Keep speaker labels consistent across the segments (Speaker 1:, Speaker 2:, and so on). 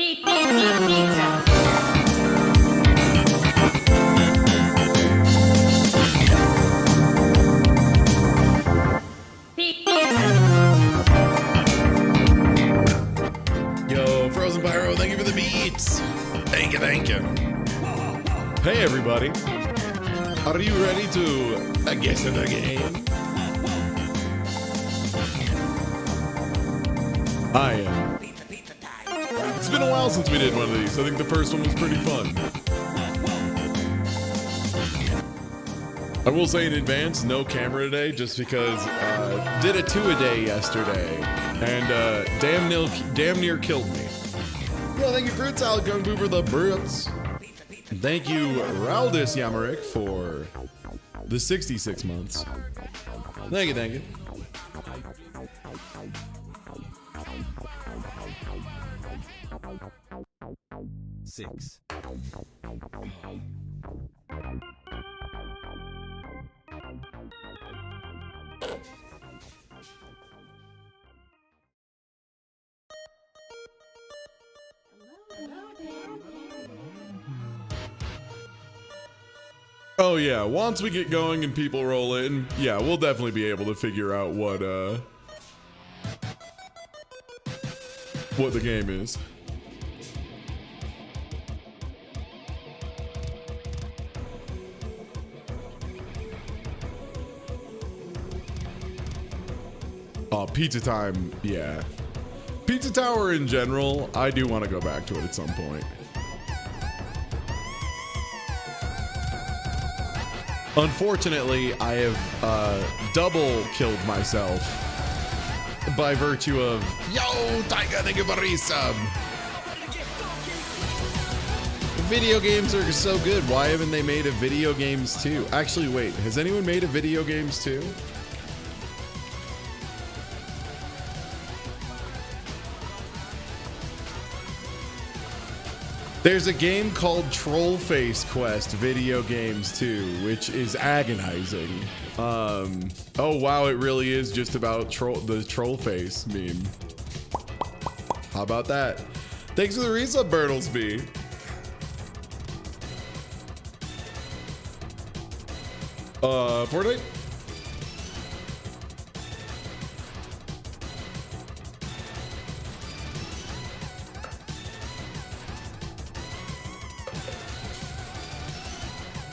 Speaker 1: Pizza.
Speaker 2: Yo, Frozen Pyro, thank you for the beats. Thank you, thank you. Hey, everybody. Are you ready to guess the game? I am. It's been a while since we did one of these. I think the first one was pretty fun. I will say in advance, no camera today, just because did a 2-a-day yesterday, and damn near killed me. Well, thank you, Fruit Salad Kung Fu, for the Brutes. Thank you, Raldis Yamarick, for the 66 months. Thank you, thank you.
Speaker 3: Six.
Speaker 2: Oh yeah, once we get going and people roll in, yeah, we'll definitely be able to figure out what the game is. Oh, Pizza Time, yeah. Pizza Tower in general, I do want to go back to it at some point. Unfortunately, I have double killed myself by virtue of yo, Tiger, thank you for resub. Video games are so good. Why haven't they made a Video Games 2? Actually, wait, has anyone made a Video Games 2? There's a game called Trollface Quest Video Games 2, which is agonizing. Oh wow, it really is just about the Trollface meme. How about that? Thanks for the resub, Bertlesby. Fortnite?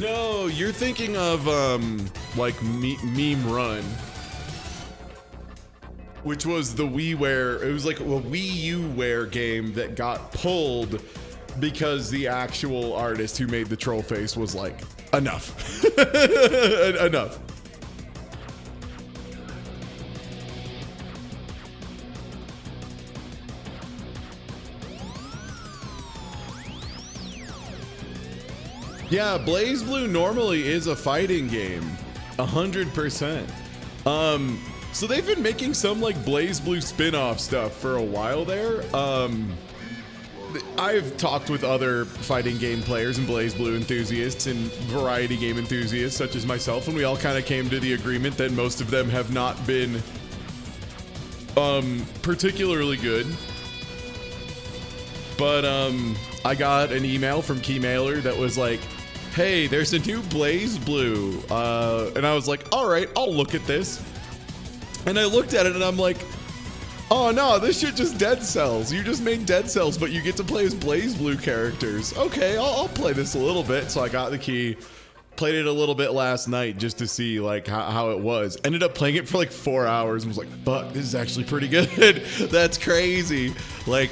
Speaker 2: No, you're thinking of like Meme Run, which was the WiiWare. It was like a Wii Uware game that got pulled because the actual artist who made the troll face was like, enough, enough. Yeah, BlazBlue normally is a fighting game, 100%. So they've been making some like BlazBlue spin-off stuff for a while there. I've talked with other fighting game players and BlazBlue enthusiasts and variety game enthusiasts such as myself, and we all kind of came to the agreement that most of them have not been particularly good. But I got an email from Keymailer that was like, hey, there's a new BlazBlue. And I was like, all right, I'll look at this. And I looked at it and I'm like, oh no, this shit just Dead Cells. You just made Dead Cells, but you get to play as BlazBlue characters. Okay, I'll play this a little bit. So I got the key, played it a little bit last night just to see like how it was. Ended up playing it for like 4 hours and was like, fuck, this is actually pretty good. That's crazy. Like,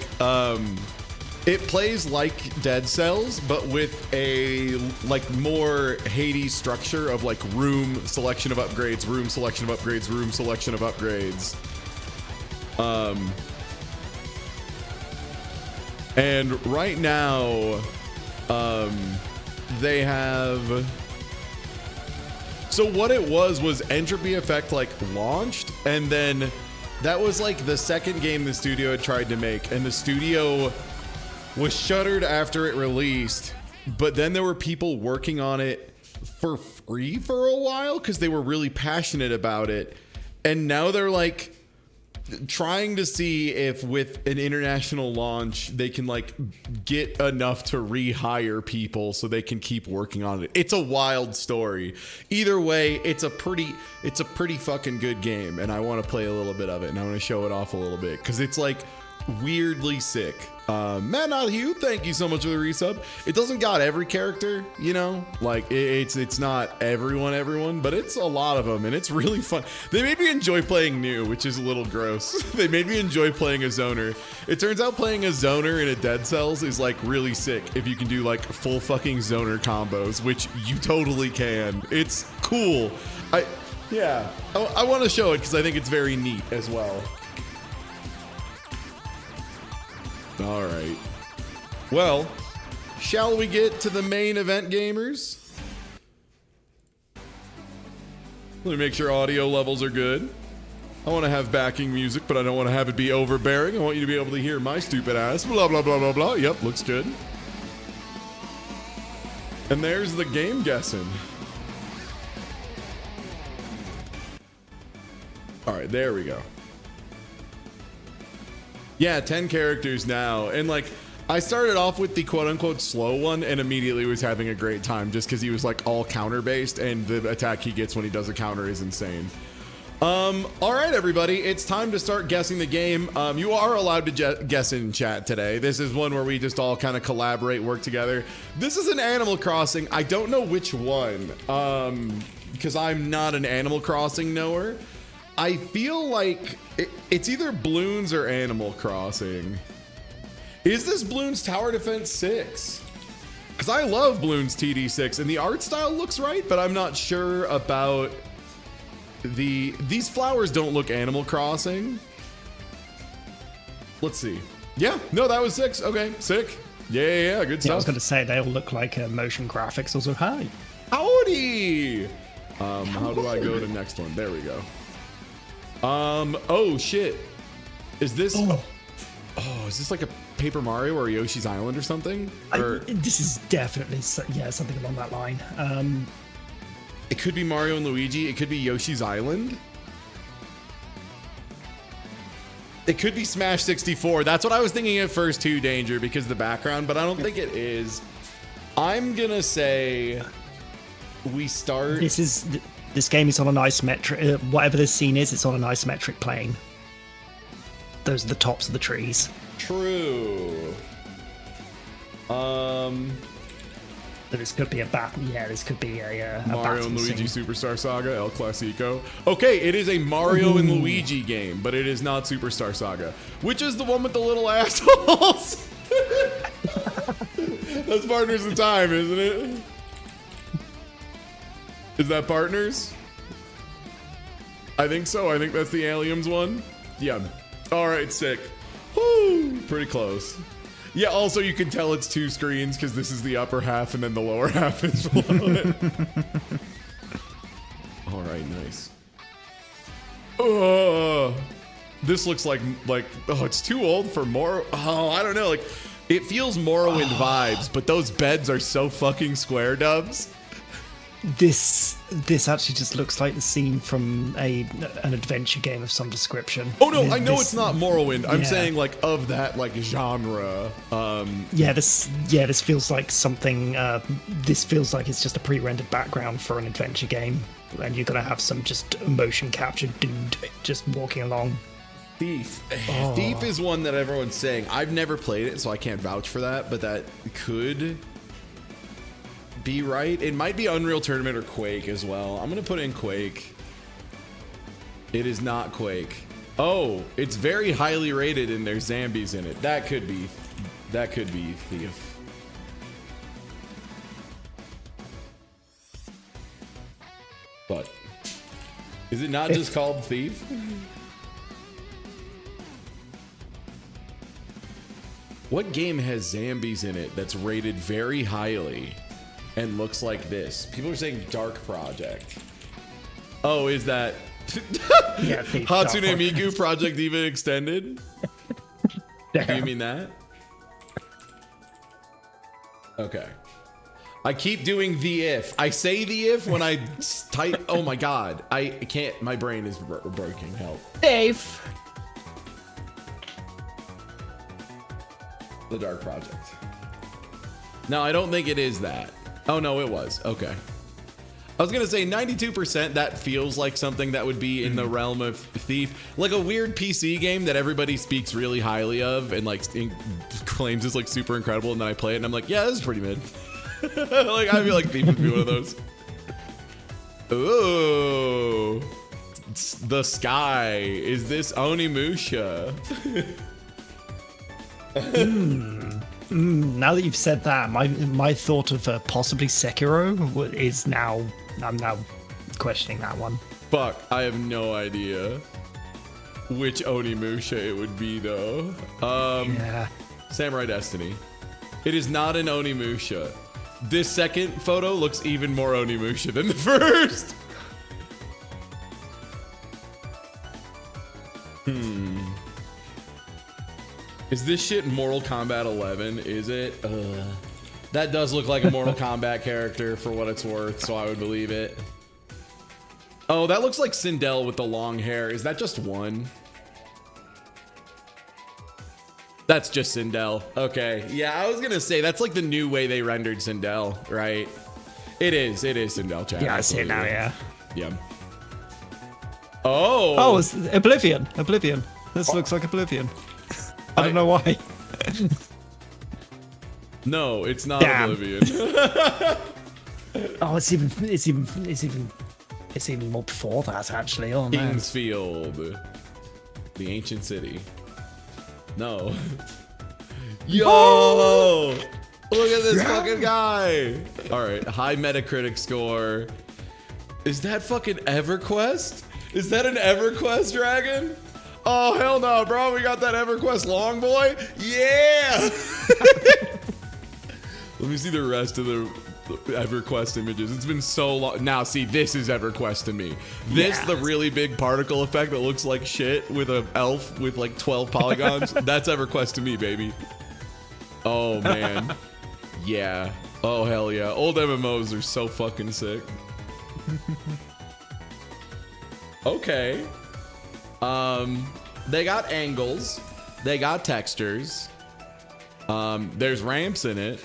Speaker 2: it plays like Dead Cells, but with a like more Hades structure of like room selection of upgrades, room selection of upgrades, room selection of upgrades. And right now, they have. So what it was Entropy Effect like launched, and then that was like the second game the studio had tried to make, and the studio was shuttered after it released, but then there were people working on it for free for a while because they were really passionate about it, and now they're like trying to see if with an international launch they can like get enough to rehire people so they can keep working on it. It's a wild story. Either way, it's a pretty fucking good game, and I want to play a little bit of it, and I want to show it off a little bit because it's like weirdly sick. Man, not Hugh, thank you so much for the resub. It doesn't got every character, you know, like it's not everyone, but it's a lot of them, and it's really fun. They made me enjoy playing new, which is a little gross. They made me enjoy playing a zoner. It turns out playing a zoner in a Dead Cells is like really sick if you can do like full fucking zoner combos, which you totally can. It's cool. I want to show it because I think it's very neat as well. All right. Well, shall we get to the main event, gamers? Let me make sure audio levels are good. I want to have backing music, but I don't want to have it be overbearing. I want you to be able to hear my stupid ass. Blah, blah, blah, blah, blah. Yep, looks good. And there's the game guessing. All right, there we go. Yeah, 10 characters now. And like, I started off with the quote unquote slow one and immediately was having a great time just because he was like all counter based, and the attack he gets when he does a counter is insane. All right, everybody, it's time to start guessing the game. You are allowed to guess in chat today. This is one where we just all kind of collaborate, work together. This is an Animal Crossing. I don't know which one, because I'm not an Animal Crossing knower. I feel like it's either Bloons or Animal Crossing. Is this Bloons Tower Defense 6? Because I love Bloons TD6 and the art style looks right, but I'm not sure about these flowers don't look Animal Crossing. Let's see. Yeah, no, that was 6. Okay, sick. Yeah, good stuff.
Speaker 1: I was going to say they all look like motion graphics. Also, hi.
Speaker 2: Howdy. How do I go to next one? There we go. Oh shit. Is this is this like a Paper Mario or Yoshi's Island or something? Or
Speaker 1: this is definitely something along that line.
Speaker 2: It could be Mario and Luigi, it could be Yoshi's Island. It could be Smash 64. That's what I was thinking at first too, Danger, because of the background, but I don't think it is. I'm gonna say we start.
Speaker 1: This game is on an isometric. Whatever this scene is, it's on an isometric plane. Those are the tops of the trees.
Speaker 2: True.
Speaker 1: This could be a battle. Yeah, this could be a
Speaker 2: Mario and
Speaker 1: battle
Speaker 2: Luigi
Speaker 1: scene.
Speaker 2: Superstar Saga El Clasico. Okay, it is a Mario and Luigi game, but it is not Superstar Saga, which is the one with the little assholes. That's Partners in Time, isn't it? Is that Partners? I think so. I think that's the Aliens one. Yeah. All right, sick. Woo! Pretty close. Yeah, also you can tell it's 2 screens because this is the upper half and then the lower half is below it. All right, nice. This looks like it's too old for more. Oh, I don't know. Like, it feels Morrowind vibes, but those beds are so fucking square dubs.
Speaker 1: This actually just looks like the scene from an adventure game of some description.
Speaker 2: Oh no, I know it's not Morrowind. I'm saying like of that like genre.
Speaker 1: This feels like something. This feels like it's just a pre-rendered background for an adventure game, and you're gonna have some just motion captured dude just walking along.
Speaker 2: Thief. Thief is one that everyone's saying. I've never played it, so I can't vouch for that, but that could be right. It might be Unreal Tournament or Quake as well. I'm gonna put in Quake. It is not Quake. Oh, it's very highly rated and there's zombies in it. That could be Thief. But is it not just called Thief? What game has zombies in it that's rated very highly and looks like this? People are saying Dark Project. Oh, is that Hatsune Miku Project even extended? Do you mean that? Okay. I keep doing the if. I say the if when I type. Oh my god. I can't. My brain is breaking. Help.
Speaker 1: Dave.
Speaker 2: The Dark Project. No, I don't think it is that. Oh no, it was. Okay. I was gonna say 92%, that feels like something that would be in the realm of Thief. Like a weird PC game that everybody speaks really highly of and like claims is like super incredible, and then I play it and I'm like, yeah, this is pretty mid. Like I feel like Thief would be one of those. Ooh. The sky. Is this Onimusha?
Speaker 1: Now that you've said that, my thought of possibly Sekiro is now, I'm now questioning that one.
Speaker 2: Fuck, I have no idea which Onimusha it would be though.
Speaker 1: Yeah.
Speaker 2: Samurai Destiny. It is not an Onimusha. This second photo looks even more Onimusha than the first. Is this shit Mortal Kombat 11? Is it? That does look like a Mortal Kombat character for what it's worth, so I would believe it. Oh, that looks like Sindel with the long hair. Is that just one? That's just Sindel. Okay. Yeah, I was gonna say that's like the new way they rendered Sindel, right? It is Sindel, chat.
Speaker 1: Yeah, I see it now, yeah.
Speaker 2: Yeah. Oh.
Speaker 1: Oh, it's Oblivion. This looks like Oblivion. I don't know why.
Speaker 2: No, it's not
Speaker 1: Damn.
Speaker 2: Oblivion.
Speaker 1: Oh, it's even more before that, actually. Oh, man.
Speaker 2: Kingsfield. The ancient city. No. Yo! Look at this fucking guy. All right, high Metacritic score. Is that fucking EverQuest? Is that an EverQuest dragon? Oh, hell no, bro. We got that EverQuest long boy. Yeah. Let me see the rest of the EverQuest images. It's been so long. Now, see, this is EverQuest to me. This, the really big particle effect that looks like shit with an elf with like 12 polygons. That's EverQuest to me, baby. Oh, man. Yeah. Oh, hell yeah. Old MMOs are so fucking sick. Okay. They got angles. They got textures. There's ramps in it.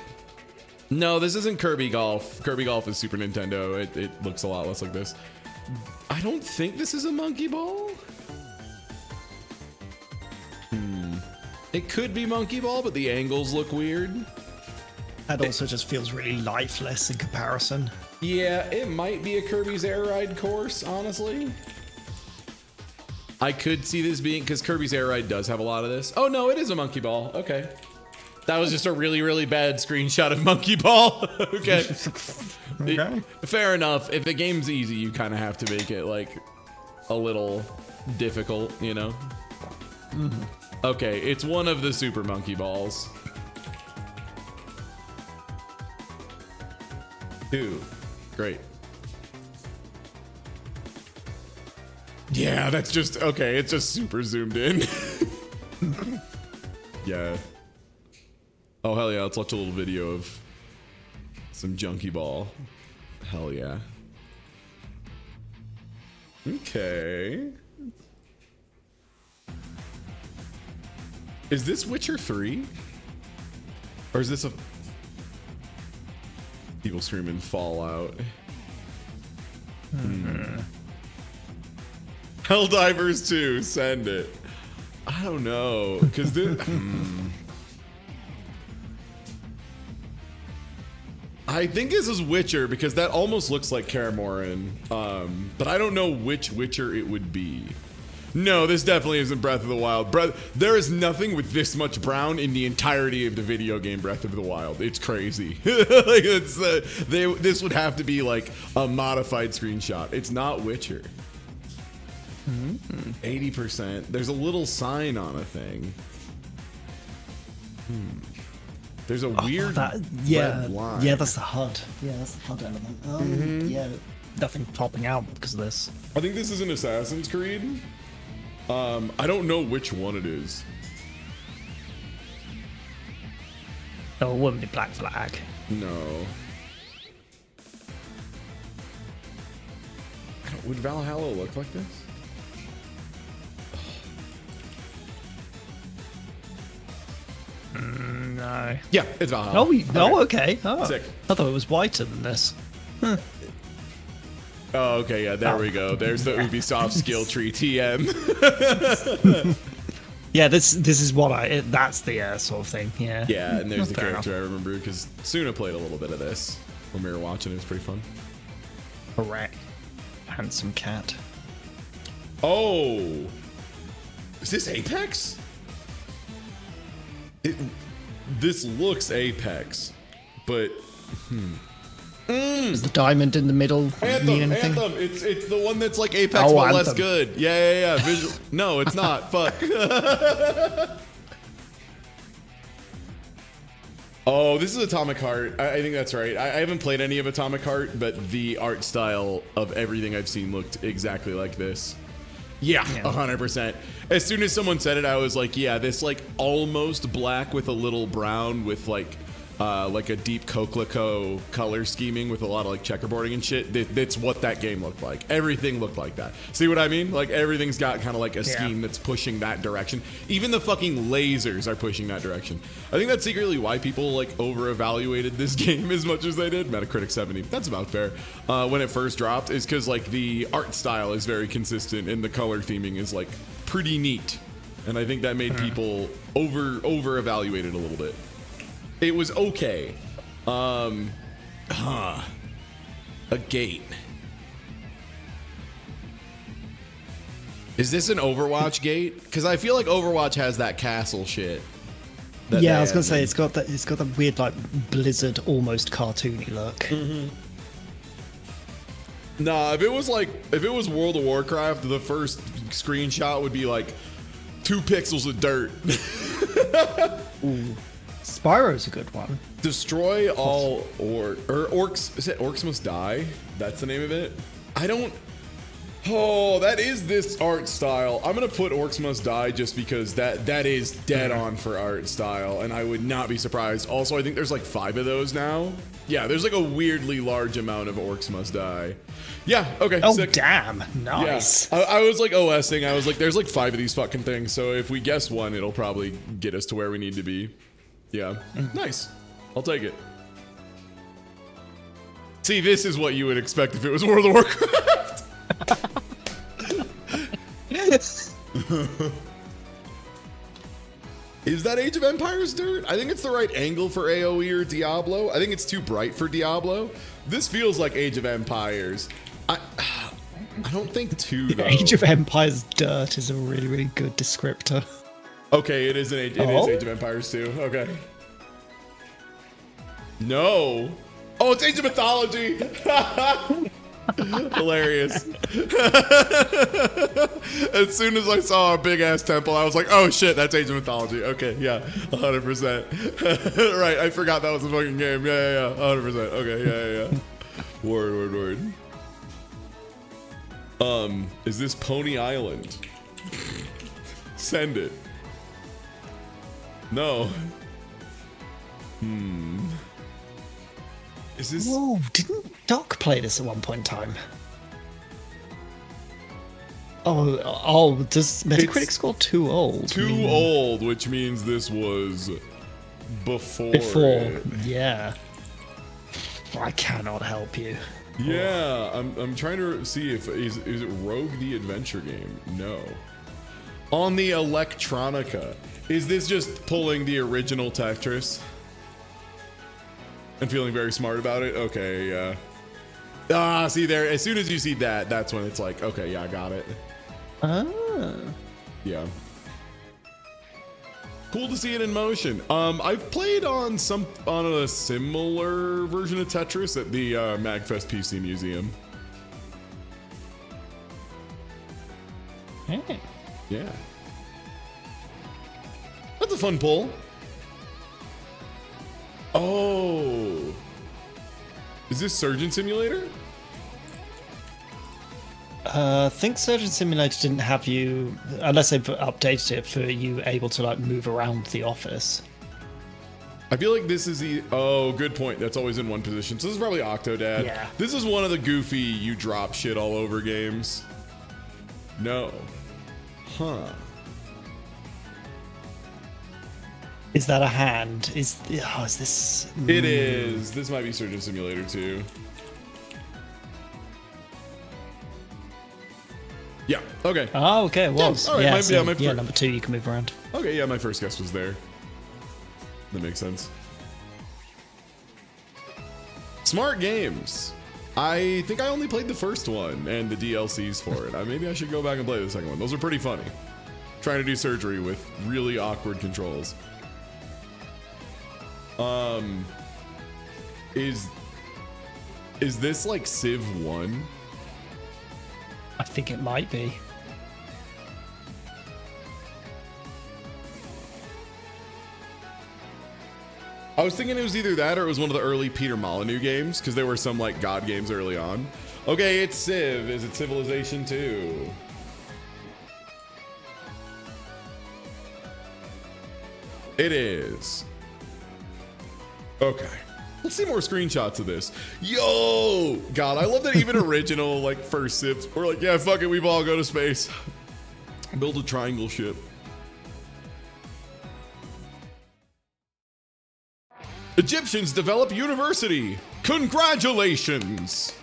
Speaker 2: No, this isn't Kirby Golf. Kirby Golf is Super Nintendo. It looks a lot less like this. I don't think this is a Monkey Ball. It could be Monkey Ball, but the angles look weird.
Speaker 1: That also just feels really lifeless in comparison.
Speaker 2: Yeah, it might be a Kirby's Air Ride course, honestly. I could see this being, because Kirby's Air Ride does have a lot of this. Oh no, it is a Monkey Ball. Okay. That was just a really, really bad screenshot of Monkey Ball. Okay.
Speaker 1: Okay.
Speaker 2: Fair enough. If the game's easy, you kind of have to make it like a little difficult, you know? Okay, it's one of the Super Monkey Balls. 2. Great. Yeah, that's just, okay, it's just super zoomed in. Yeah. Oh, hell yeah, let's watch a little video of some Junkie Ball. Hell yeah. Okay. Is this Witcher 3? Or is this a... People screaming Fallout. Helldivers 2, send it. I don't know, because this... I think this is Witcher, because that almost looks like Kaer Morhen. But I don't know which Witcher it would be. No, this definitely isn't Breath of the Wild. There is nothing with this much brown in the entirety of the video game Breath of the Wild. It's crazy. Like this would have to be like a modified screenshot. It's not Witcher. 80%. There's a little sign on a thing. There's a weird red line.
Speaker 1: Yeah, that's the HUD. Yeah, that's the HUD element. Yeah, nothing popping out because of this.
Speaker 2: I think this is an Assassin's Creed. I don't know which one it is.
Speaker 1: Oh, it wouldn't be Black Flag.
Speaker 2: No. Would Valhalla look like this?
Speaker 1: No.
Speaker 2: Yeah, it's Valhalla.
Speaker 1: Okay. Oh,
Speaker 2: Sick.
Speaker 1: I thought it was whiter than this.
Speaker 2: Oh, okay, yeah, there we go. There's the Ubisoft skill tree TM.
Speaker 1: Yeah, this is what that's the sort of thing. Yeah.
Speaker 2: Yeah, and there's the
Speaker 1: Fair
Speaker 2: character I remember because Suna played a little bit of this when we were watching. It was pretty fun.
Speaker 1: Correct. Handsome cat.
Speaker 2: Oh, is this Apex? This looks Apex, but
Speaker 1: Is the diamond in the middle mean anything?
Speaker 2: Anthem. It's the one that's like Apex
Speaker 1: Oh,
Speaker 2: but less
Speaker 1: Anthem.
Speaker 2: good. Yeah. Visual. No, it's not. Fuck. Oh, this is Atomic Heart. I think that's right. I haven't played any of Atomic Heart, but the art style of everything I've seen looked exactly like this. Yeah, 100%. As soon as someone said it, I was like, yeah, this like almost black with a little brown with like a deep Coquelicot color scheming with a lot of like checkerboarding and shit. That's what that game looked like. Everything looked like that. See what I mean? Like everything's got kind of like a scheme that's pushing that direction. Even the fucking lasers are pushing that direction. I think that's secretly why people like over-evaluated this game as much as they did. Metacritic 70. That's about fair. When it first dropped is because like the art style is very consistent and the color theming is like pretty neat. And I think that made people over-evaluate it a little bit. It was okay. A gate. Is this an Overwatch gate? Because I feel like Overwatch has that castle shit.
Speaker 1: Yeah, I was gonna say it's got that weird like Blizzard almost cartoony look.
Speaker 2: Mm-hmm. Nah, if it was World of Warcraft, the first screenshot would be like 2 pixels of dirt.
Speaker 1: Ooh. Spyro's a good one.
Speaker 2: Destroy all orcs. Is it Orcs Must Die? That's the name of it. Oh, that is this art style. I'm gonna put Orcs Must Die just because that is dead on for art style, and I would not be surprised. Also, I think there's like 5 of those now. Yeah, there's like a weirdly large amount of Orcs Must Die. Yeah, okay.
Speaker 1: Oh,
Speaker 2: sick.
Speaker 1: damn. Nice.
Speaker 2: Yeah. I was like OSing. I was like, there's like 5 of these fucking things, so if we guess one, it'll probably get us to where we need to be. Yeah. Nice. I'll take it. See, this is what you would expect if it was World of Warcraft. Is that Age of Empires dirt? I think it's the right angle for AoE or Diablo. I think it's too bright for Diablo. This feels like Age of Empires. I don't think 2 though.
Speaker 1: Age of Empires dirt is a really, really good descriptor.
Speaker 2: Okay, it is Age of Empires 2. Okay. No. Oh, it's Age of Mythology. Hilarious. As soon as I saw a big ass temple, I was like, oh shit, that's Age of Mythology. Okay, yeah, 100%. Right, I forgot that was a fucking game. Yeah, 100%. Okay, yeah. Word. Is this Pony Island? Send it. No. Is this?
Speaker 1: Whoa, didn't Doc play this at one point in time? Oh, does Metacritic score too old?
Speaker 2: Too old, which means this was before.
Speaker 1: Yeah. I cannot help you.
Speaker 2: Yeah, I'm trying to see if is it Rogue the Adventure game? No. On the Electronica. Is this just pulling the original Tetris? And feeling very smart about it? Okay, yeah. Ah, see there, as soon as you see that, that's when it's like, okay, yeah, I got it.
Speaker 1: Ah.
Speaker 2: Yeah. Cool to see it in motion. I've played on a similar version of Tetris at the MagFest PC Museum.
Speaker 1: Hey.
Speaker 2: Yeah. That's a fun pull. Oh. Is this Surgeon Simulator?
Speaker 1: I think Surgeon Simulator didn't have you, unless they've updated it for you able to like move around the office.
Speaker 2: I feel like this is the... Oh, good point. That's always in one position. So this is probably Octodad.
Speaker 1: Yeah.
Speaker 2: This is one of the goofy you drop shit all over games. No. Huh.
Speaker 1: Is that a hand? Is this?
Speaker 2: It is. This might be Surgeon Simulator 2. Yeah. Okay.
Speaker 1: Oh, okay. It was.
Speaker 2: all right,
Speaker 1: Yeah, number 2, you can move around.
Speaker 2: Okay. Yeah, my first guess was there. That makes sense. Smart games. I think I only played the first one and the DLCs for it. Maybe I should go back and play the second one. Those are pretty funny. Trying to do surgery with really awkward controls. Is this like Civ 1?
Speaker 1: I think it might be.
Speaker 2: I was thinking it was either that or it was one of the early Peter Molyneux games, because there were some like God games early on. Okay, it's Civ. Is it Civilization 2? It is. Okay. Let's see more screenshots of this. Yo! God, I love that even original like first Civs were like, yeah, fuck it, we've all go to space. Build a triangle ship. Egyptians develop university. Congratulations.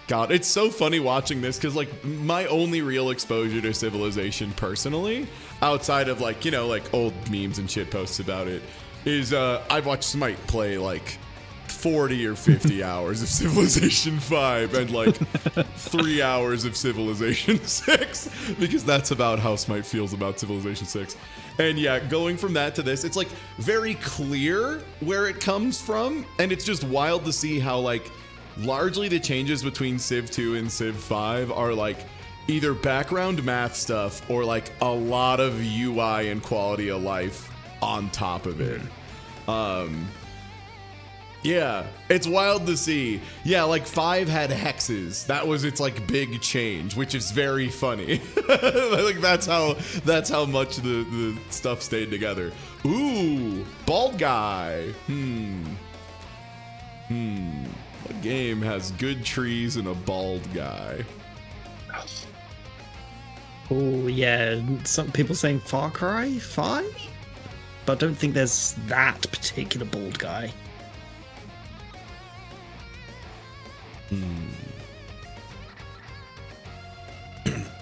Speaker 2: God, it's so funny watching this because like my only real exposure to Civilization personally, outside of like, you know, like old memes and shit posts about it, is I've watched Smite play like 40 or 50 hours of Civilization 5 and like 3 hours of Civilization 6 because that's about how Smite feels about Civilization 6. And yeah, going from that to this, it's like very clear where it comes from, and it's just wild to see how like largely the changes between Civ 2 and Civ 5 are like either background math stuff or like a lot of UI and quality of life on top of it. Yeah, it's wild to see. Yeah, like 5 had hexes. That was its like big change, which is very funny. Like that's how much the stuff stayed together. Ooh, bald guy. What game has good trees and a bald guy?
Speaker 1: Oh yeah, some people saying Far Cry 5, but I don't think there's that particular bald guy.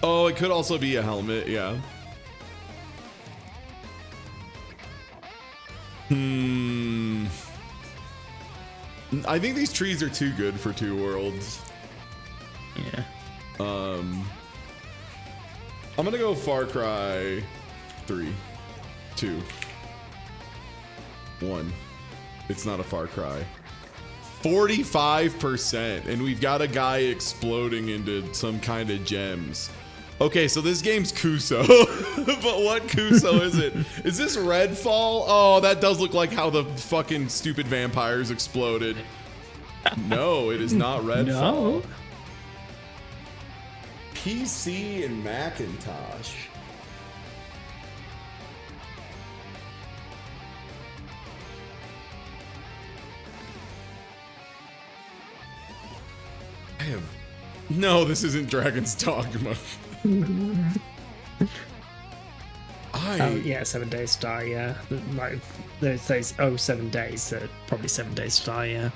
Speaker 2: Oh, it could also be a helmet, yeah. I think these trees are too good for Two Worlds.
Speaker 1: Yeah.
Speaker 2: I'm gonna go Far Cry 3, 2, 1. It's not a Far Cry. 45%, and we've got a guy exploding into some kind of gems. Okay, so this game's Kuso, but what Kuso is it? Is this Redfall? Oh, that does look like how the fucking stupid vampires exploded. No, it is not Redfall.
Speaker 1: No.
Speaker 2: PC and Macintosh. No, this isn't Dragon's Dogma.
Speaker 1: Oh yeah, 7 Days to Die. Yeah, like there's 7 days. Probably 7 Days to Die. Yeah.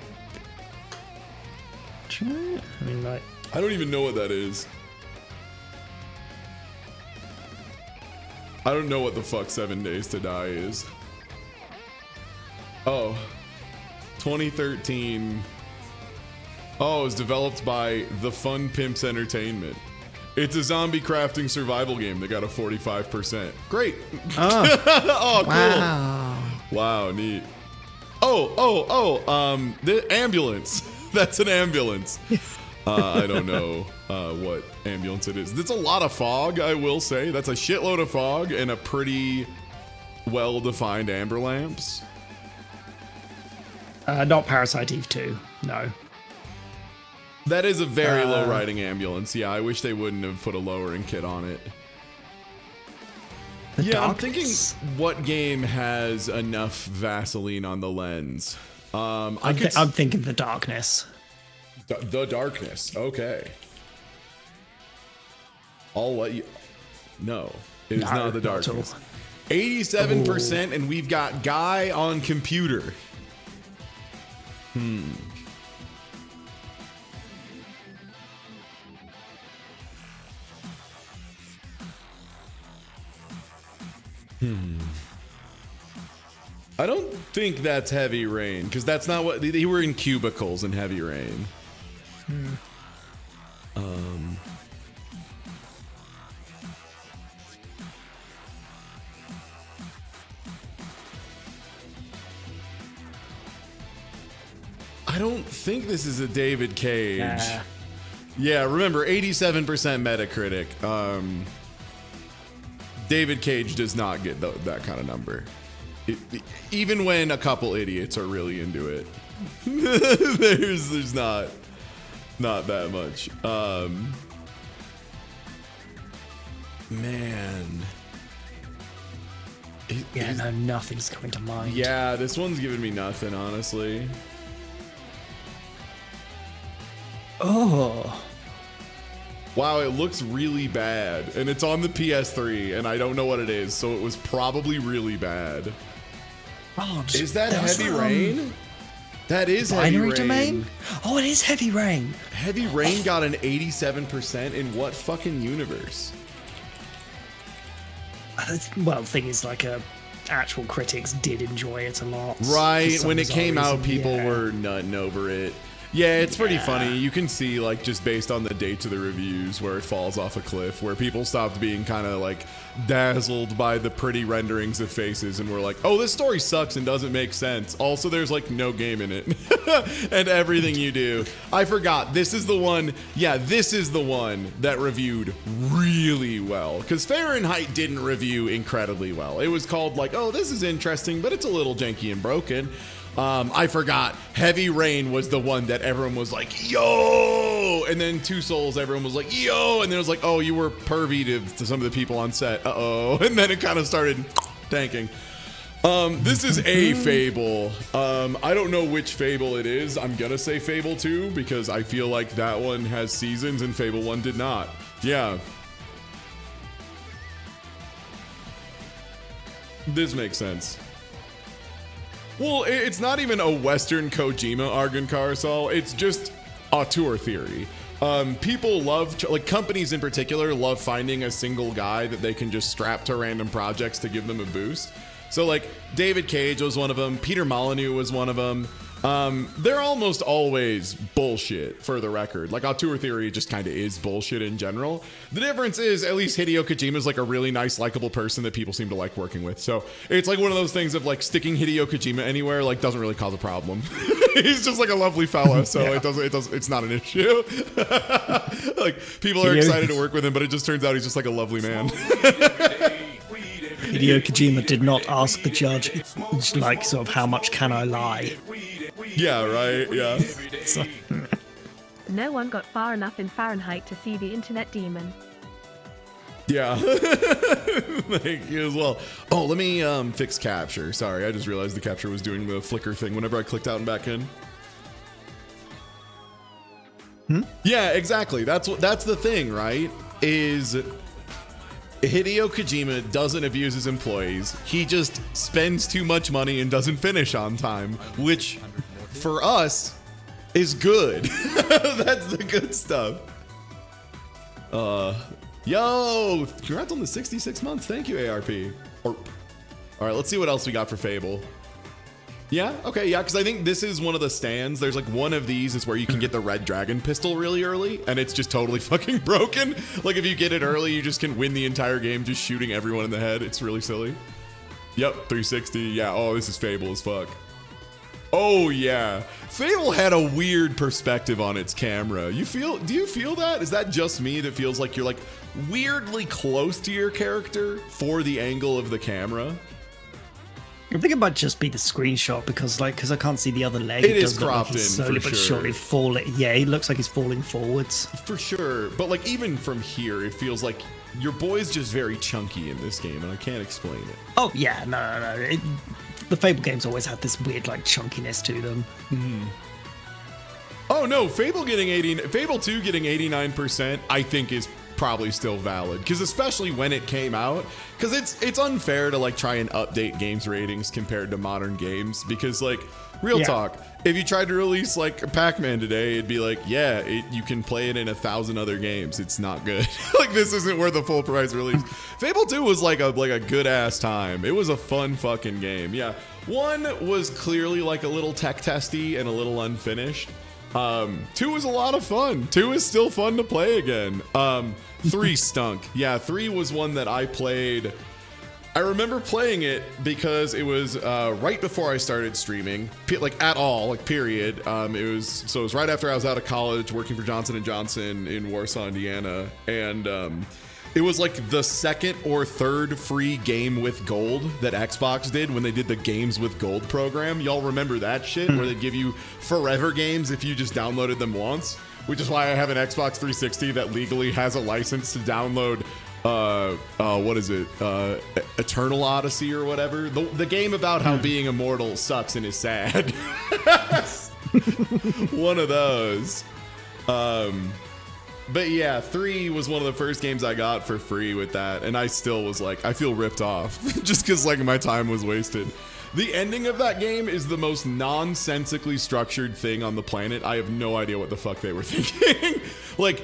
Speaker 1: I mean, like,
Speaker 2: I don't even know what that is. I don't know what the fuck 7 Days to Die is. Oh, 2013. Oh, it was developed by The Fun Pimps Entertainment. It's a zombie crafting survival game that got a 45%. Great.
Speaker 1: oh,
Speaker 2: Oh, cool.
Speaker 1: wow.
Speaker 2: Wow, neat. The ambulance. That's an ambulance. I don't know what ambulance it is. That's a lot of fog, I will say. That's a shitload of fog and a pretty well-defined amber lamps.
Speaker 1: Not Parasite Eve 2. No.
Speaker 2: That is a very low-riding ambulance. Yeah, I wish they wouldn't have put a lowering kit on it. Yeah, I'm thinking what game has enough Vaseline on the lens? I'm
Speaker 1: thinking The Darkness.
Speaker 2: The Darkness. Okay. I'll let you. No, it is not The Darkness. 87%, and we've got guy on computer. I don't think that's Heavy Rain, because that's not what they were in cubicles in Heavy Rain. I don't think this is a David Cage.
Speaker 1: Nah.
Speaker 2: Yeah, remember 87% Metacritic. David Cage does not get that kind of number. Even when a couple idiots are really into it, there's not that much. Man.
Speaker 1: No, nothing's coming to mind.
Speaker 2: Yeah, this one's giving me nothing, honestly.
Speaker 1: Oh.
Speaker 2: Wow, it looks really bad. And it's on the PS3, and I don't know what it is, so it was probably really bad.
Speaker 1: Oh,
Speaker 2: is that Heavy Rain? That is Heavy Rain.
Speaker 1: Domain? Oh, it is Heavy Rain.
Speaker 2: Heavy Rain got an 87% in what fucking universe?
Speaker 1: Well, the thing is, like, actual critics did enjoy it a lot.
Speaker 2: Right, when it came out, people were nutting over it. Yeah, it's pretty funny. You can see, like, just based on the dates of the reviews where it falls off a cliff, where people stopped being kind of, like, dazzled by the pretty renderings of faces and were like, oh, this story sucks and doesn't make sense. Also, there's, like, no game in it. And everything you do. I forgot. This is the one. Yeah, this is the one that reviewed really well. Because Fahrenheit didn't review incredibly well. It was called, like, oh, this is interesting, but it's a little janky and broken. I forgot. Heavy Rain was the one that everyone was like, yo! And then Two Souls, everyone was like, yo! And then it was like, oh, you were pervy to some of the people on set. Uh-oh. And then it kind of started tanking. This is a Fable. I don't know which Fable it is. I'm gonna say Fable 2 because I feel like that one has seasons and Fable 1 did not. Yeah. This makes sense. Well, it's not even a Western Kojima Argon Carousel. It's just auteur theory. People love, like companies in particular, love finding a single guy that they can just strap to random projects to give them a boost. So like David Cage was one of them. Peter Molyneux was one of them. They're almost always bullshit, for the record. Like auteur theory just kind of is bullshit in general. The difference is at least Hideo Kojima is like a really nice, likable person that people seem to like working with. So it's like one of those things of like sticking Hideo Kojima anywhere like doesn't really cause a problem. He's just like a lovely fella, so it's not an issue. Like people are excited to work with him, but it just turns out he's just like a lovely man.
Speaker 1: Hideo Kojima did not ask the judge, like, sort of, how much can I lie?
Speaker 2: Yeah, right, yeah.
Speaker 1: So,
Speaker 4: No one got far enough in Fahrenheit to see the internet demon.
Speaker 2: Yeah. Thank you as well. Oh, let me fix capture. Sorry, I just realized the capture was doing the flicker thing whenever I clicked out and back in. Yeah, exactly. That's the thing, right? Is Hideo Kojima doesn't abuse his employees. He just spends too much money and doesn't finish on time, which for us is good. That's the good stuff. Yo, congrats on the 66 months. Thank you, ARP. All right, let's see what else we got for Fable. Yeah, okay, yeah, because I think this is one of the stands. There's like one of these is where you can get the red dragon pistol really early, and it's just totally fucking broken. Like if you get it early, you just can win the entire game just shooting everyone in the head. It's really silly. Yep, 360. Yeah, oh, this is Fable as fuck. Oh yeah, Fable had a weird perspective on its camera. Do you feel that? Is that just me that feels like you're like weirdly close to your character for the angle of the camera?
Speaker 1: I think it might just be the screenshot because I can't see the other leg.
Speaker 2: It is cropped in,
Speaker 1: slowly
Speaker 2: for
Speaker 1: but
Speaker 2: sure.
Speaker 1: surely falling. Yeah, it looks like he's falling forwards.
Speaker 2: For sure, but like even from here, it feels like your boy's just very chunky in this game, and I can't explain it.
Speaker 1: Oh yeah, no. The Fable games always had this weird like chunkiness to them.
Speaker 2: Oh no, Fable 2 getting 89%, I think is probably still valid, because especially when it came out, because it's unfair to like try and update games ratings compared to modern games, because like real talk, if you tried to release like Pac-Man today, it'd be like, yeah, you can play it in 1,000 other games. It's not good. Like, this isn't worth the full price release. Fable 2 was like a good ass time. It was a fun fucking game. Yeah. 1 was clearly like a little tech testy and a little unfinished. 2 was a lot of fun. 2 is still fun to play again. 3 stunk. Yeah, 3 was one that I played. I remember playing it because it was right before I started streaming, like at all, like period. It was right after I was out of college working for Johnson & Johnson in Warsaw, Indiana, and it was like the second or third free game with gold that Xbox did when they did the Games with Gold program. Y'all remember that shit where they give you forever games if you just downloaded them once, which is why I have an Xbox 360 that legally has a license to download what is it? Eternal Odyssey or whatever. The game about how being immortal sucks and is sad. One of those. But yeah, 3 was one of the first games I got for free with that, and I still was like, I feel ripped off just because like my time was wasted. The ending of that game is the most nonsensically structured thing on the planet. I have no idea what the fuck they were thinking. Like,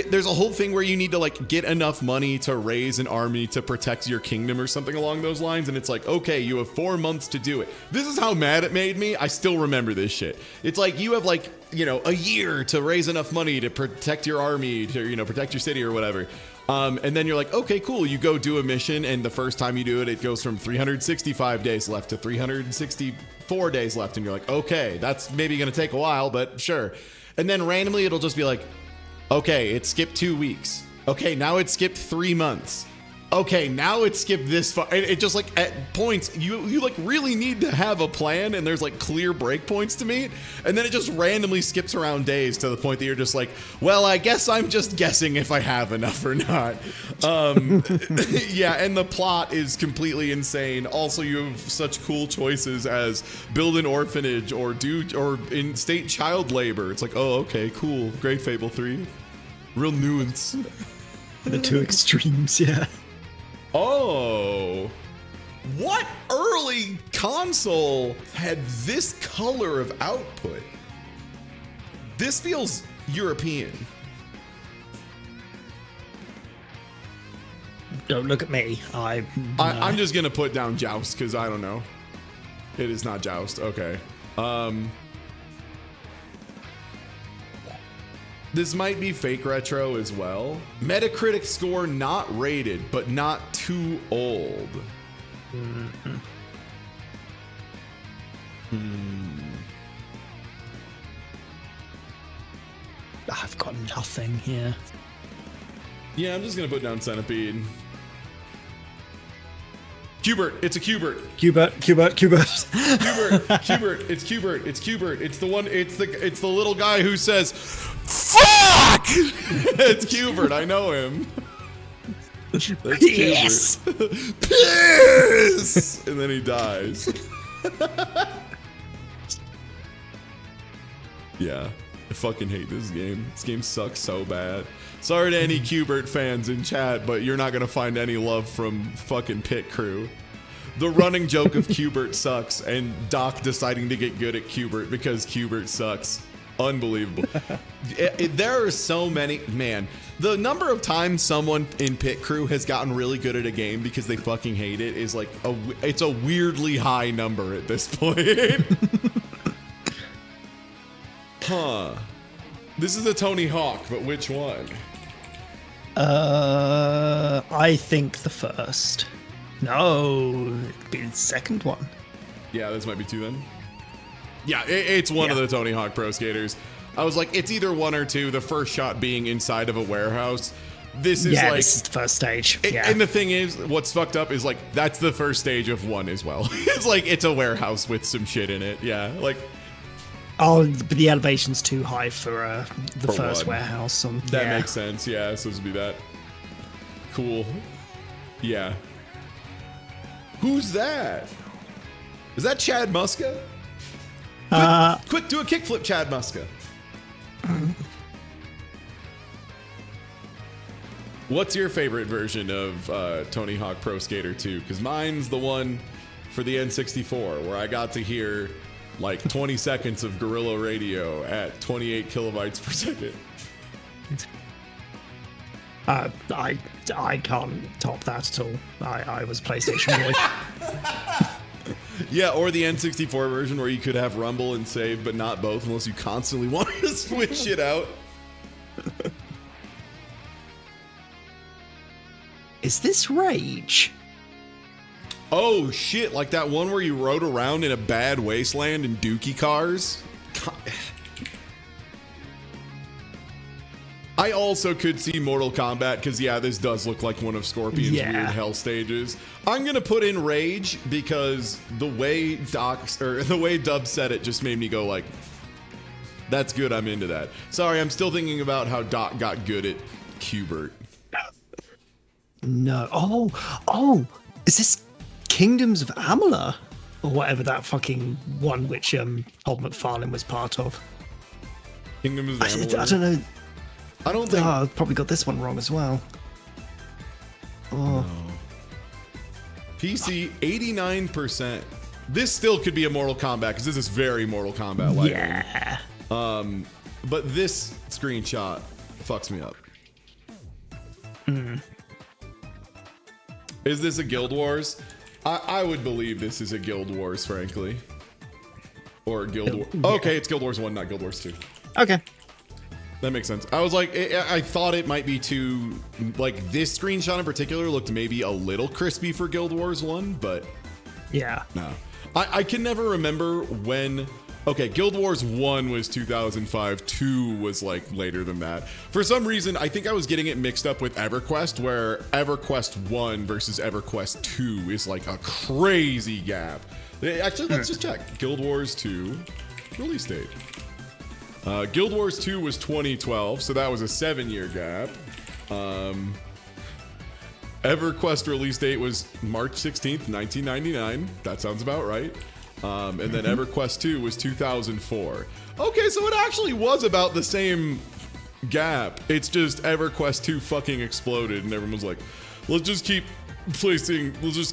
Speaker 2: there's a whole thing where you need to like get enough money to raise an army to protect your kingdom or something along those lines. And it's like, okay, you have 4 months to do it. This is how mad it made me. I still remember this shit. It's like, you have like, you know, a year to raise enough money to protect your army, to, you know, protect your city or whatever. And then you're like, okay, cool. You go do a mission, and the first time you do it, it goes from 365 days left to 364 days left. And you're like, okay, that's maybe going to take a while, but sure. And then randomly, it'll just be like, okay, it skipped 2 weeks. Okay, now it skipped 3 months. Okay, now it skipped this far. It just like at points, you like really need to have a plan, and there's like clear breakpoints to meet. And then it just randomly skips around days to the point that you're just like, well, I guess I'm just guessing if I have enough or not. Yeah, and the plot is completely insane. Also, you have such cool choices as build an orphanage or instate child labor. It's like, oh, okay, cool. Great Fable 3. Real nuance.
Speaker 1: The two extremes, yeah.
Speaker 2: Oh, what early console had this color of output? This feels European.
Speaker 1: Don't look at me.
Speaker 2: I'm just gonna put down Joust because I don't know. It is not Joust. Okay. This might be fake retro as well. Metacritic score not rated, but not too old.
Speaker 1: I've got nothing here.
Speaker 2: Yeah, I'm just gonna put down Centipede. Cubert, it's a Cubert.
Speaker 1: Cubert.
Speaker 2: Cubert, it's Cubert, it's the one, it's the little guy who says, fuck! It's Cubert, I know him. That's
Speaker 1: Yes!
Speaker 2: Piss! And then he dies. Yeah, I fucking hate this game. This game sucks so bad. Sorry to any Cubert fans in chat, but you're not gonna find any love from fucking Pit Crew. The running joke of Cubert sucks, and Doc deciding to get good at Cubert because Cubert sucks. Unbelievable. There are so many, man. The number of times someone in Pit Crew has gotten really good at a game because they fucking hate it is like it's a weirdly high number at this point. Huh. This is a Tony Hawk, but which one?
Speaker 1: I think the first. No, it'd be the second one.
Speaker 2: Yeah, this might be 2 then. Yeah, it's one of the Tony Hawk Pro Skaters. I was like, it's either 1 or 2. The first shot being inside of a warehouse. This is like
Speaker 1: this is the first stage.
Speaker 2: And the thing is, what's fucked up is like that's the first stage of 1 as well. It's like it's a warehouse with some shit in it. Yeah, like.
Speaker 1: Oh, but the elevation's too high for the first
Speaker 2: 1.
Speaker 1: warehouse.
Speaker 2: That makes sense. Yeah, it's supposed to be that. Cool. Yeah. Who's that? Is that Chad Muska? Quick, do a kickflip, Chad Muska. What's your favorite version of Tony Hawk Pro Skater 2? Because mine's the one for the N64 where I got to hear like 20 seconds of guerrilla radio at 28 kilobytes per second.
Speaker 1: I can't top that at all. I was PlayStation boy.
Speaker 2: Yeah, or the N64 version where you could have rumble and save, but not both unless you constantly wanted to switch it out.
Speaker 1: Is this Rage?
Speaker 2: Oh shit, like that one where you rode around in a bad wasteland in dookie cars? I also could see Mortal Kombat because, yeah, this does look like one of Scorpion's weird hell stages. I'm gonna put in Rage because the way Dub said it just made me go like, that's good, I'm into that. Sorry, I'm still thinking about how Doc got good at Qbert.
Speaker 1: No. Oh, is this Kingdoms of Amalur? Or whatever that fucking one which Todd McFarlane was part of.
Speaker 2: Kingdoms of Amalur?
Speaker 1: I don't know.
Speaker 2: I don't think...
Speaker 1: I probably got this one wrong as well. Oh.
Speaker 2: No. PC, 89%. This still could be a Mortal Kombat, because this is very Mortal Kombat-like.
Speaker 1: Yeah.
Speaker 2: But this screenshot fucks me up. Is this a Guild Wars? I would believe this is a Guild Wars, frankly. Or Guild Wars. Okay, it's Guild Wars 1, not Guild Wars 2.
Speaker 1: Okay.
Speaker 2: That makes sense. I was like, I thought it might be too, like this screenshot in particular looked maybe a little crispy for Guild Wars 1, but
Speaker 1: yeah.
Speaker 2: No. I can never remember when, okay, Guild Wars 1 was 2005, 2 was like later than that. For some reason, I think I was getting it mixed up with EverQuest, where EverQuest 1 versus EverQuest 2 is like a crazy gap. Actually, let's just check. Guild Wars 2 release date. Guild Wars 2 was 2012, so that was a 7-year gap. EverQuest release date was March 16th, 1999. That sounds about right. And then EverQuest 2 was 2004. Okay, so it actually was about the same gap. It's just EverQuest 2 fucking exploded, and everyone was like, let's just keep playing EverQuest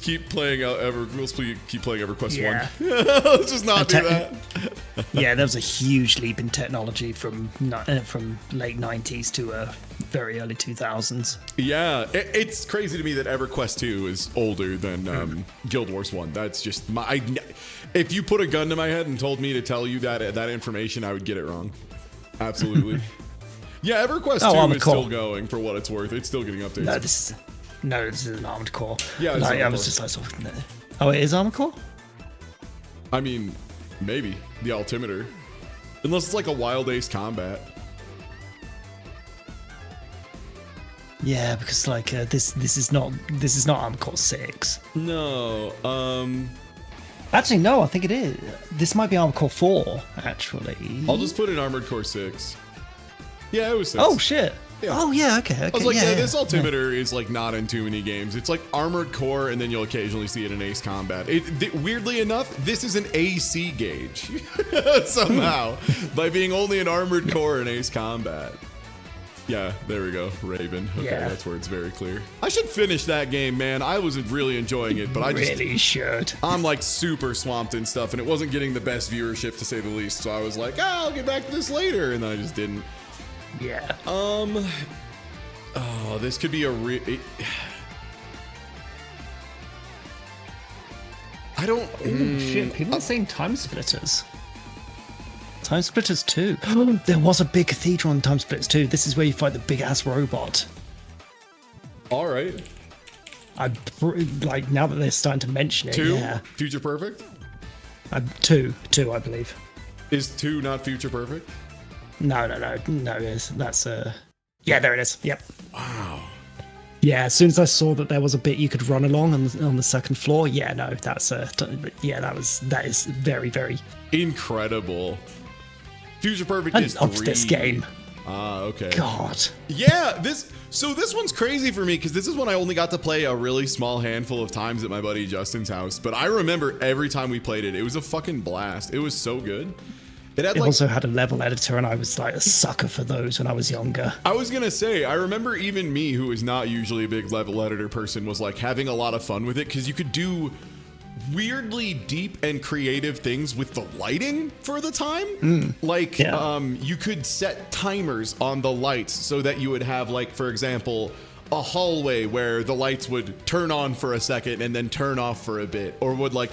Speaker 2: 1. Let's just not do that.
Speaker 1: Yeah, there was a huge leap in technology from late 90s to very early 2000s.
Speaker 2: Yeah, it's crazy to me that EverQuest 2 is older than Guild Wars 1. That's just if you put a gun to my head and told me to tell you that information, I would get it wrong. Absolutely. Yeah, EverQuest 2 is still going for what it's worth. It's still getting updates.
Speaker 1: No, this is an Armored Core.
Speaker 2: Yeah, it's
Speaker 1: I was just like, oh, it is Armored Core?
Speaker 2: I mean, maybe the altimeter, unless it's like a Wild Ace Combat.
Speaker 1: Yeah, because like this is not Armored Core 6.
Speaker 2: No.
Speaker 1: Actually, no, I think it is. This might be Armored Core 4. Actually,
Speaker 2: I'll just put in Armored Core 6. Yeah, it was 6.
Speaker 1: Oh shit. Yeah. Oh yeah, okay.
Speaker 2: I was like, this altimeter is like not in too many games. It's like Armored Core, and then you'll occasionally see it in Ace Combat. Weirdly enough, this is an AC gauge somehow by being only an Armored Core in Ace Combat. Yeah, there we go, Raven. Okay, that's where it's very clear. I should finish that game, man. I was really enjoying it, but I
Speaker 1: really should.
Speaker 2: I'm like super swamped and stuff, and it wasn't getting the best viewership to say the least. So I was like, I'll get back to this later, and then I just didn't.
Speaker 1: Yeah.
Speaker 2: Oh, this could be a I don't.
Speaker 1: Shit, people are saying Time Splitters. Time Splitters 2. There was a big cathedral in Time Splitters 2. This is where you fight the big ass robot.
Speaker 2: All right.
Speaker 1: Like now that they're starting to mention it.
Speaker 2: 2?
Speaker 1: Yeah.
Speaker 2: Future Perfect?
Speaker 1: 2, I believe.
Speaker 2: Is 2 not Future Perfect?
Speaker 1: No, it is. That's yeah, there it is. Yep.
Speaker 2: Wow.
Speaker 1: Yeah, as soon as I saw that there was a bit you could run along on the second floor, yeah, no, that is very, very
Speaker 2: incredible. Future Perfect is 3.
Speaker 1: I love this game.
Speaker 2: Okay.
Speaker 1: God.
Speaker 2: Yeah, this one's crazy for me because this is one I only got to play a really small handful of times at my buddy Justin's house. But I remember every time we played it, it was a fucking blast. It was so good. It had
Speaker 1: It
Speaker 2: like,
Speaker 1: also had a level editor, and I was like a sucker for those when I was younger.
Speaker 2: I was gonna say, I remember even me, who is not usually a big level editor person, was like having a lot of fun with it because you could do weirdly deep and creative things with the lighting for the time. You could set timers on the lights so that you would have, like, for example, a hallway where the lights would turn on for a second and then turn off for a bit, or would like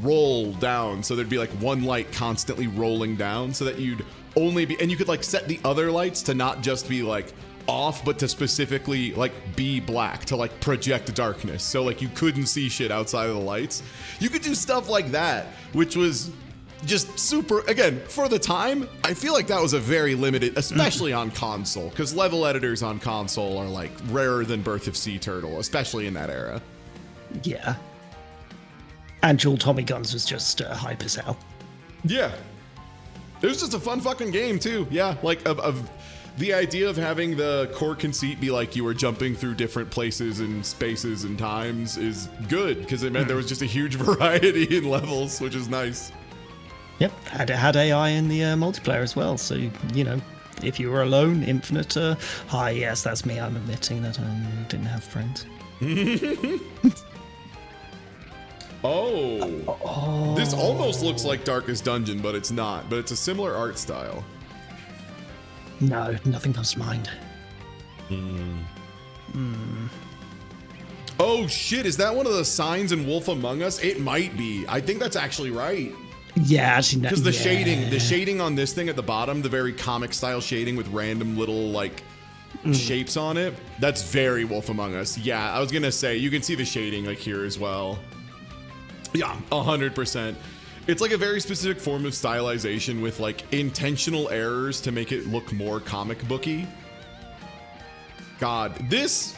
Speaker 2: roll down, so there'd be like one light constantly rolling down, so that you'd only be, and you could like set the other lights to not just be like off, but to specifically like be black, to like project darkness, so like you couldn't see shit outside of the lights. You could do stuff like that, which was just super, again, for the time. I feel like that was a very limited, especially on console, because level editors on console are like rarer than Birth of Sea Turtle, especially in that era.
Speaker 1: Yeah. And Dual Tommy Guns was just hype as hell.
Speaker 2: Yeah. It was just a fun fucking game too. Yeah, like of the idea of having the core conceit be like you were jumping through different places and spaces and times is good, because it meant there was just a huge variety in levels, which is nice.
Speaker 1: Yep, had AI in the multiplayer as well, so, you know, if you were alone, infinite, hi, yes, that's me, I'm admitting that I didn't have friends.
Speaker 2: Oh, this almost looks like Darkest Dungeon, but it's not, but it's a similar art style.
Speaker 1: No, nothing comes to mind.
Speaker 2: Oh shit, is that one of the signs in Wolf Among Us? It might be. I think that's actually right.
Speaker 1: Yeah, actually,
Speaker 2: because the shading on this thing at the bottom, the very comic style shading with random little like shapes on it, that's very Wolf Among Us. Yeah, I was gonna say you can see the shading like here as well. Yeah, 100%. It's like a very specific form of stylization with like intentional errors to make it look more comic booky. God, this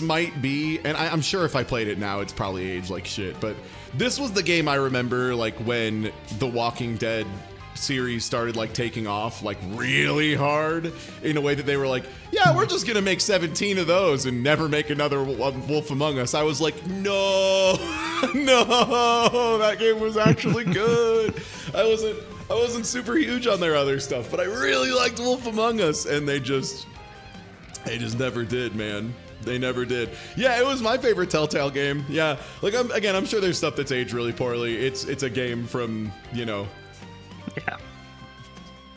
Speaker 2: might be, and I'm sure if I played it now, it's probably aged like shit, but this was the game I remember like when The Walking Dead series started like taking off like really hard, in a way that they were like, yeah, we're just gonna make 17 of those and never make another Wolf Among Us. I was like, no, no, that game was actually good. I wasn't super huge on their other stuff, but I really liked Wolf Among Us, and they just never did, man. They never did. Yeah, it was my favorite Telltale game. Yeah, like I'm sure there's stuff that's aged really poorly. It's a game from, you know,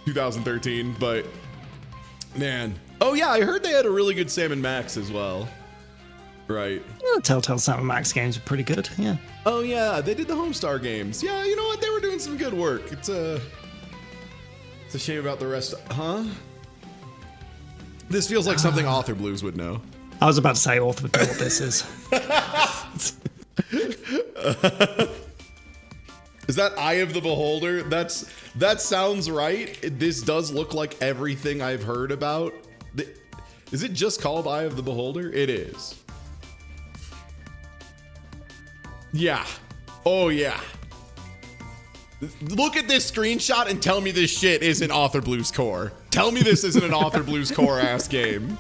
Speaker 2: 2013, but man. Oh yeah, I heard they had a really good Sam & Max as well. Right.
Speaker 1: Yeah, Telltale Sam & Max games are pretty good, yeah.
Speaker 2: Oh yeah, they did the Homestar games. Yeah, you know what? They were doing some good work. It's a shame about the rest. Huh? This feels like something Author Blues would know.
Speaker 1: I was about to say Author would know what this is.
Speaker 2: Is that Eye of the Beholder? That sounds right. This does look like everything I've heard about. Is it just called Eye of the Beholder? It is. Yeah. Oh yeah. Look at this screenshot and tell me this shit isn't Author Blues Core. Tell me this isn't an Author Blues Core ass game.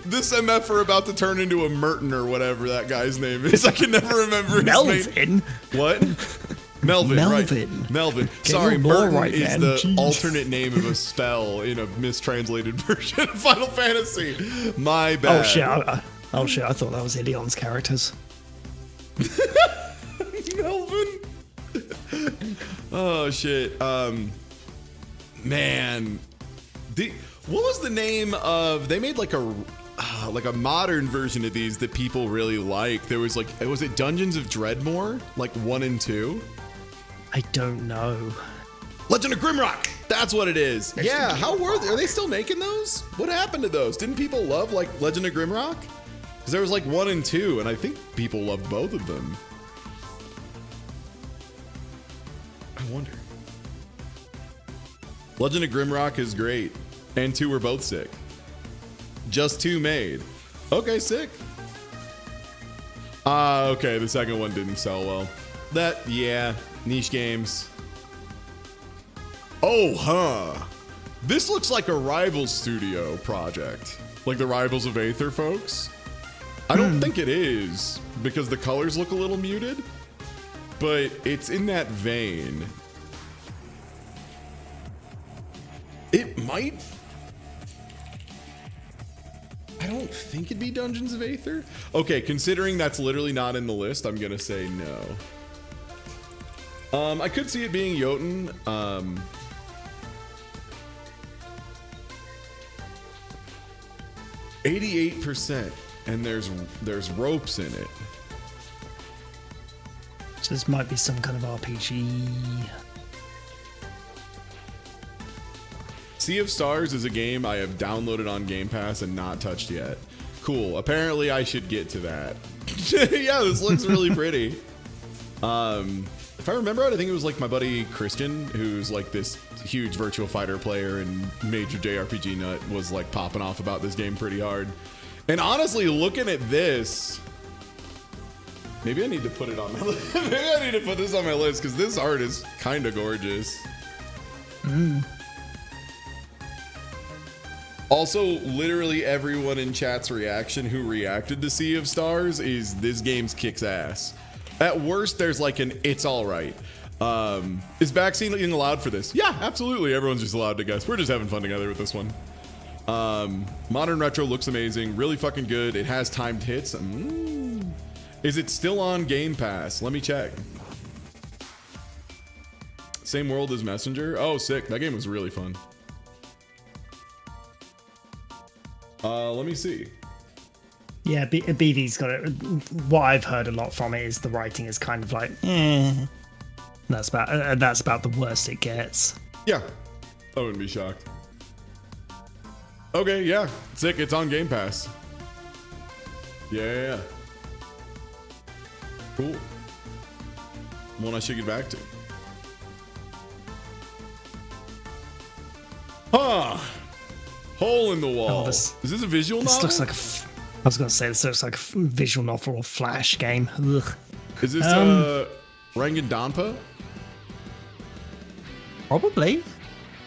Speaker 2: This MF are about to turn into a Merton or whatever that guy's name is. I can never remember his name. What? Melvin, right. Melvin. Sorry, Merton
Speaker 1: right,
Speaker 2: is
Speaker 1: man.
Speaker 2: the
Speaker 1: Jeez.
Speaker 2: alternate name of a spell in a mistranslated version of Final Fantasy. My bad.
Speaker 1: Oh shit, I thought that was Ideon's characters.
Speaker 2: Melvin. Oh shit. Man. What was the name of? They made like a modern version of these that people really like. There was like, was it Dungeons of Dreadmore? Like 1 and 2?
Speaker 1: I don't know.
Speaker 2: Legend of Grimrock. That's what it is. Yeah. How are they still making those? What happened to those? Didn't people love like Legend of Grimrock? Because there was like 1 and 2, and I think people loved both of them. I wonder. Legend of Grimrock is great. And 2 were both sick. Just 2 made. Okay, sick. Okay, the second one didn't sell well. Yeah, niche games. Oh, huh. This looks like a Rival Studio project. Like the Rivals of Aether folks. I don't think it is, because the colors look a little muted. but it's in that vein. It might. I don't think it'd be Dungeons of Aether. Okay, considering that's literally not in the list, I'm gonna say no. I could see it being Jotun. 88%, and there's ropes in it.
Speaker 1: So this might be some kind of RPG.
Speaker 2: Sea of Stars is a game I have downloaded on Game Pass and not touched yet. Cool. Apparently I should get to that. Yeah, this looks really pretty. If I remember right, I think it was like my buddy Christian, who's like this huge Virtua Fighter player and major JRPG nut, was like popping off about this game pretty hard. And honestly, looking at this, maybe I need to put it on my list. Maybe I need to put this on my list because this art is kind of gorgeous. Also, literally everyone in chat's reaction who reacted to Sea of Stars is this game's kicks ass. At worst, there's like an it's all right. Is backseating allowed for this? Yeah, absolutely. Everyone's just allowed to guess. We're just having fun together with this one. Modern Retro looks amazing. Really fucking good. It has timed hits. Is it still on Game Pass? Let me check. Same world as Messenger. Oh, sick. That game was really fun. Let me see.
Speaker 1: Yeah, BV's got it. What I've heard a lot from it is the writing is kind of like, eh. That's about the worst it gets.
Speaker 2: Yeah, I wouldn't be shocked. Okay, yeah, sick. It's on Game Pass. Yeah. Cool. One I should get back to. Huh. Hole in the wall. Is this a visual novel?
Speaker 1: This looks like I was going to say this looks like a visual novel or Flash game. Ugh.
Speaker 2: Is this Rangandanpa?
Speaker 1: Probably.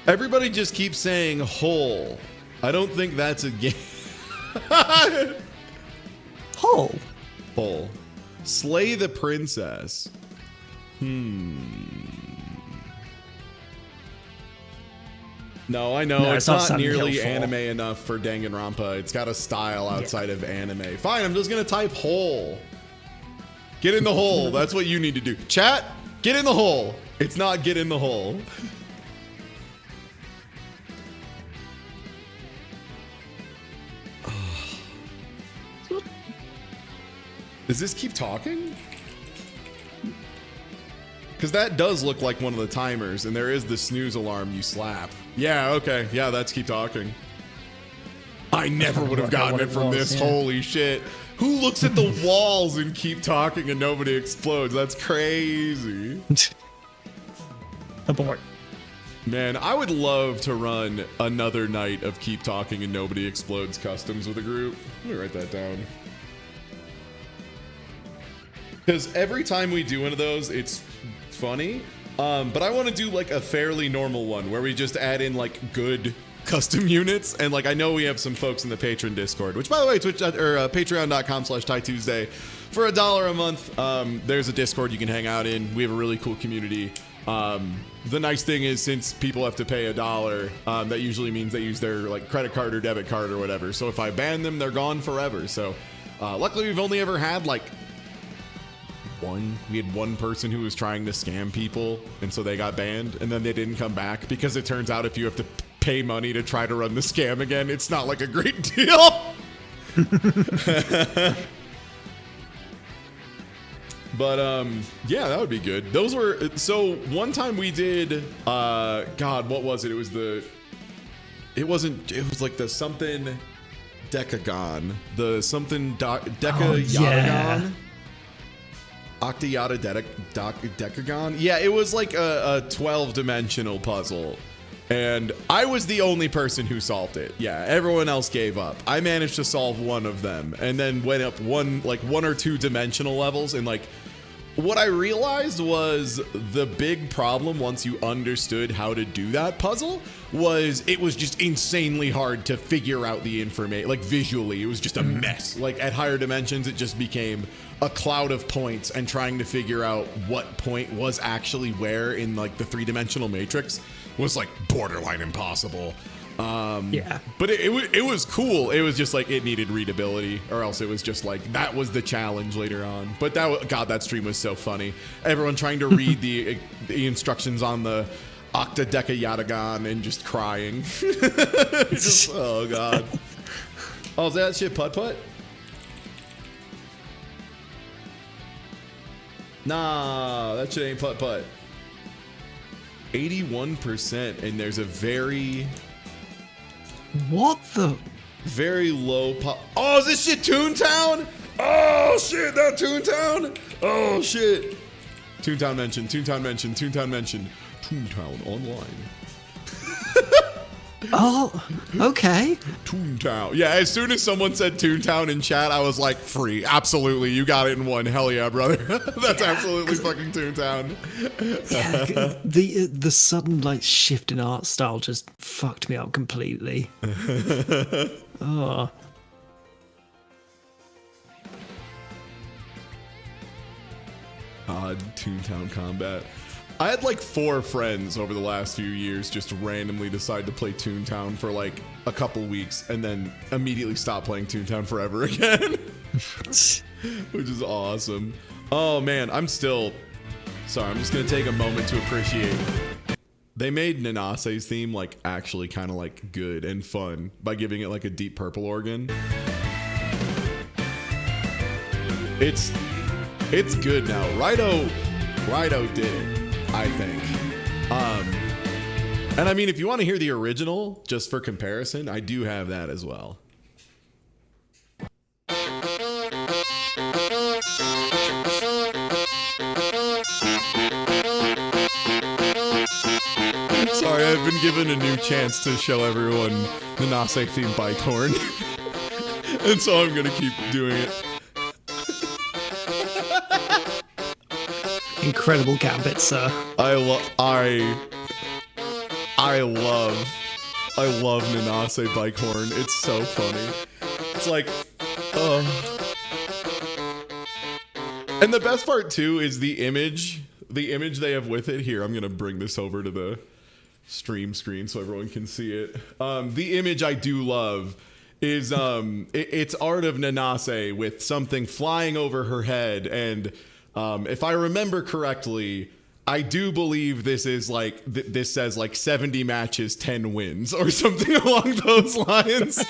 Speaker 2: Everybody just keeps saying hole. I don't think that's a game.
Speaker 1: Hole.
Speaker 2: Hole. Slay the Princess. No, I know.
Speaker 1: No,
Speaker 2: it's not nearly
Speaker 1: Hillfall.
Speaker 2: anime enough for Danganronpa. It's got a style outside of anime. Fine, I'm just going to type hole. Get in the hole. That's what you need to do. Chat, get in the hole. It's not get in the hole. Does this keep talking? Because that does look like one of the timers, and there is the snooze alarm you slap. Yeah, okay. Yeah, that's keep talking. I never would have gotten it from this. Yeah. Holy shit. Who looks at the walls and keep talking and nobody explodes? That's crazy.
Speaker 1: Abort.
Speaker 2: Man, I would love to run another night of keep talking and nobody explodes customs with a group. Let me write that down. Because every time we do one of those, it's funny. But I want to do like a fairly normal one where we just add in like good custom units. And like, I know we have some folks in the patron Discord, which by the way, patreon.com/TieTuesday for $1 a month. There's a Discord you can hang out in. We have a really cool community. The nice thing is, since people have to pay $1, that usually means they use their like credit card or debit card or whatever. So if I ban them, they're gone forever. So luckily we've only ever had like we had one person who was trying to scam people, and so they got banned, and then they didn't come back because it turns out if you have to pay money to try to run the scam again, it's not like a great deal. But yeah, that would be good. Those were, so one time we did God, what was it? It was it was like the something Decagon, the something Deca-Yatagon. Octayata Decagon? Yeah, it was like a 12-dimensional puzzle. And I was the only person who solved it. Yeah, everyone else gave up. I managed to solve one of them and then went up one or two dimensional levels in like what I realized was the big problem once you understood how to do that puzzle was it was just insanely hard to figure out the information. Like visually, it was just a mess. Like at higher dimensions, it just became a cloud of points, and trying to figure out what point was actually where in like the 3-dimensional matrix was like borderline impossible.
Speaker 1: Yeah,
Speaker 2: but it was cool. It was just like it needed readability, or else it was just like that was the challenge later on. But that stream was so funny. Everyone trying to read the instructions on the octodecayatagon and just crying. Just, oh god. Oh, is that shit putt-putt? Nah, that shit ain't putt-putt. 81%, and there's a very very low pop. Oh, is this shit Toontown? Oh shit, that Toontown. Oh shit. Toontown mentioned. Toontown online.
Speaker 1: Oh, okay.
Speaker 2: Toontown. Yeah, as soon as someone said Toontown in chat, I was like, free. Absolutely. You got it in one. Hell yeah, brother. That's absolutely fucking Toontown.
Speaker 1: Yeah, the sudden like shift in art style just fucked me up completely. Oh.
Speaker 2: Odd Toontown combat. I had like 4 friends over the last few years just randomly decide to play Toontown for like a couple weeks and then immediately stop playing Toontown forever again. Which is awesome. Oh man, I'm just gonna take a moment to appreciate. They made Nanase's theme like actually kind of like good and fun by giving it like a Deep Purple organ. It's good now. Rido did it. I think. And I mean, if you want to hear the original, just for comparison, I do have that as well. Sorry, I've been given a new chance to show everyone the Nase themed bike horn. And so I'm going to keep doing it.
Speaker 1: Incredible gambit, sir.
Speaker 2: I love Nanase bike horn. It's so funny. It's like, And the best part too is the image they have with it. Here, I'm gonna bring this over to the stream screen so everyone can see it. The image I do love is it's art of Nanase with something flying over her head, and if I remember correctly, I do believe this is like this says like 70 matches, 10 wins, or something along those lines.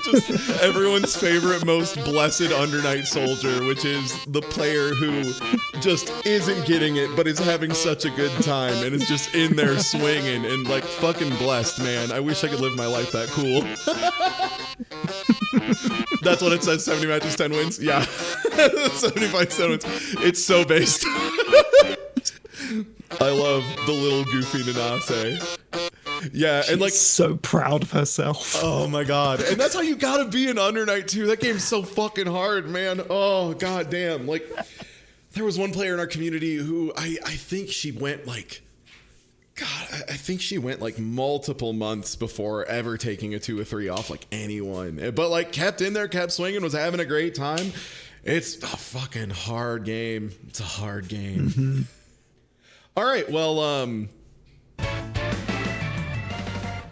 Speaker 2: Just everyone's favorite, most blessed Undernight soldier, which is the player who just isn't getting it, but is having such a good time and is just in there swinging and like fucking blessed, man. I wish I could live my life that cool. That's what it says, 70 matches, 10 wins? Yeah. 75, 10 wins. It's so based. I love the little goofy Nanase. Yeah,
Speaker 1: She's
Speaker 2: and like
Speaker 1: so proud of herself.
Speaker 2: Oh my god. And that's how you gotta be in Undernight too. That game's so fucking hard, man. Oh god damn. Like there was one player in our community who I think she went like I think she went like multiple months before ever taking a 2 or 3 off like anyone. But like kept in there, kept swinging, was having a great time. It's a fucking hard game. It's a hard game. Mm-hmm. All right, well,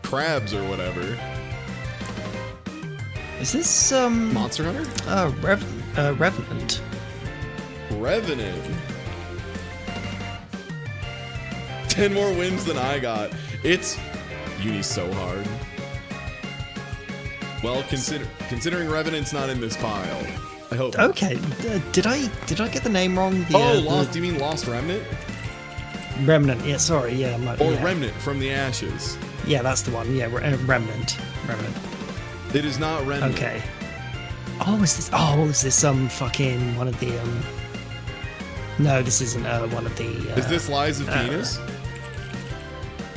Speaker 2: crabs or whatever.
Speaker 1: Is this
Speaker 2: Monster Hunter?
Speaker 1: Revenant.
Speaker 2: Revenant. 10 more wins than I got. It's Uni's so hard. Well, considering Revenant's not in this pile, I hope.
Speaker 1: Okay, did I get the name wrong?
Speaker 2: Lost. Do you mean Lost Remnant?
Speaker 1: Remnant. Yeah, sorry. Yeah.
Speaker 2: Remnant from the Ashes.
Speaker 1: Yeah, that's the one. Yeah, Remnant.
Speaker 2: It is not Remnant.
Speaker 1: Okay. Is this fucking one of the No, this isn't one of the.
Speaker 2: Is this Lies of Penis?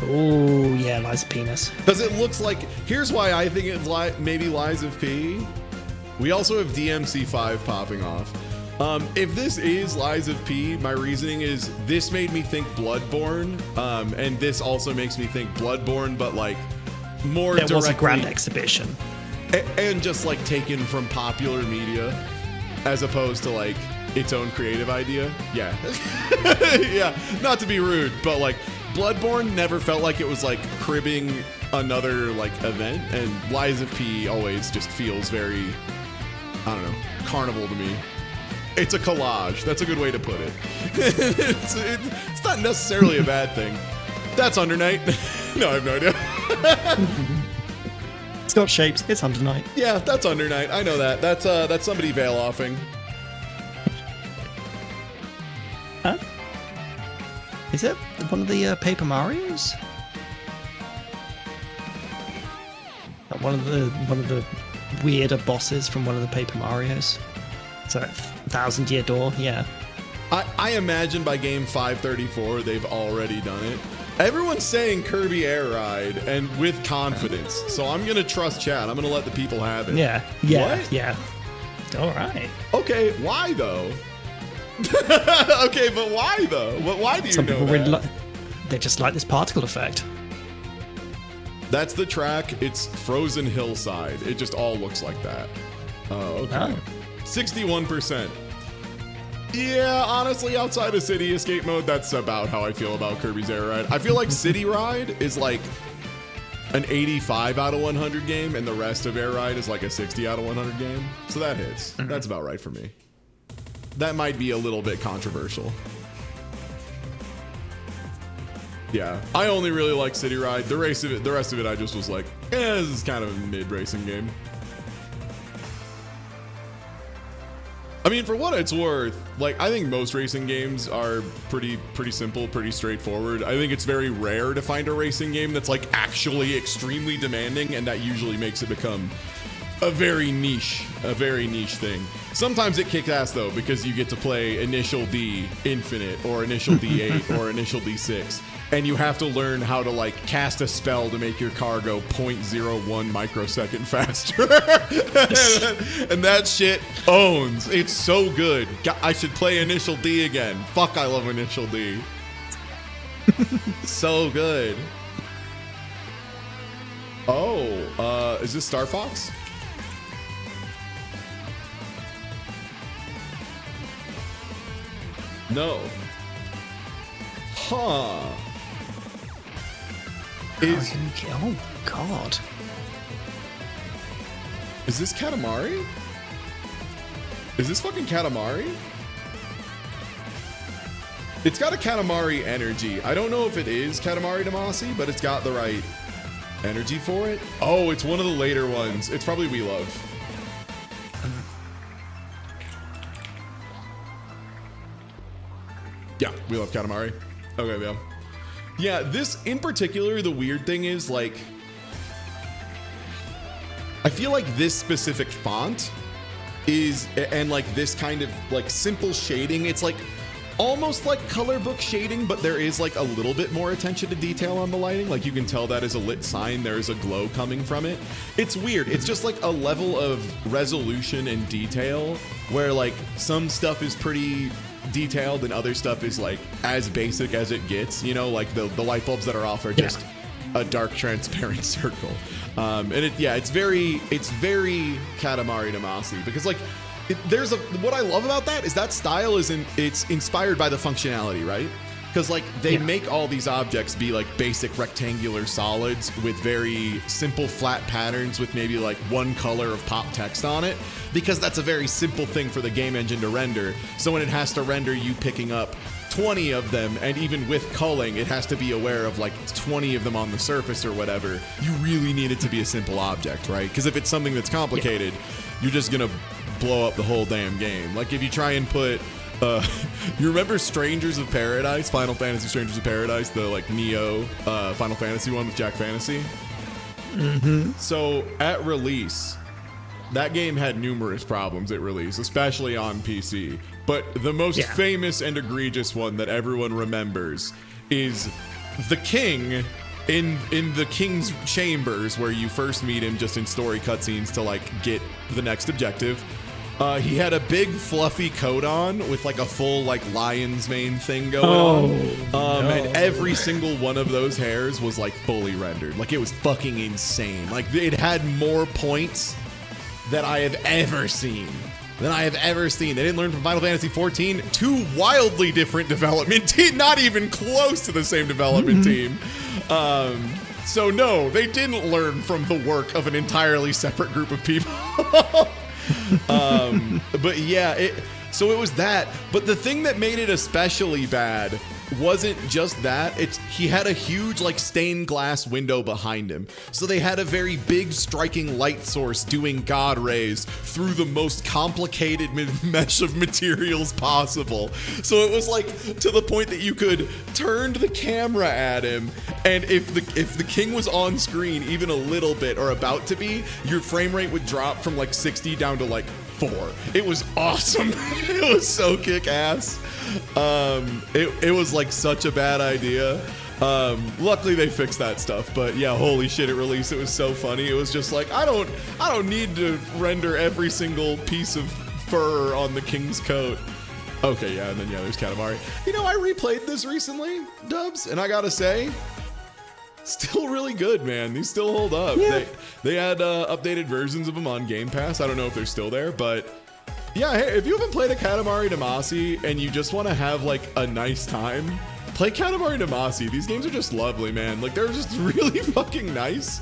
Speaker 1: Oh yeah, Lies of Penis.
Speaker 2: Because it looks like. Here's why I think it's maybe Lies of P. We also have DMC5 popping off. If this is Lies of P, my reasoning is this made me think Bloodborne, and this also makes me think Bloodborne, but like more
Speaker 1: There
Speaker 2: directly,
Speaker 1: was a grand exhibition.
Speaker 2: and just like taken from popular media, as opposed to like its own creative idea. Yeah, yeah. Not to be rude, but like Bloodborne never felt like it was like cribbing another like event, and Lies of P always just feels very, I don't know, carnival to me. It's a collage. That's a good way to put it. It's not necessarily a bad thing. That's Under Night. No, I have no idea.
Speaker 1: It's got shapes. It's Under Night.
Speaker 2: Yeah, that's Under Night. I know that. That's somebody veil offing.
Speaker 1: Huh? Is it one of the Paper Marios? One of the weirder bosses from one of the Paper Marios. So 1,000-Year Door, yeah.
Speaker 2: I imagine by game 534 they've already done it. Everyone's saying Kirby Air Ride, and with confidence. So I'm gonna trust chat. I'm gonna let the people have it.
Speaker 1: Yeah.
Speaker 2: What?
Speaker 1: Yeah. All right.
Speaker 2: Okay, why though? Okay, but why though? Why do you
Speaker 1: Some
Speaker 2: know
Speaker 1: people
Speaker 2: that?
Speaker 1: really they just like this particle effect.
Speaker 2: That's the track. It's Frozen Hillside. It just all looks like that. Oh, okay.
Speaker 1: Oh.
Speaker 2: 61%. Yeah, honestly, outside of City Escape mode, that's about how I feel about Kirby's Air Ride. I feel like City Ride is like an 85 out of 100 game, and the rest of Air Ride is like a 60 out of 100 game. So that hits. That's about right for me. That might be a little bit controversial. Yeah, I only really like City Ride. The rest of it, I just was like, this is kind of a mid-racing game. I mean, for what it's worth, like, I think most racing games are pretty simple, pretty straightforward. I think it's very rare to find a racing game that's like actually extremely demanding, and that usually makes it become a very niche thing. Sometimes it kicks ass though, because you get to play Initial D Infinite or Initial D8 or Initial D6, and you have to learn how to like cast a spell to make your car go 0.01 microsecond faster. And that shit owns. It's so good. I should play Initial D again. Fuck, I love Initial D. So good. Oh, is this Star Fox? No. Huh.
Speaker 1: Oh God.
Speaker 2: Is this Katamari? Is this fucking Katamari? It's got a Katamari energy. I don't know if it is Katamari Damacy, but it's got the right energy for it. Oh, it's one of the later ones. It's probably We Love. Yeah, We Love Katamari. Okay, yeah. Yeah, this in particular, the weird thing is, like, I feel like this specific font is, and like this kind of like simple shading, it's like almost like color book shading, but there is like a little bit more attention to detail on the lighting. Like you can tell that is a lit sign, there's a glow coming from it. It's weird. It's just like a level of resolution and detail where like some stuff is pretty detailed and other stuff is like as basic as it gets, you know, like the light bulbs that are off are just a dark transparent circle. And it's very Katamari Damacy, because like what I love about that is that style it's inspired by the functionality, right? Because like they make all these objects be like basic rectangular solids with very simple flat patterns with maybe like one color of pop text on it, because that's a very simple thing for the game engine to render. So when it has to render you picking up 20 of them, and even with culling, it has to be aware of like 20 of them on the surface or whatever, you really need it to be a simple object, right? Because if it's something that's complicated, you're just gonna blow up the whole damn game. Like if you try and put you remember Strangers of Paradise, Final Fantasy Strangers of Paradise, the like Neo Final Fantasy one with Jack Fantasy?
Speaker 1: Mm-hmm.
Speaker 2: So at release, that game had numerous problems at release, especially on PC. But the most famous and egregious one that everyone remembers is the king in the king's chambers, where you first meet him just in story cutscenes to like get the next objective. He had a big fluffy coat on with like a full like lion's mane thing going on.
Speaker 1: No.
Speaker 2: And every single one of those hairs was like fully rendered. Like it was fucking insane. Like it had more points that I have ever seen. They didn't learn from Final Fantasy XIV. Two wildly different development team, not even close to the same development team. So no, they didn't learn from the work of an entirely separate group of people. But yeah, so it was that. But the thing that made it especially bad wasn't just that. He had a huge like stained glass window behind him. So they had a very big striking light source doing God rays through the most complicated mesh of materials possible. So it was like to the point that you could turn the camera at him, and if the king was on screen even a little bit or about to be, your frame rate would drop from like 60 down to like 4. It was awesome. It was so kick-ass. It was like such a bad idea. Luckily they fixed that stuff, but yeah, holy shit, at release it was so funny. It was just like, I don't need to render every single piece of fur on the king's coat. Okay, yeah, and then yeah, there's Katamari. You know, I replayed this recently, Dubs, and I gotta say, still really good, man. These still hold up.
Speaker 1: Yeah.
Speaker 2: They had updated versions of them on Game Pass. I don't know if they're still there, but yeah, hey, if you haven't played a Katamari Damacy and you just want to have like a nice time, play Katamari Damacy. These games are just lovely, man. Like they're just really fucking nice.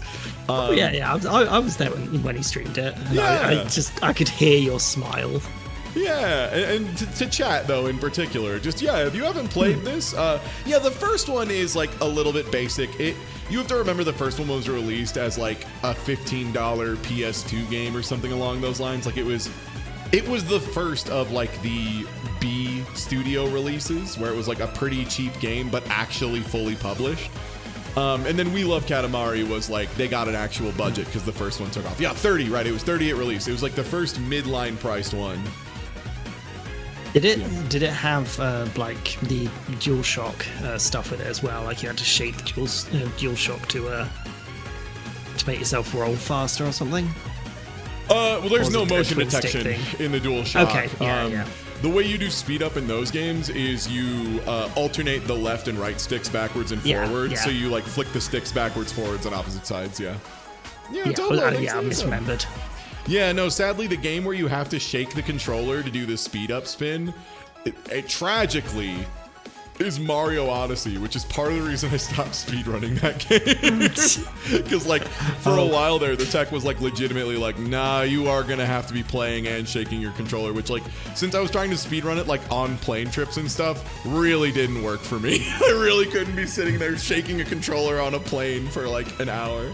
Speaker 1: Yeah. I was there when he streamed it. And
Speaker 2: Yeah.
Speaker 1: I could hear your smile.
Speaker 2: Yeah, and to chat though in particular, just yeah, if you haven't played this, yeah, the first one is like a little bit basic. You have to remember the first one was released as like a $15 PS2 game or something along those lines. Like it was the first of like the B studio releases where it was like a pretty cheap game but actually fully published. And then We Love Katamari was like they got an actual budget because the first one took off. Yeah, 30, right? It was 30 at release. It was like the first midline priced one.
Speaker 1: Did it have like the DualShock stuff with it as well? Like you had to shake the DualShock to make yourself roll faster or something?
Speaker 2: Well, there's
Speaker 1: Or
Speaker 2: no
Speaker 1: was it a
Speaker 2: motion
Speaker 1: twin-stick
Speaker 2: detection
Speaker 1: thing?
Speaker 2: in the DualShock.
Speaker 1: Okay, yeah.
Speaker 2: The way you do speed up in those games is you alternate the left and right sticks backwards and forward.
Speaker 1: Yeah.
Speaker 2: So you like flick the sticks backwards, forwards on opposite sides. Yeah. Yeah,
Speaker 1: Yeah,
Speaker 2: totally.
Speaker 1: I
Speaker 2: makes sense.
Speaker 1: misremembered.
Speaker 2: Yeah, no, sadly, the game where you have to shake the controller to do the speed up spin, it tragically is Mario Odyssey, which is part of the reason I stopped speedrunning that game. Because, like, for a while there, the tech was, like, legitimately like, nah, you are going to have to be playing and shaking your controller, which, like, since I was trying to speedrun it, like, on plane trips and stuff, really didn't work for me. I really couldn't be sitting there shaking a controller on a plane for, like, an hour.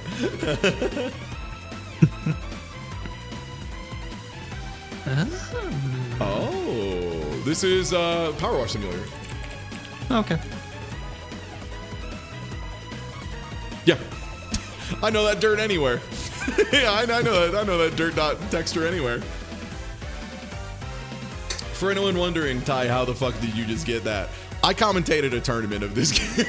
Speaker 2: Oh, this is Power Wash Simulator.
Speaker 1: Okay.
Speaker 2: Yeah, I know that dirt anywhere. Yeah, I know that dirt dot texture anywhere. For anyone wondering, Ty, how the fuck did you just get that? I commentated a tournament of this game.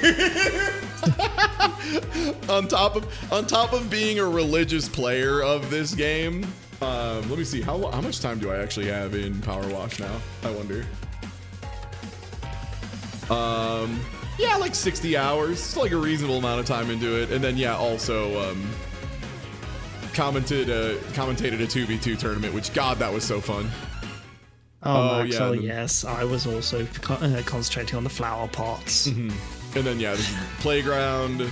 Speaker 2: on top of being a religious player of this game. Let me see, how much time do I actually have in Power Wash now? I wonder. Yeah, like 60 hours. It's like a reasonable amount of time into it. And then yeah, also commentated a 2v2 tournament, which God, that was so fun.
Speaker 1: Maxwell,
Speaker 2: yeah,
Speaker 1: yes. I was also concentrating on the flower pots.
Speaker 2: And then yeah, this is Playground.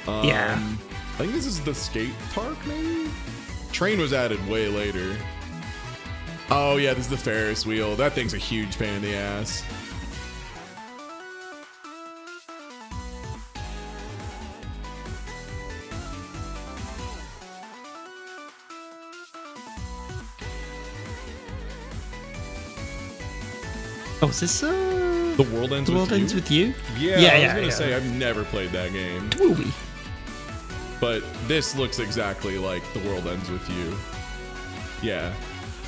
Speaker 1: Yeah.
Speaker 2: I think this is the skate park, maybe? Train was added way later. Oh yeah, this is the Ferris wheel. That thing's a huge pain in the ass.
Speaker 1: Oh, is this
Speaker 2: The World Ends
Speaker 1: The World
Speaker 2: With
Speaker 1: Ends
Speaker 2: You?
Speaker 1: With You?
Speaker 2: Yeah, I was gonna say I've never played that game,
Speaker 1: Movie.
Speaker 2: but this looks exactly like The World Ends With You. Yeah.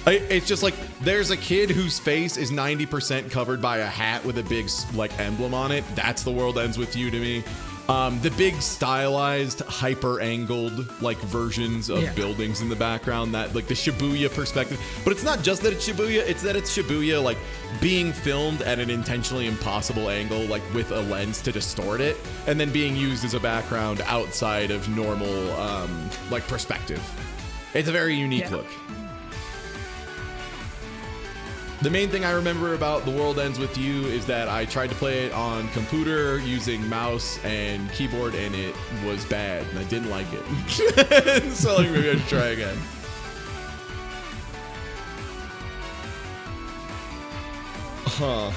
Speaker 2: It's just like there's a kid whose face is 90% covered by a hat with a big like emblem on it. That's The World Ends With You to me. The big stylized, hyper-angled like versions of buildings in the background, that like the Shibuya perspective. But it's not just that it's Shibuya; it's that it's Shibuya like being filmed at an intentionally impossible angle, like with a lens to distort it, and then being used as a background outside of normal like perspective. It's a very unique look. The main thing I remember about The World Ends With You is that I tried to play it on computer using mouse and keyboard, and it was bad, and I didn't like it. So like, maybe I should try again. Huh.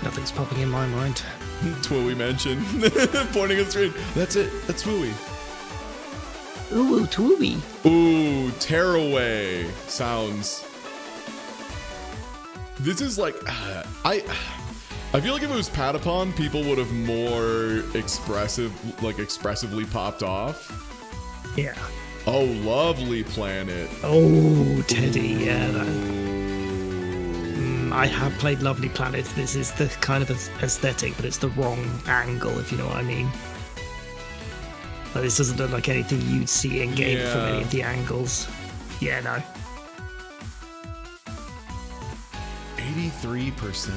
Speaker 1: Nothing's popping in my mind.
Speaker 2: Twooey mentioned. Pointing at the screen. That's it. That's Twooey.
Speaker 1: Ooh, Twooey.
Speaker 2: Ooh, tearaway sounds. This is like, I feel like if it was Patapon, people would have more expressively popped off.
Speaker 1: Yeah.
Speaker 2: Oh, lovely planet.
Speaker 1: Oh, Teddy, yeah. I have played Lovely Planet. This is the kind of aesthetic, but it's the wrong angle, if you know what I mean. Like, this doesn't look like anything you'd see in game from any of the angles. Yeah, no.
Speaker 2: 83%.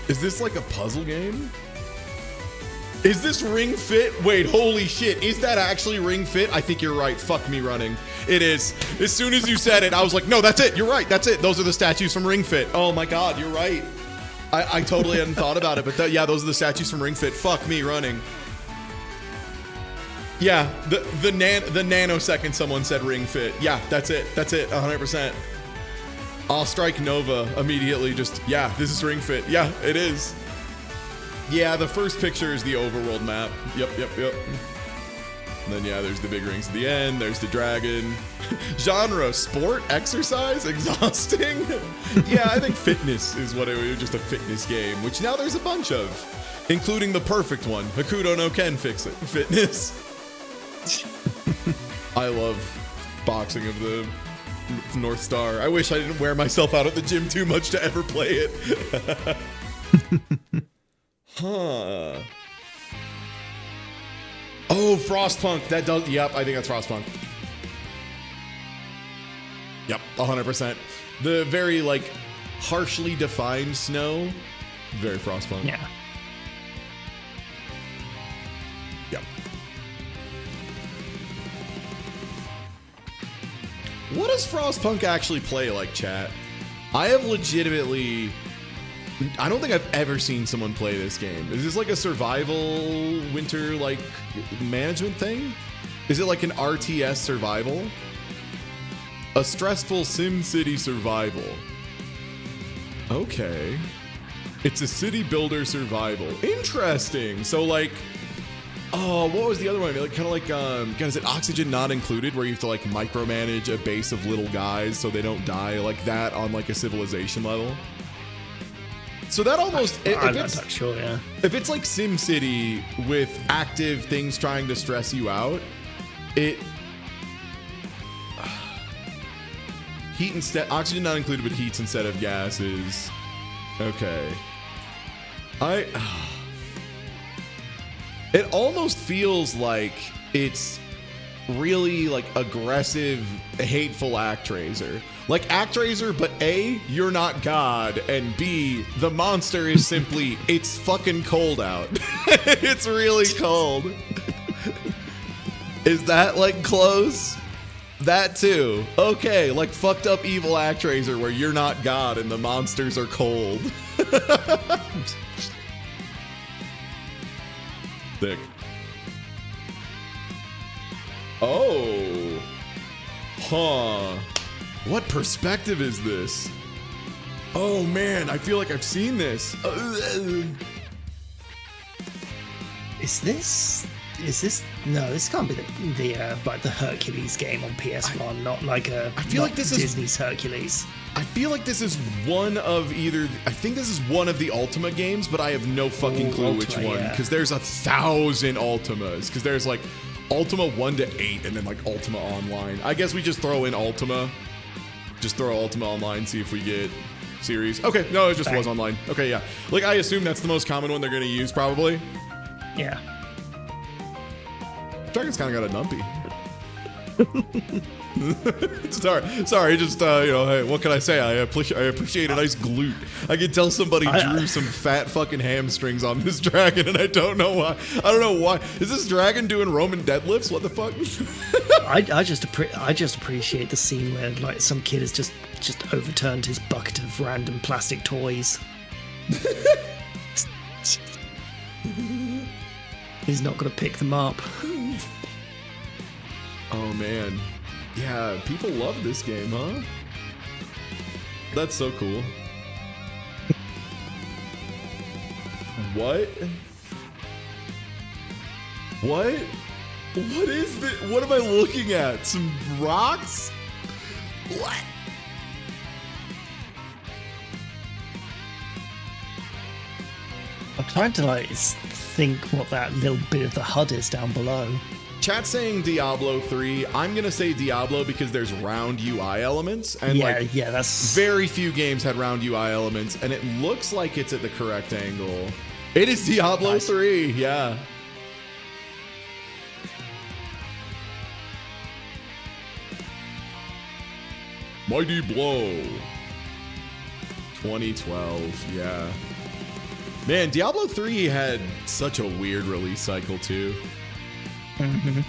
Speaker 2: Is this like a puzzle game? Is this Ring Fit? Wait, holy shit. Is that actually Ring Fit? I think you're right. Fuck me running. It is. As soon as you said it, I was like, no, that's it. You're right. That's it. Those are the statues from Ring Fit. Oh my God, you're right. I totally hadn't thought about it, but yeah, those are the statues from Ring Fit. Fuck me running. Yeah, the nanosecond someone said Ring Fit. Yeah, that's it. That's it. 100%. I'll strike Nova immediately. Just, yeah, this is Ring Fit. Yeah, it is. Yeah, the first picture is the overworld map. Yep. And then, yeah, there's the big rings at the end. There's the dragon. Genre, sport, exercise, exhausting. Yeah, I think fitness is what it was, just a fitness game, which now there's a bunch of, including the perfect one. Hakudo no Ken fitness. I love boxing of the North Star. I wish I didn't wear myself out at the gym too much to ever play it. Huh. Oh, Frostpunk. That does. Yep, I think that's Frostpunk. Yep, 100%. The very, like, harshly defined snow. Very Frostpunk.
Speaker 1: Yeah.
Speaker 2: Yep. What does Frostpunk actually play like, chat? I have legitimately... I don't think I've ever seen someone play this game. Is this like a survival winter like management thing? Is it like an RTS survival? A stressful SimCity survival. Okay. It's a city builder survival. Interesting. So like, oh, what was the other one? Like kind of like, is it Oxygen Not Included, where you have to like micromanage a base of little guys so they don't die, like that on like a civilization level? So that almost,
Speaker 1: I'm not sure, yeah.
Speaker 2: If it's like SimCity with active things trying to stress you out, heat instead, oxygen not included, but heats instead of gases. Okay. It almost feels like it's really like aggressive, hateful ActRaiser. Like ActRaiser, but A, you're not God, and B, the monster is simply, it's fucking cold out. It's really cold. Is that like close? That too. Okay, like fucked up evil ActRaiser where you're not God and the monsters are cold. Thick. Oh. Huh. What perspective is this? Oh man, I feel like I've seen this.
Speaker 1: Is this? No, this can't be the like the Hercules game on PS1, not like a.
Speaker 2: I feel like this
Speaker 1: Disney's Hercules.
Speaker 2: I feel like this is one of either. I think this is one of the Ultima games, but I have no fucking clue which one, because there's 1,000 Ultimas. Because there's like Ultima 1 to 8, and then like Ultima Online. I guess we just throw in Ultima. Just throw Ultima Online, see if we get series. Okay, no, it just was online. Okay, yeah. Like, I assume that's the most common one they're going to use, probably.
Speaker 1: Yeah.
Speaker 2: Dragon's kind of got a numpy. sorry, just, hey, what can I say? I appreciate a nice glute. I can tell somebody drew some fat fucking hamstrings on this dragon, and I don't know why. Is this dragon doing Roman deadlifts? What the fuck?
Speaker 1: I just appreciate the scene where like some kid has just overturned his bucket of random plastic toys. He's not gonna pick them up.
Speaker 2: Oh man, yeah, people love this game, huh? That's so cool. What? What is this? What am I looking at? Some rocks? What?
Speaker 1: I'm trying to like think what that little bit of the HUD is down below.
Speaker 2: Chat saying Diablo 3. I'm gonna say Diablo because there's round UI elements, and
Speaker 1: yeah, that's
Speaker 2: very few games had round UI elements, and it looks like it's at the correct angle. It is Diablo 3, yeah. Mighty Blow. 2012, yeah. Man, Diablo 3 had such a weird release cycle too.
Speaker 1: Mm-hmm.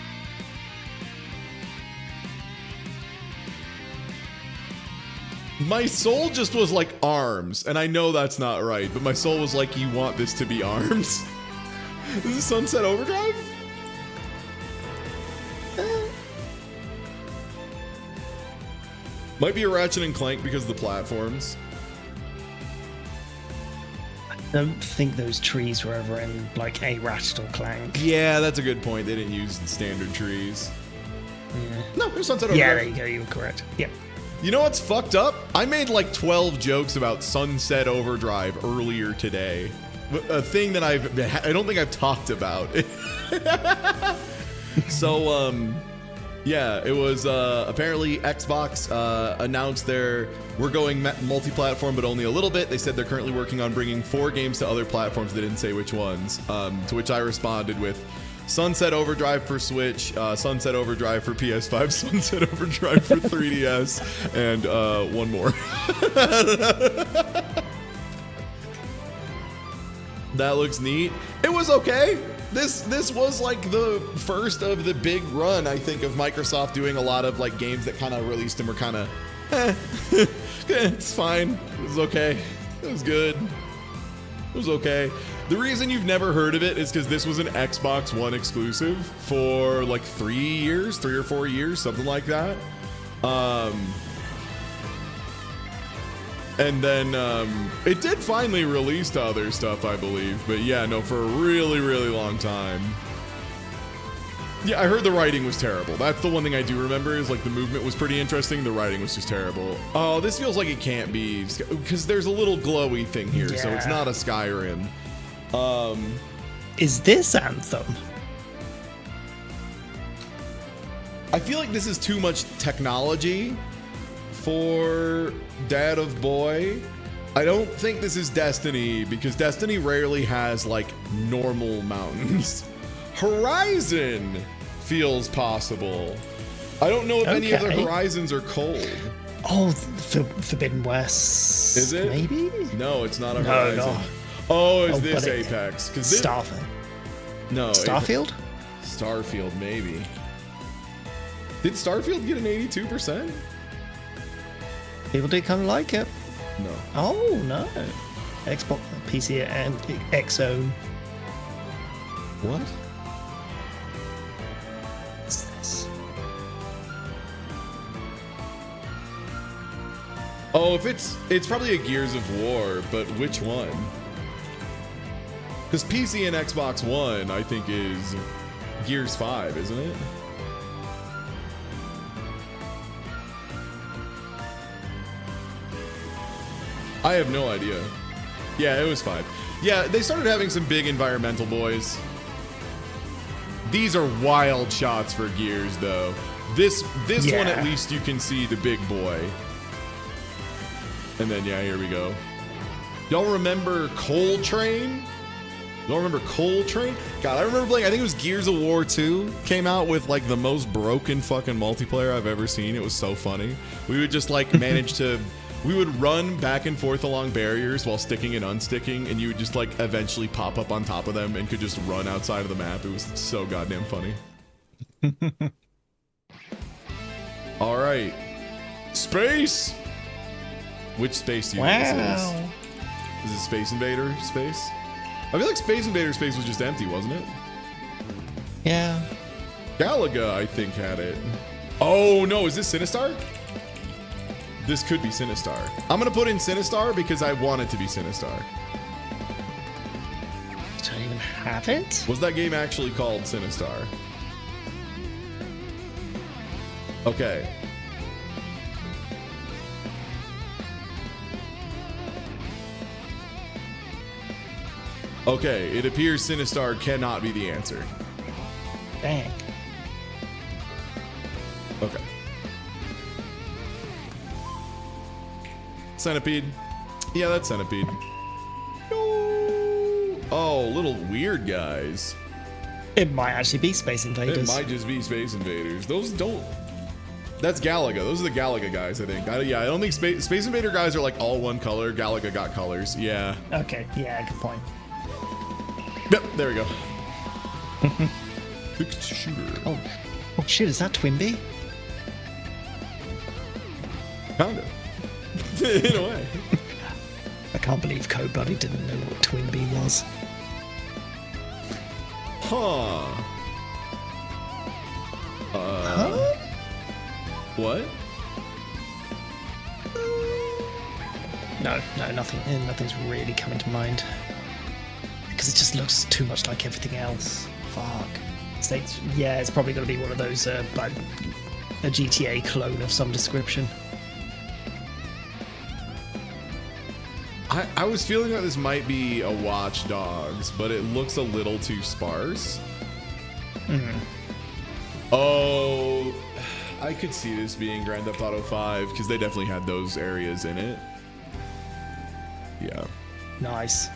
Speaker 2: My soul just was like arms, and I know that's not right, but my soul was like, you want this to be arms? Is this Sunset Overdrive? Might be a Ratchet and Clank because of the platforms.
Speaker 1: I don't think those trees were ever in like a Ratchet or Clank.
Speaker 2: Yeah, that's a good point. They didn't use standard trees.
Speaker 1: Yeah.
Speaker 2: No, it was Sunset Overdrive.
Speaker 1: Yeah, there you go. You were correct. Yep.
Speaker 2: You know what's fucked up? I made like 12 jokes about Sunset Overdrive earlier today. A thing that I don't think I've talked about. So, yeah, it was apparently Xbox announced we're going multi-platform, but only a little bit. They said they're currently working on bringing 4 games to other platforms. They didn't say which ones. To which I responded with Sunset Overdrive for Switch, Sunset Overdrive for PS5, Sunset Overdrive for 3DS, and one more. That looks neat. It was okay. This was like the first of the big run, I think, of Microsoft doing a lot of like games that kind of released and were kind of, it's fine. It was okay. It was good. It was okay. The reason you've never heard of it is because this was an Xbox One exclusive for like 3 or 4 years, something like that. And then it did finally release to other stuff, I believe. But yeah, no, for a really, really long time. Yeah, I heard the writing was terrible. That's the one thing I do remember is like the movement was pretty interesting. The writing was just terrible. Oh, this feels like it can't be because there's a little glowy thing here, so it's not a Skyrim.
Speaker 1: Is this Anthem?
Speaker 2: I feel like this is too much technology for Dad of Boy. I don't think this is Destiny because Destiny rarely has like normal mountains. Horizon feels possible. I don't know if any of the Horizons are cold.
Speaker 1: Oh, Forbidden West.
Speaker 2: Is it?
Speaker 1: Maybe?
Speaker 2: No, it's not a Horizon.
Speaker 1: No.
Speaker 2: Oh, is this Apex?
Speaker 1: Starfield.
Speaker 2: No.
Speaker 1: Starfield?
Speaker 2: Starfield, maybe. Did Starfield get an 82%?
Speaker 1: People do kind of like it.
Speaker 2: No.
Speaker 1: Oh, no. Xbox, PC, and XO.
Speaker 2: What? Oh, if it's probably a Gears of War, but which one? Because PC and Xbox One, I think, is Gears 5, isn't it? I have no idea. Yeah, it was 5. Yeah, they started having some big environmental boys. These are wild shots for Gears, though. This one, at least, you can see the big boy. And then, yeah, here we go. Y'all remember Coal Train? Y'all remember Coal Train? God, I remember playing, I think it was Gears of War 2 came out with like the most broken fucking multiplayer I've ever seen. It was so funny. We would just like manage to, we would run back and forth along barriers while sticking and unsticking, and you would just like eventually pop up on top of them and could just run outside of the map. It was so goddamn funny. All right. Space! Which space do you think this is? Is it Space Invader space? I feel like Space Invader space was just empty, wasn't it?
Speaker 5: Yeah.
Speaker 2: Galaga, I think, had it. Oh, no. Is this Sinistar? This could be Sinistar. I'm going to put in Sinistar because I want it to be Sinistar.
Speaker 1: Don't even have it?
Speaker 2: Was that game actually called Sinistar? Okay. Okay, it appears Sinistar cannot be the answer.
Speaker 1: Dang.
Speaker 2: Okay. Centipede. Yeah, that's Centipede. Oh, little weird guys.
Speaker 1: It might actually be Space Invaders.
Speaker 2: It might just be Space Invaders. Those don't... That's Galaga. Those are the Galaga guys, I think. Yeah, I don't think Space Invader guys are like all one color. Galaga got colors. Yeah.
Speaker 1: Okay, yeah, good point.
Speaker 2: Yep, there we go. Fixed shooter.
Speaker 1: Oh shit, is that Twinbee?
Speaker 2: Kinda. In a way.
Speaker 1: I can't believe Code Buddy didn't know what Twinbee was.
Speaker 2: Huh.
Speaker 1: Huh?
Speaker 2: What?
Speaker 1: No, nothing's really coming to mind. Because it just looks too much like everything else. Fuck. Yeah, it's probably going to be one of those, like a GTA clone of some description.
Speaker 2: I was feeling that this might be a Watch Dogs, but it looks a little too sparse. Oh, I could see this being Grand Theft Auto 5 because they definitely had those areas in it. Yeah.
Speaker 1: Nice.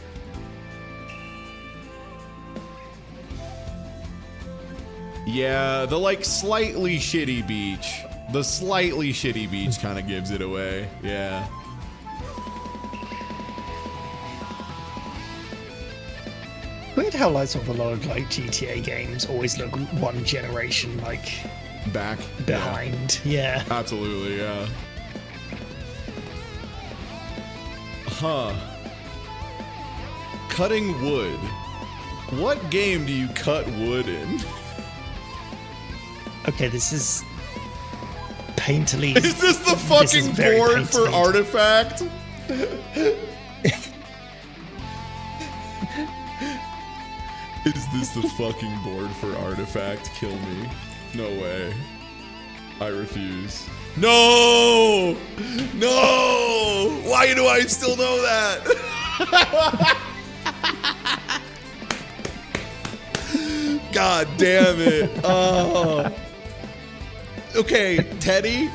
Speaker 2: Yeah, the like slightly shitty beach. The slightly shitty beach kind of gives it away. Yeah.
Speaker 1: Weird how like sort of a lot of like GTA games always look one generation like
Speaker 2: Back.
Speaker 1: behind. Yeah.
Speaker 2: Absolutely, yeah. Huh. Cutting wood. What game do you cut wood in?
Speaker 1: Okay, this is painterly.
Speaker 2: Is this the fucking board for Artifact? Is this the fucking board for Artifact? Kill me. No way. I refuse. No! No! Why do I still know that? God damn it. Oh. Okay, Teddy,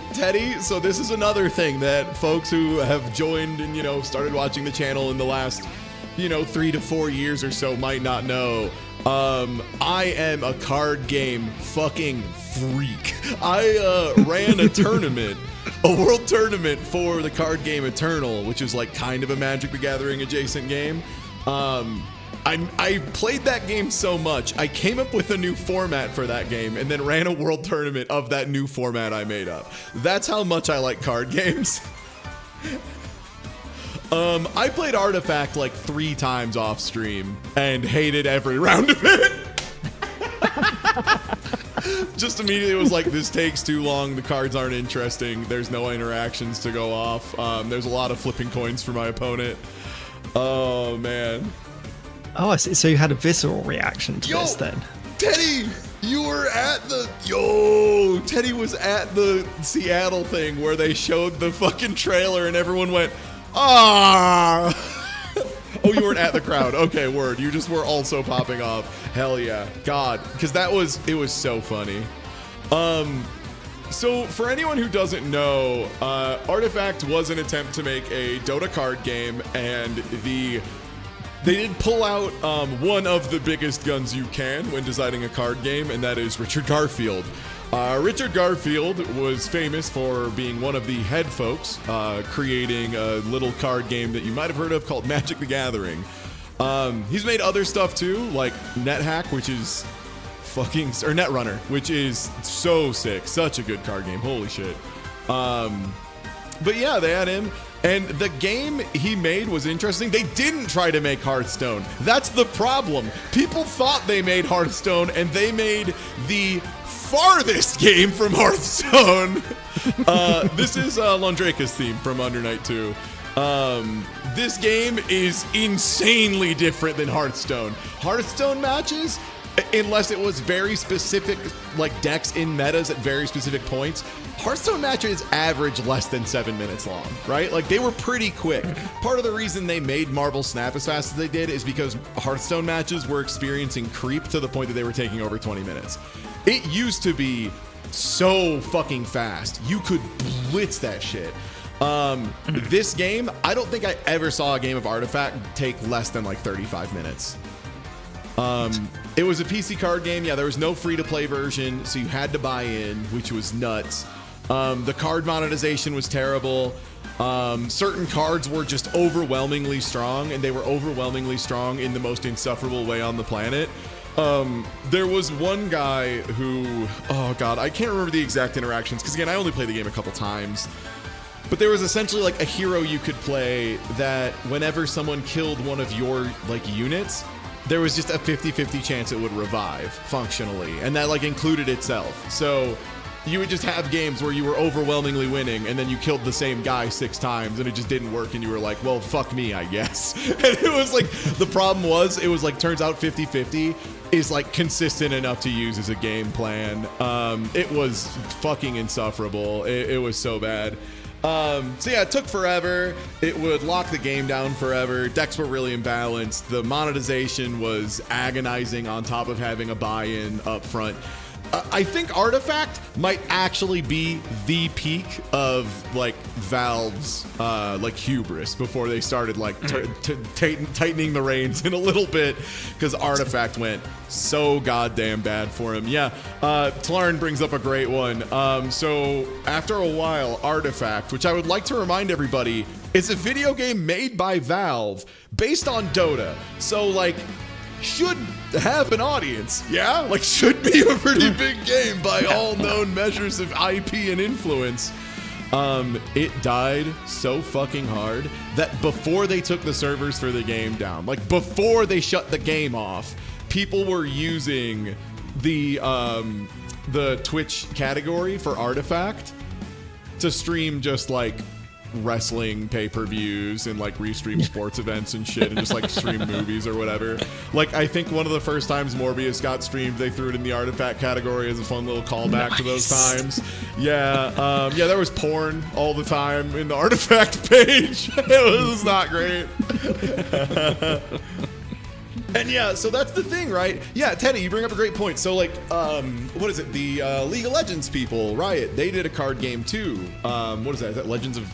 Speaker 2: so this is another thing that folks who have joined and, you know, started watching the channel in the last, 3 to 4 years or so might not know. I am a card game fucking freak. I ran a tournament, a world tournament for the card game Eternal, which is like kind of a Magic the Gathering adjacent game. I played that game so much, I came up with a new format for that game and then ran a world tournament of that new format I made up. That's how much I like card games. I played Artifact like 3 times off stream and hated every round of it. Just immediately was like, this takes too long, the cards aren't interesting, there's no interactions to go off, there's a lot of flipping coins for my opponent. Oh, man.
Speaker 1: Oh, I see. So you had a visceral reaction to this then?
Speaker 2: Teddy, you were at the... Teddy was at the Seattle thing where they showed the fucking trailer and everyone went, ah! Oh, you weren't at the crowd. Okay, word. You just were also popping off. Hell yeah. God. Because it was so funny. So for anyone who doesn't know, Artifact was an attempt to make a Dota card game, and they did pull out one of the biggest guns you can when designing a card game, and that is Richard Garfield. Richard Garfield was famous for being one of the head folks creating a little card game that you might have heard of called Magic the Gathering. He's made other stuff too, like NetHack, which is or Netrunner, which is so sick. Such a good card game. Holy shit. But yeah, they had him. And the game he made was interesting. They didn't try to make Hearthstone. That's the problem. People thought they made Hearthstone, and they made the farthest game from Hearthstone. This is Londraka's theme from Under Night 2. This game is insanely different than Hearthstone. Hearthstone matches, unless it was very specific, like decks in metas at very specific points, Hearthstone matches average less than 7 minutes long, right? Like, they were pretty quick. Part of the reason they made Marvel Snap as fast as they did is because Hearthstone matches were experiencing creep to the point that they were taking over 20 minutes. It used to be so fucking fast. You could blitz that shit. This game, I don't think I ever saw a game of Artifact take less than like 35 minutes. It was a PC card game. Yeah, there was no free-to-play version, so you had to buy in, which was nuts. The card monetization was terrible. Certain cards were just overwhelmingly strong, and they were overwhelmingly strong in the most insufferable way on the planet. There was one guy who, oh god, I can't remember the exact interactions, because again, I only played the game a couple times. But there was essentially like a hero you could play that whenever someone killed one of your like units, there was just a 50-50 chance it would revive functionally, and that like included itself. So you would just have games where you were overwhelmingly winning, and then you killed the same guy 6 times, and it just didn't work, and you were like, well, fuck me, I guess. And it was like, the problem was, it was like, turns out 50-50 is like consistent enough to use as a game plan. It was fucking insufferable. It was so bad. So yeah, it took forever. It would lock the game down forever. Decks were really imbalanced. The monetization was agonizing on top of having a buy-in up front. I think Artifact might actually be the peak of like Valve's like hubris before they started like tightening the reins in a little bit, because Artifact went so goddamn bad for him. Yeah, Tlarn brings up a great one. So after a while, Artifact, which I would like to remind everybody, is a video game made by Valve based on Dota. So like, should have an audience, yeah? Like, should be a pretty big game by all known measures of IP and influence. It died so fucking hard that before they took the servers for the game down, like before they shut the game off, people were using the Twitch category for Artifact to stream just like wrestling pay-per-views and like restream sports events and shit, and just like stream movies or whatever. Like, I think one of the first times Morbius got streamed, they threw it in the Artifact category as a fun little callback to those times. Yeah, yeah, there was porn all the time in the Artifact page. It was not great. And yeah, so that's the thing, right? Yeah, Teddy, you bring up a great point. So like, what is it? The League of Legends people, Riot, they did a card game too. What is that? Is that Legend of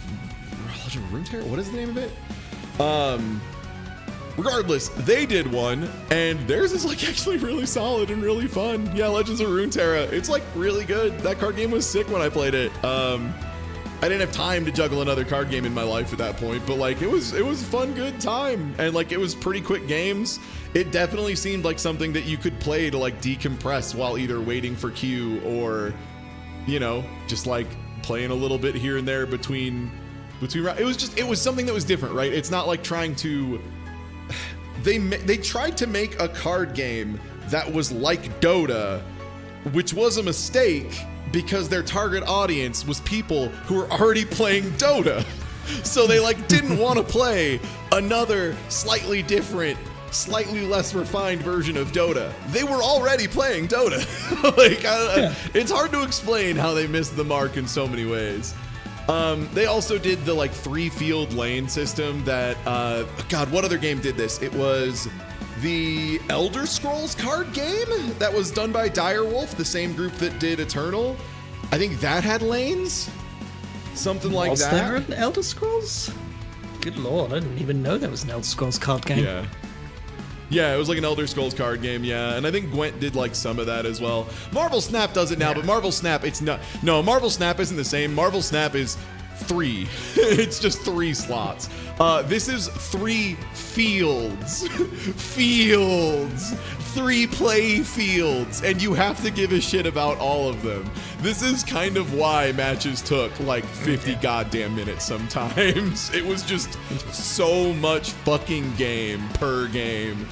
Speaker 2: Runeterra? What is the name of it? Regardless, they did one, and theirs is like actually really solid and really fun. Yeah, Legends of Runeterra. It's like really good. That card game was sick when I played it. I didn't have time to juggle another card game in my life at that point, but like it was a fun, good time, and like it was pretty quick games. It definitely seemed like something that you could play to like decompress while either waiting for queue or, you know, just like playing a little bit here and there between. It was something that was different, right? It's not like trying to. They tried to make a card game that was like Dota, which was a mistake, because their target audience was people who were already playing Dota. So they like didn't want to play another slightly different, slightly less refined version of Dota. They were already playing Dota. It's hard to explain how they missed the mark in so many ways. They also did the like 3-field lane system that, God, what other game did this? It was the Elder Scrolls card game that was done by Direwolf, the same group that did Eternal. I think that had lanes? Something like
Speaker 1: Was
Speaker 2: that.
Speaker 1: there an Elder Scrolls? Good lord, I didn't even know there was an Elder Scrolls card game.
Speaker 2: Yeah. Yeah, it was like an Elder Scrolls card game, yeah. And I think Gwent did like some of that as well. Marvel Snap does it now, but Marvel Snap, it's not. No, Marvel Snap isn't the same. Marvel Snap is 3. It's just 3 slots. This is 3 fields. Fields. 3 play fields. And you have to give a shit about all of them. This is kind of why matches took like 50 goddamn minutes sometimes. It was just so much fucking game per game.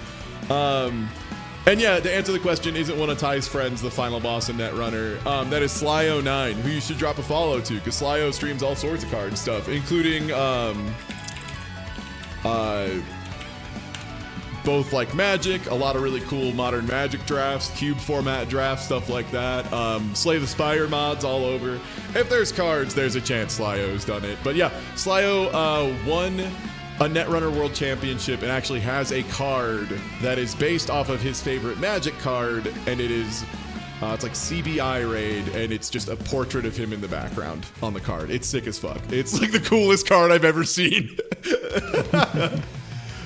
Speaker 2: And yeah, to answer the question, isn't one of Ty's friends the final boss in Netrunner? That is Sly09, who you should drop a follow to, because Slyo streams all sorts of card stuff, including both like Magic, a lot of really cool modern Magic drafts, cube format drafts, stuff like that. Slay the Spire mods all over. If there's cards, there's a chance Slyo's done it. But yeah, Slyo won a Netrunner World Championship and actually has a card that is based off of his favorite Magic card, and it is it's like CBI Raid, and it's just a portrait of him in the background on the card. It's sick as fuck. It's like the coolest card I've ever seen.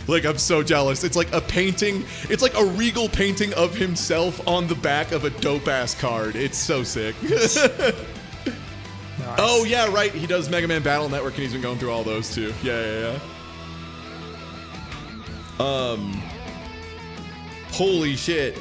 Speaker 2: Like, I'm so jealous. It's like a painting. It's like a regal painting of himself on the back of a dope-ass card. It's so sick.
Speaker 1: Nice.
Speaker 2: Oh, yeah, right. He does Mega Man Battle Network, and he's been going through all those, too. Yeah. Holy shit.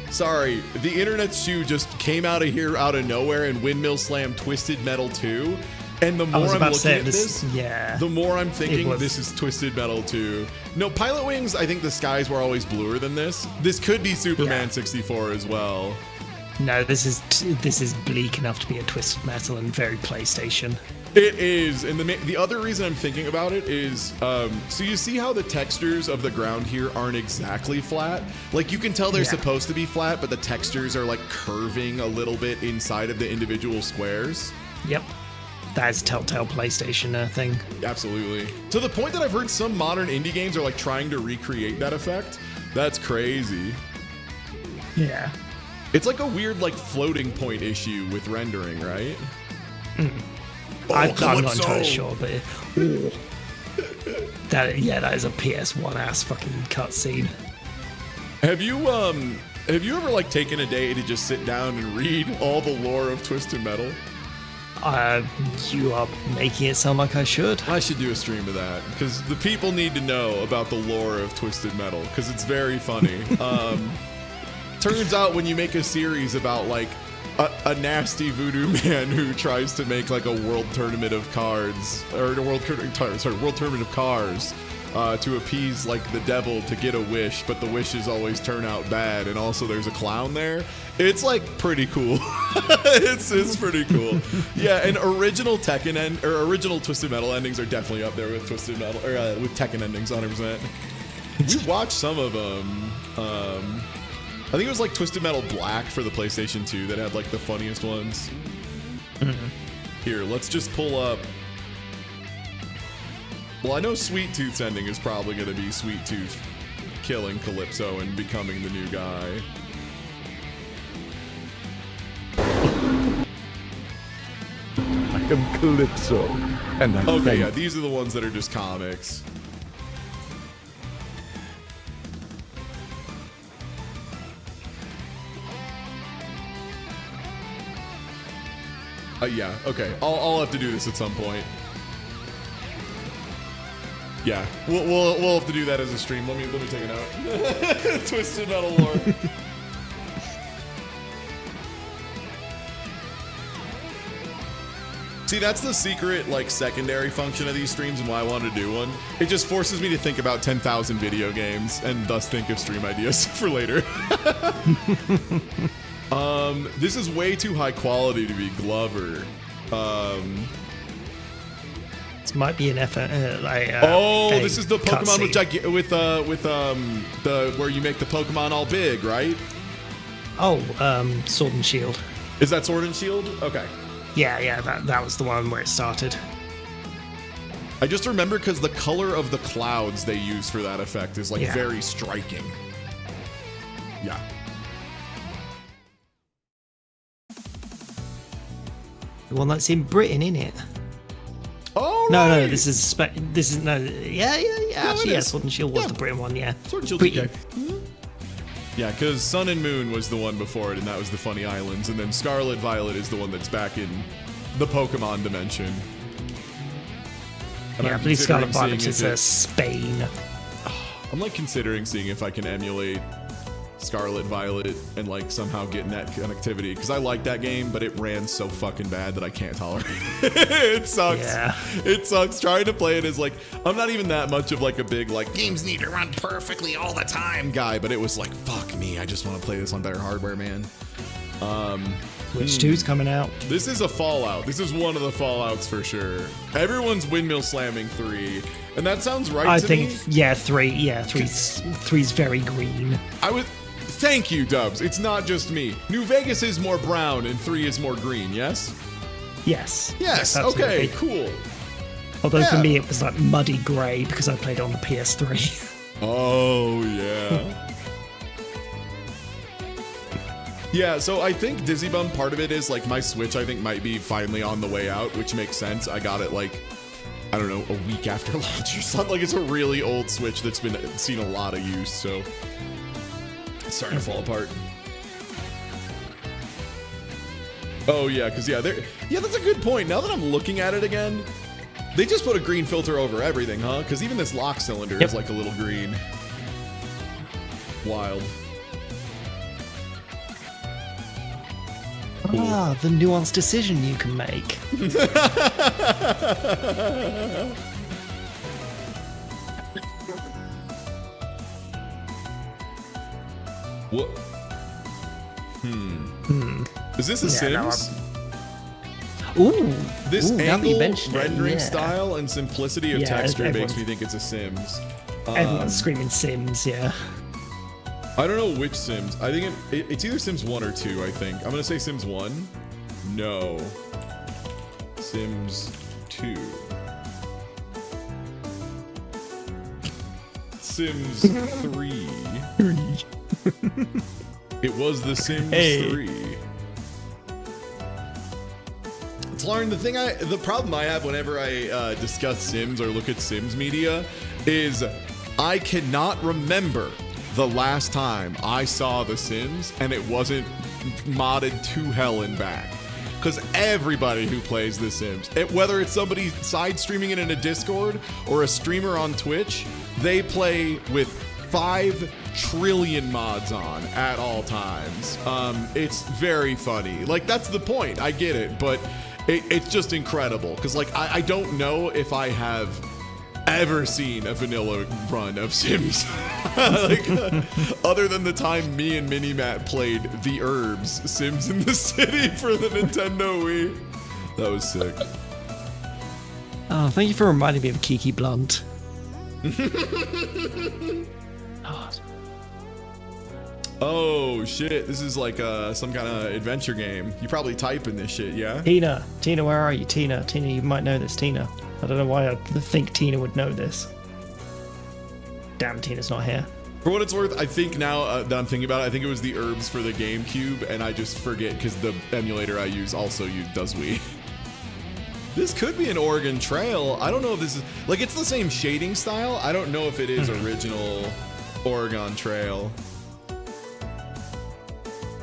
Speaker 2: Sorry. The Internet's Shoe just came out of here out of nowhere and Windmill Slam Twisted Metal 2. And the more I'm looking at this, the more I'm thinking this is Twisted Metal 2. No, Pilot Wings, I think the skies were always bluer than this. This could be Superman 64 as well.
Speaker 1: No, this is bleak enough to be a Twisted Metal and very PlayStation.
Speaker 2: It is, and the other reason I'm thinking about it is, so you see how the textures of the ground here aren't exactly flat? Like, you can tell they're supposed to be flat, but the textures are like curving a little bit inside of the individual squares.
Speaker 1: Yep. That is Telltale PlayStation thing.
Speaker 2: Absolutely. To the point that I've heard some modern indie games are like trying to recreate that effect. That's crazy.
Speaker 1: Yeah.
Speaker 2: It's like a weird like floating point issue with rendering, right?
Speaker 1: I'm not entirely sure, but that is a PS1 ass fucking cutscene.
Speaker 2: Have you ever like taken a day to just sit down and read all the lore of Twisted Metal?
Speaker 1: You are making it sound like I should.
Speaker 2: I should do a stream of that because the people need to know about the lore of Twisted Metal because it's very funny. Turns out when you make a series about like a nasty voodoo man who tries to make like a world tournament of cards or a world tournament of cars to appease like the devil to get a wish, but the wishes always turn out bad, and also there's a clown there. It's like pretty cool. it's pretty cool. Yeah, and original Tekken original Twisted Metal endings are definitely up there with Twisted Metal or with Tekken endings 100%. We watched some of them. I think it was like Twisted Metal Black for the PlayStation 2 that had like the funniest ones. Here, let's just pull up. Well, I know Sweet Tooth's ending is probably going to be Sweet Tooth killing Calypso and becoming the new guy.
Speaker 3: I am Calypso, and I
Speaker 2: Okay, yeah, these are the ones that are just comics. Yeah, okay. I'll have to do this at some point. Yeah, we'll have to do that as a stream. Let me take it out. Twisted Metal lore. See, that's the secret, like, secondary function of these streams and why I wanted to do one. It just forces me to think about 10,000 video games and thus think of stream ideas for later. This is way too high quality to be Glover.
Speaker 1: This might be an
Speaker 2: this is the Pokemon with the where you make the Pokemon all big, right?
Speaker 1: Oh, Sword and Shield.
Speaker 2: Is that Sword and Shield? Okay.
Speaker 1: Yeah, that was the one where it started.
Speaker 2: I just remember because the color of the clouds they use for that effect is like very striking. Yeah.
Speaker 1: The one that's in Britain, innit?
Speaker 2: Oh,
Speaker 1: No,
Speaker 2: right.
Speaker 1: no, this is no. Yeah. Actually,
Speaker 2: it
Speaker 1: yeah,
Speaker 2: is.
Speaker 1: Sword and Shield was
Speaker 2: Yeah.
Speaker 1: the Britain one. Yeah.
Speaker 2: Sword and Shield's
Speaker 1: Britain.
Speaker 2: okay. Yeah, because Sun and Moon was the one before it, and that was the Funny Islands, and then Scarlet Violet is the one that's back in the Pokemon dimension. And
Speaker 1: Yeah, I
Speaker 2: I'm
Speaker 1: believe Scarlet
Speaker 2: considering
Speaker 1: Violet
Speaker 2: seeing
Speaker 1: is
Speaker 2: if
Speaker 1: Spain.
Speaker 2: I'm like considering seeing if I can emulate Scarlet Violet and like somehow get net connectivity, because I like that game, but it ran so fucking bad that I can't tolerate it. It sucks.
Speaker 1: Yeah.
Speaker 2: It sucks. Trying to play it is like, I'm not even that much of like a big like games need to run perfectly all the time guy, but it was like, fuck me, I just want to play this on better hardware, man.
Speaker 1: Which 2's coming out?
Speaker 2: This is a Fallout. This is one of the Fallouts for sure. Everyone's windmill slamming 3, and that sounds right
Speaker 1: I
Speaker 2: to
Speaker 1: think,
Speaker 2: me.
Speaker 1: yeah, 3. Yeah, three's very green.
Speaker 2: Thank you, Dubs. It's not just me. New Vegas is more brown and 3 is more green, yes?
Speaker 1: Yes.
Speaker 2: Yes,
Speaker 1: absolutely.
Speaker 2: okay, cool.
Speaker 1: Although for
Speaker 2: Yeah.
Speaker 1: me it was like muddy grey because I played it on the PS3.
Speaker 2: Oh, yeah. Yeah, so I think Dizzy Bum, part of it is like my Switch, I think, might be finally on the way out, which makes sense. I got it like, I don't know, a week after launch or something. Like, it's a really old Switch that's been seen a lot of use, so it's starting to fall apart. Oh, yeah, because, yeah, that's a good point. Now that I'm looking at it again, they just put a green filter over everything, huh? Because even this lock cylinder is like a little green. Wild.
Speaker 1: Ah, the nuanced decision you can make.
Speaker 2: What? Is this a
Speaker 1: Yeah,
Speaker 2: Sims?
Speaker 1: Ooh.
Speaker 2: This
Speaker 1: now that you
Speaker 2: angle,
Speaker 1: mention it,
Speaker 2: rendering
Speaker 1: yeah.
Speaker 2: style, and simplicity of
Speaker 1: Yeah,
Speaker 2: texture makes
Speaker 1: everyone's-
Speaker 2: me think it's a Sims.
Speaker 1: Everyone's screaming Sims, yeah.
Speaker 2: I don't know which Sims. I think it's either Sims 1 or 2, I think. I'm going to say Sims 1. No. Sims 2. Sims 3. It was the Sims 3. Lauren, the problem I have whenever I discuss Sims or look at Sims media is I cannot remember the last time I saw The Sims and it wasn't modded to hell and back. Because everybody who plays The Sims, whether it's somebody side streaming it in a Discord or a streamer on Twitch, they play with 5 trillion mods on at all times. It's very funny. Like, that's the point. I get it, but it's just incredible. Because, like, I don't know if I have ever seen a vanilla run of Sims. Like, other than the time me and Minimat played The Herbs Sims in the City for the Nintendo Wii. That was sick.
Speaker 1: Oh, thank you for reminding me of Kiki Blunt.
Speaker 2: Oh shit, this is like some kind of adventure game. You probably type in this shit, yeah?
Speaker 1: Tina, where are you? Tina, you might know this, Tina. I don't know why I think Tina would know this. Damn, Tina's not here.
Speaker 2: For what it's worth, I think now that I'm thinking about it, I think it was the Herbs for the GameCube, and I just forget because the emulator I use also does Wii. This could be an Oregon Trail. I don't know if this is, like, it's the same shading style. I don't know if it is original Oregon Trail.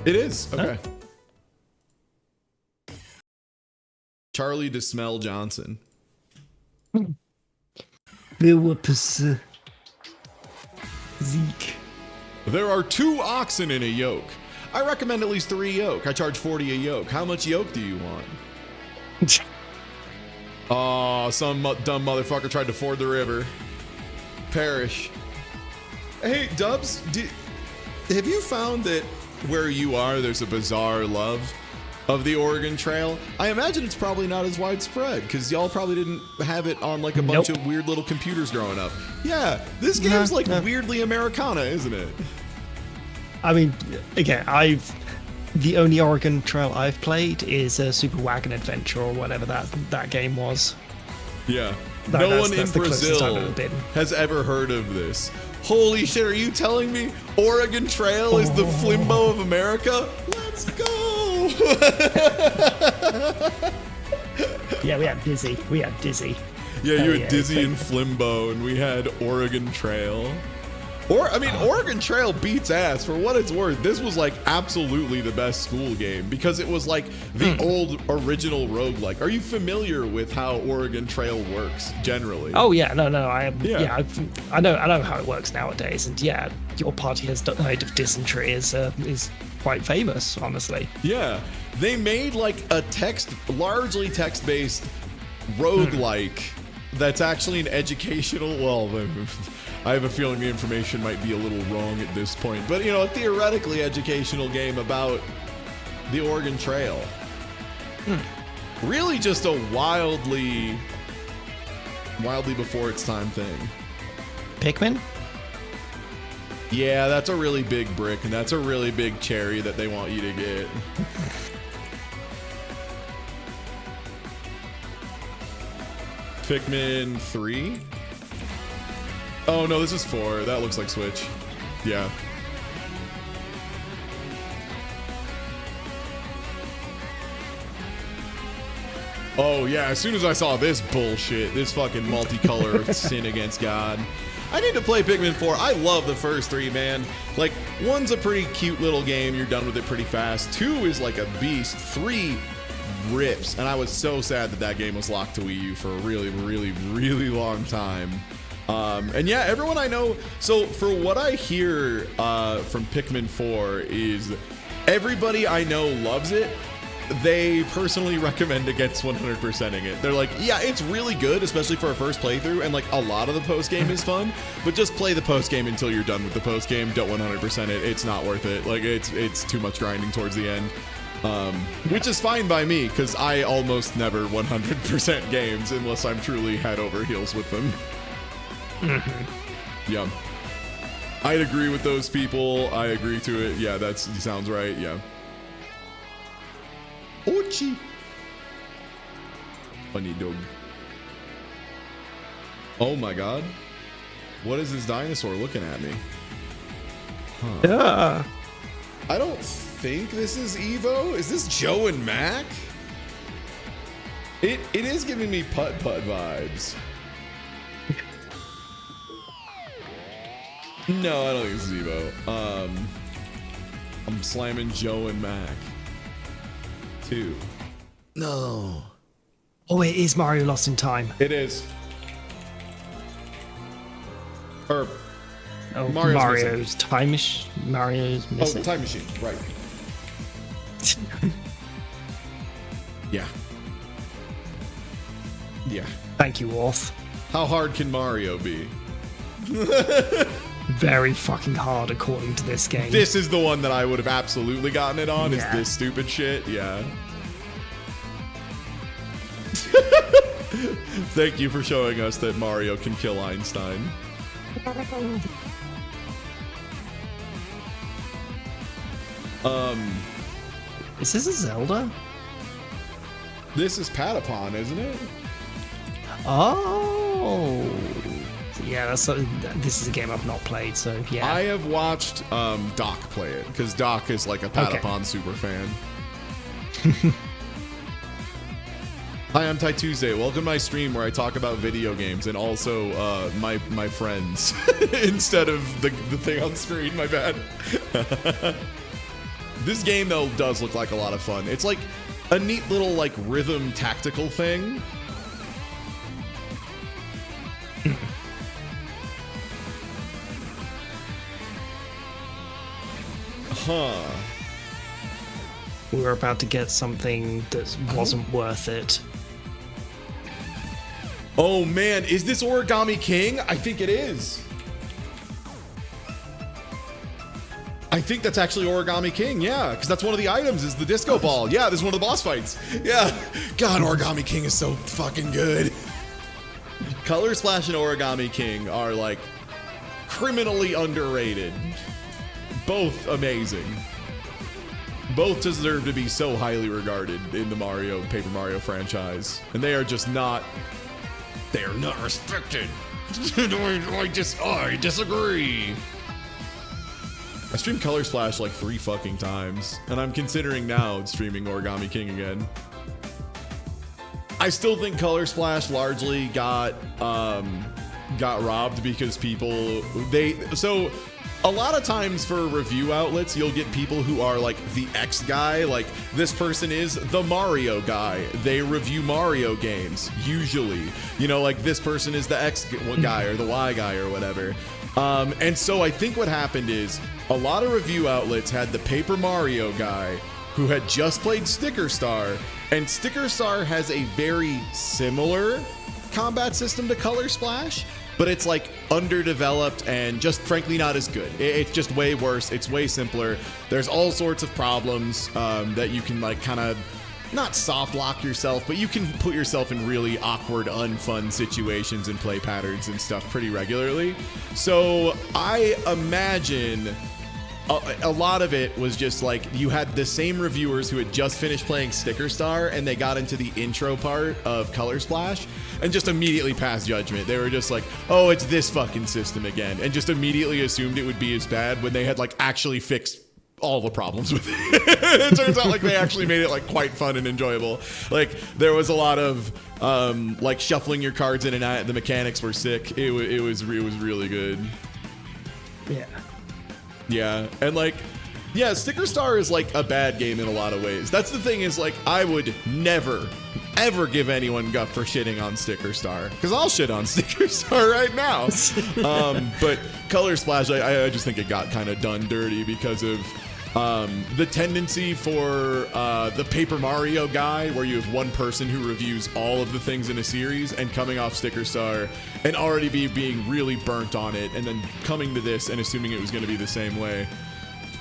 Speaker 2: It is. Okay. Huh? Charlie DeSmell Johnson.
Speaker 1: Zeke.
Speaker 2: There are 2 oxen in a yoke. I recommend at least 3 yoke. I charge 40 a yoke. How much yoke do you want? Oh, some dumb motherfucker tried to ford the river. Perish. Hey, Dubs, have you found that where you are, there's a bizarre love of the Oregon Trail? I imagine it's probably not as widespread because y'all probably didn't have it on like a bunch of weird little computers growing up. Yeah, this game's like weirdly Americana, isn't it?
Speaker 1: I mean, again, the only Oregon Trail I've played is Super Wagon Adventure or whatever that game was.
Speaker 2: Yeah.
Speaker 1: No,
Speaker 2: No one in
Speaker 1: that's the closest I've
Speaker 2: Brazil
Speaker 1: ever been.
Speaker 2: has ever heard of this. Holy shit, are you telling me Oregon Trail is the Flimbo of America? Let's go!
Speaker 1: Yeah, we had Dizzy.
Speaker 2: Yeah,
Speaker 1: Hell
Speaker 2: you had
Speaker 1: yeah,
Speaker 2: Dizzy
Speaker 1: take
Speaker 2: and
Speaker 1: it.
Speaker 2: Flimbo, and we had Oregon Trail. Oregon Trail beats ass. For what it's worth, this was like absolutely the best school game because it was like the old original roguelike. Are you familiar with how Oregon Trail works generally?
Speaker 1: Oh yeah, no, I am.
Speaker 2: Yeah.
Speaker 1: I know how it works nowadays, and yeah, your party has died of dysentery is quite famous, honestly.
Speaker 2: Yeah, they made like a largely text-based roguelike that's actually an educational. Well, I have a feeling the information might be a little wrong at this point, but a theoretically educational game about the Oregon Trail. Really, just a wildly before its time thing.
Speaker 1: Pikmin?
Speaker 2: Yeah, that's a really big brick, and that's a really big cherry that they want you to get. Pikmin 3? Oh, no, this is 4. That looks like Switch. Yeah. Oh, yeah, as soon as I saw this bullshit, this fucking multicolor of sin against God, I need to play Pikmin 4. I love the first 3, man. Like, 1's a pretty cute little game. You're done with it pretty fast. 2 is like a beast. 3 rips. And I was so sad that game was locked to Wii U for a really, really, really long time. And yeah, everyone I know, so for what I hear from Pikmin 4 is everybody I know loves it. They personally recommend against 100%ing it. They're like, yeah, it's really good, especially for a first playthrough, and like a lot of the post game is fun, but just play the post game until you're done with the post game. Don't 100% it. It's not worth it. Like it's too much grinding towards the end. Which is fine by me because I almost never 100% games unless I'm truly head over heels with them. Yeah. I'd agree with those people. I agree to it. Yeah, that sounds right. Yeah. Ochi. Funny dog. Oh my god. What is this dinosaur looking at me? Huh.
Speaker 1: Yeah.
Speaker 2: I don't think this is Evo. Is this Joe and Mac? It is giving me putt-putt vibes. No, I don't think this is Evo. I'm slamming Joe and Mac. 2. No.
Speaker 1: Oh, it is Mario Lost in Time.
Speaker 2: It is. Or
Speaker 1: Oh,
Speaker 2: Mario's
Speaker 1: Mario's missing.
Speaker 2: Oh, Time Machine. Right. Yeah. Yeah.
Speaker 1: Thank you, Orth.
Speaker 2: How hard can Mario be?
Speaker 1: Very fucking hard, according to this game.
Speaker 2: This is the one that I would have absolutely gotten it on.
Speaker 1: Yeah.
Speaker 2: Is this stupid shit? Yeah. Thank you for showing us that Mario can kill Einstein.
Speaker 1: Is this a Zelda?
Speaker 2: This is Patapon, isn't it?
Speaker 1: Oh. Yeah, this is a game I've not played, so yeah.
Speaker 2: I have watched Doc play it because Doc is like a Patapon super fan. Hi, I'm Ty Tuesday. Welcome to my stream where I talk about video games and also my friends instead of the thing on screen. My bad. This game though does look like a lot of fun. It's like a neat little like rhythm tactical thing. Huh.
Speaker 1: We were about to get something that wasn't worth it.
Speaker 2: Oh man, is this Origami King? I think it is. I think that's actually Origami King, yeah, because that's one of the items is the disco ball. Yeah, this is one of the boss fights. Yeah. God, Origami King is so fucking good. Color Splash and Origami King are like criminally underrated. Both amazing. Both deserve to be so highly regarded in the Paper Mario franchise. And they are just not, they are not respected. I disagree. I streamed Color Splash like 3 fucking times, and I'm considering now streaming Origami King again. I still think Color Splash largely got robbed because so a lot of times for review outlets, you'll get people who are like the X guy, like this person is the Mario guy. They review Mario games, usually. You know, like this person is the X guy or the Y guy or whatever. And so I think what happened is a lot of review outlets had the Paper Mario guy who had just played Sticker Star, and Sticker Star has a very similar combat system to Color Splash, but it's like underdeveloped and just frankly not as good. It's just way worse. It's way simpler. There's all sorts of problems that you can like kind of not soft lock yourself, but you can put yourself in really awkward, unfun situations and play patterns and stuff pretty regularly. So I imagine a lot of it was just like you had the same reviewers who had just finished playing Sticker Star and they got into the intro part of Color Splash and just immediately passed judgment. They were just like, oh, it's this fucking system again, and just immediately assumed it would be as bad when they had like actually fixed all the problems with it. It turns out like they actually made it like quite fun and enjoyable. Like there was a lot of like shuffling your cards in and out. The mechanics were sick. It was really good.
Speaker 1: Yeah.
Speaker 2: Yeah, and like, yeah, Sticker Star is like a bad game in a lot of ways. That's the thing is like, I would never, ever give anyone guff for shitting on Sticker Star, because I'll shit on Sticker Star right now. But Color Splash, I just think it got kind of done dirty because of the tendency for the Paper Mario guy, where you have one person who reviews all of the things in a series and coming off Sticker Star and already being really burnt on it, and then coming to this and assuming it was going to be the same way.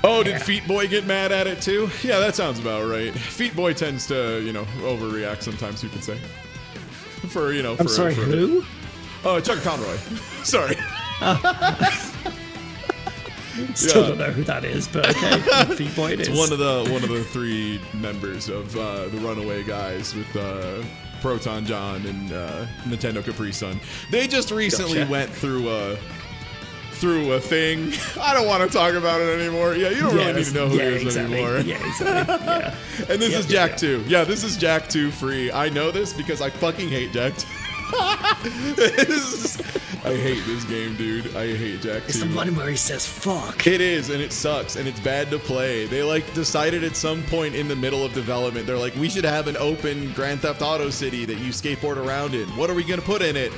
Speaker 2: Oh, did Feet Boy get mad at it too? Yeah, that sounds about right. Feet Boy tends to, overreact sometimes, you could say.
Speaker 1: I'm sorry, who?
Speaker 2: Oh, Chuck Conroy. Sorry.
Speaker 1: Still don't know who that is, but okay. Feet Boy it is.
Speaker 2: It's one of the three members of the Runaway guys with Proton John and Nintendo Capri Sun. They just recently went through a thing. I don't want to talk about it anymore. Yeah, you don't really need to know who he is anymore. Yeah, exactly. Yeah. And this is Jack 2. Yeah, this is Jack 2 free. I know this because I fucking hate Jack 2. I hate this game, dude. I hate Jack 2.
Speaker 1: It's the one where he says fuck.
Speaker 2: It is, and it sucks, and it's bad to play. They like decided at some point in the middle of development, they're like, we should have an open Grand Theft Auto city that you skateboard around in. What are we gonna put in it?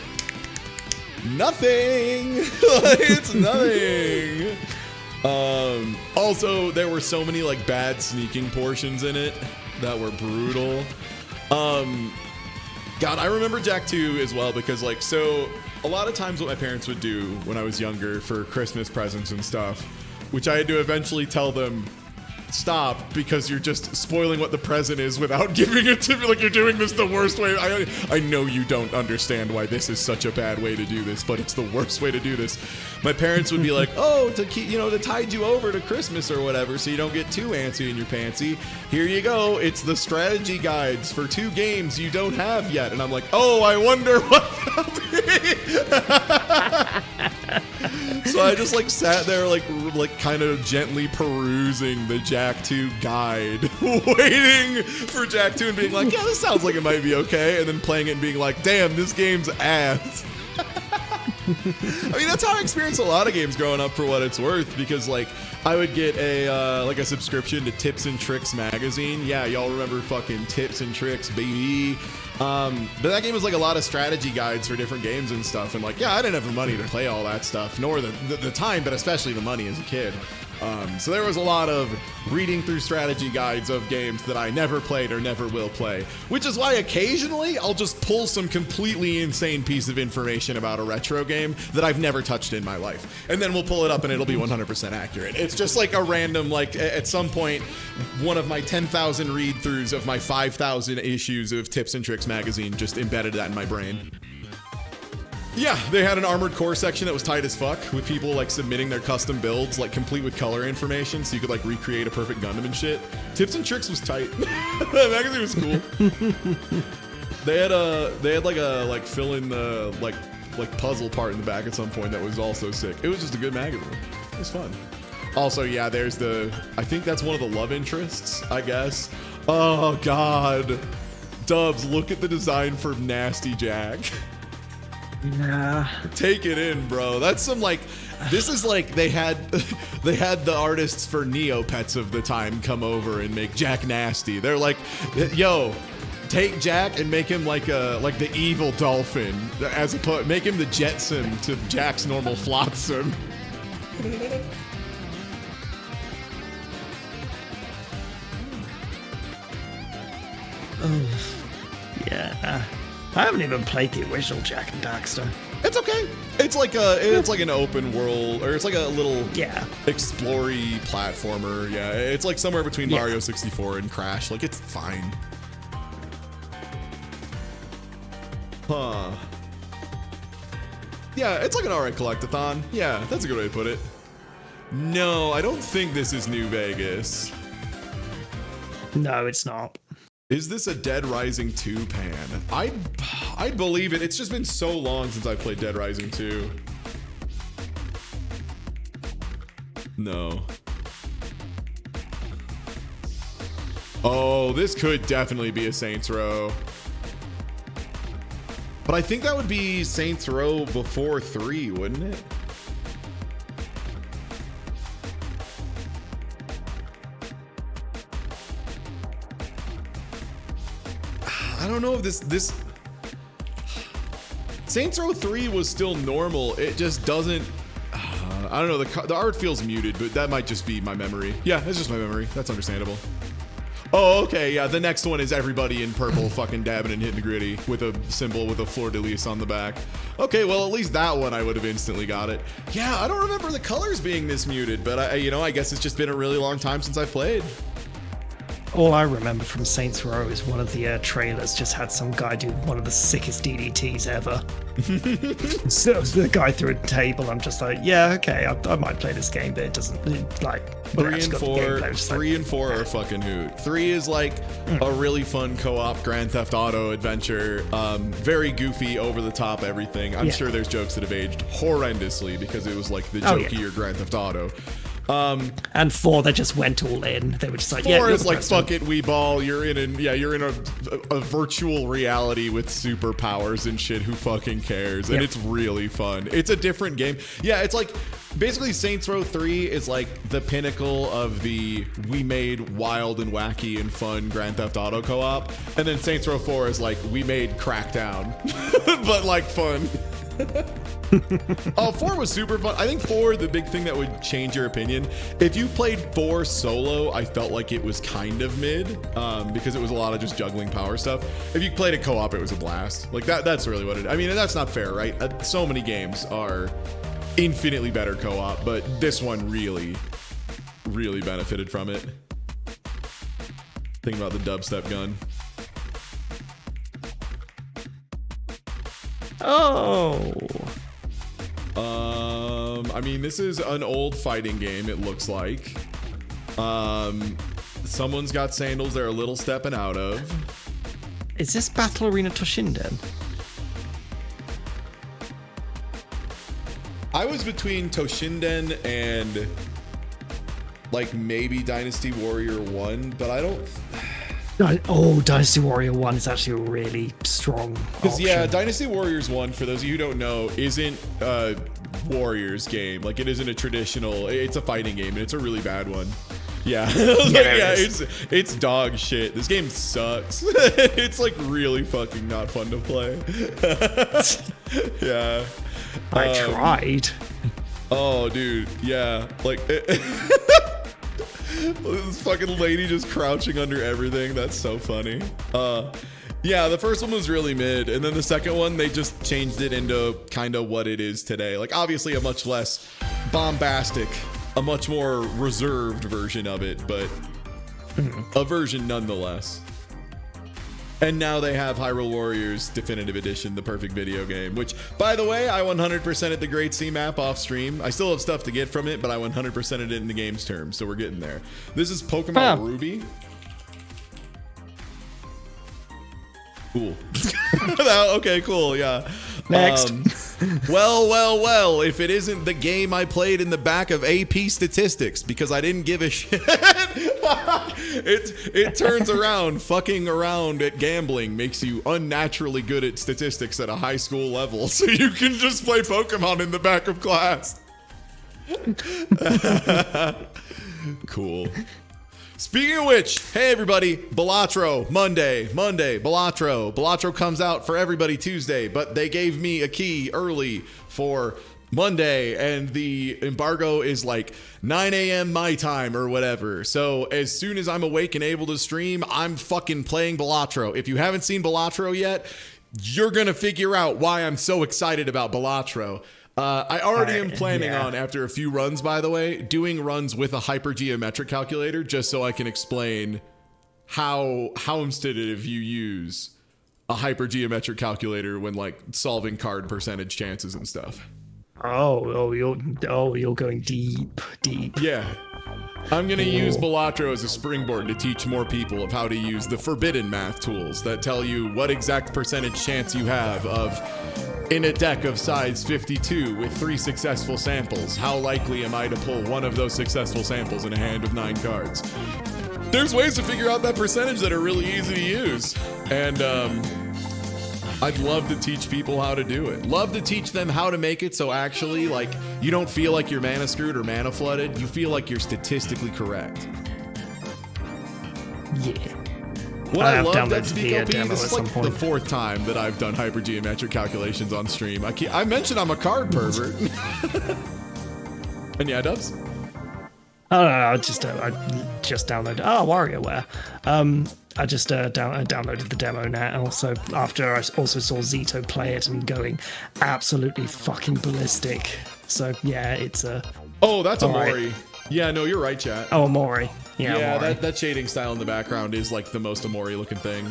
Speaker 2: Nothing. It's nothing. Also, there were so many like bad sneaking portions in it that were brutal. God, I remember Jack 2 as well because like, so a lot of times what my parents would do when I was younger for Christmas presents and stuff, which I had to eventually tell them, stop, because you're just spoiling what the present is without giving it to me. Like, you're doing this the worst way. I know you don't understand why this is such a bad way to do this, but it's the worst way to do this. My parents would be like, oh, to keep, to tide you over to Christmas or whatever, so you don't get too antsy in your pantsy. Here you go. It's the strategy guides for 2 games you don't have yet. And I'm like, oh, I wonder what that'll be. So I just like sat there like kind of gently perusing the Jack 2 guide, waiting for Jack 2 and being like, yeah, this sounds like it might be okay, and then playing it and being like, damn, this game's ass. I mean, that's how I experienced a lot of games growing up, for what it's worth, because like I would get a subscription to Tips and Tricks magazine. Yeah, y'all remember fucking Tips and Tricks, baby. But that game was like a lot of strategy guides for different games and stuff, and like, yeah, I didn't have the money to play all that stuff, nor the time, but especially the money as a kid. So there was a lot of reading through strategy guides of games that I never played or never will play, which is why occasionally I'll just pull some completely insane piece of information about a retro game that I've never touched in my life, and then we'll pull it up and it'll be 100% accurate. It's just like a random, like at some point, one of my 10,000 read-throughs of my 5,000 issues of Tips and Tricks magazine just embedded that in my brain. Yeah, they had an Armored Core section that was tight as fuck, with people like submitting their custom builds, like complete with color information, so you could like recreate a perfect Gundam and shit. Tips and Tricks was tight. That magazine was cool. They had like a fill in the like puzzle part in the back at some point that was also sick. It was just a good magazine. It was fun. Also, yeah, there's I think that's one of the love interests, I guess. Oh God. Dubs, look at the design for Nasty Jack.
Speaker 1: Yeah.
Speaker 2: Take it in, bro. That's some like, this is like they had the artists for Neopets of the time come over and make Jack Nasty. They're like, yo, take Jack and make him like the evil dolphin, make him the Jetsam to Jack's normal flotsam.
Speaker 1: Oh, yeah. I haven't even played the original Jak and Daxter.
Speaker 2: It's okay. It's like an open world, or it's like a little explory platformer. Yeah, it's like somewhere between Mario 64 and Crash. Like, it's fine. Huh. Yeah, it's like an alright collectathon. Yeah, that's a good way to put it. No, I don't think this is New Vegas.
Speaker 1: No, it's not.
Speaker 2: Is this a Dead Rising 2 pan? I'd believe it. It's just been so long since I played Dead Rising 2. No. Oh, this could definitely be a Saints Row. But I think that would be Saints Row before 3, wouldn't it? I don't know if this Saints Row 3 was still normal. It just doesn't. I don't know. The art feels muted, but that might just be my memory. Yeah, that's just my memory. That's understandable. Oh, okay. Yeah, the next one is everybody in purple fucking dabbing and hitting the gritty with a symbol with a fleur-de-lis on the back. Okay, well, at least that one I would have instantly got it. Yeah, I don't remember the colors being this muted, but I guess it's just been a really long time since I played.
Speaker 1: All I remember from Saints Row is one of the trailers just had some guy do one of the sickest DDTs ever. So the guy threw a table. I'm just like, yeah, okay, I might play this game, but it doesn't like.
Speaker 2: 3 and 4 are fucking hoot. 3 is like a really fun co-op Grand Theft Auto adventure. Very goofy, over the top, everything. I'm sure there's jokes that have aged horrendously because it was like the jokier Grand Theft Auto.
Speaker 1: And 4, they just went all in. They were just like,
Speaker 2: 4 is like, fuck it, we ball. You're in a virtual reality with superpowers and shit. Who fucking cares? And it's really fun. It's a different game. Yeah, it's like basically Saints Row 3 is like the pinnacle of the we made wild and wacky and fun Grand Theft Auto co-op, and then Saints Row 4 is like we made Crackdown, but like fun. 4 was super fun. I think 4, the big thing that would change your opinion, if you played 4 solo, I felt like it was kind of mid, because it was a lot of just juggling power stuff. If you played it co-op, it was a blast. Like that's really what it, I mean, and that's not fair, right? So many games are infinitely better co-op, but this one really benefited from it. Think about the dubstep gun.
Speaker 1: Oh.
Speaker 2: I mean, this is an old fighting game, it looks like. Someone's got sandals they're a little stepping out of.
Speaker 1: Is this Battle Arena Toshinden?
Speaker 2: I was between Toshinden and like maybe Dynasty Warrior 1, but I don't...
Speaker 1: Oh, Dynasty Warrior 1 is actually a really strong
Speaker 2: Because yeah, Dynasty Warriors 1, for those of you who don't know, isn't a Warriors game. Like, it isn't a traditional, it's a fighting game, and it's a really bad one. Yeah, it's dog shit. This game sucks. It's like really fucking not fun to play. Yeah.
Speaker 1: I tried.
Speaker 2: Oh, dude, yeah. Like... This fucking lady just crouching under everything. That's so funny. Yeah, the first one was really mid, and then the second one, they just changed it into kind of what it is today. Like, obviously a much less bombastic, a much more reserved version of it, but a version nonetheless. And now they have Hyrule Warriors Definitive Edition, the perfect video game, which, by the way, I 100% at the Great Sea Map off stream. I still have stuff to get from it, but I 100% it in the game's terms, so we're getting there. This is Pokemon Ruby. Cool. Okay, cool, yeah.
Speaker 1: Next.
Speaker 2: Well, if it isn't the game I played in the back of AP Statistics, because I didn't give a shit. It turns around. Fucking around at gambling makes you unnaturally good at statistics at a high school level, so you can just play Pokemon in the back of class. Cool. Speaking of which, hey everybody, Balatro, Monday, Balatro. Balatro comes out for everybody Tuesday, but they gave me a key early for Monday, and the embargo is like 9 a.m. my time or whatever. So as soon as I'm awake and able to stream, I'm fucking playing Balatro. If you haven't seen Balatro yet, you're gonna figure out why I'm so excited about Balatro. I already am planning on, after a few runs, by the way, doing runs with a hypergeometric calculator just so I can explain how instead if you use a hypergeometric calculator when like solving card percentage chances and stuff.
Speaker 1: You're going deep.
Speaker 2: Yeah. I'm going to use Balatro as a springboard to teach more people of how to use the forbidden math tools that tell you what exact percentage chance you have of, in a deck of size 52 with 3 successful samples, how likely am I to pull one of those successful samples in a hand of 9 cards? There's ways to figure out that percentage that are really easy to use. And I'd love to teach people how to do it. Love to teach them how to make it so actually, like, you don't feel like you're mana screwed or mana flooded. You feel like you're statistically correct.
Speaker 1: Yeah.
Speaker 2: What I love that
Speaker 1: the demo
Speaker 2: this is like the 4th time that I've done hypergeometric calculations on stream. I mentioned I'm a card pervert. And yeah, Dubs?
Speaker 1: Oh no, I just downloaded. Oh, WarioWare. I just downloaded the demo now. Also, after I also saw Zito play it and going absolutely fucking ballistic. So yeah, it's a.
Speaker 2: Oh, that's
Speaker 1: Amori.
Speaker 2: Right. Yeah, no, you're right, chat.
Speaker 1: Oh, Amori. Yeah, Amori.
Speaker 2: That shading style in the background is like the most Amori looking thing.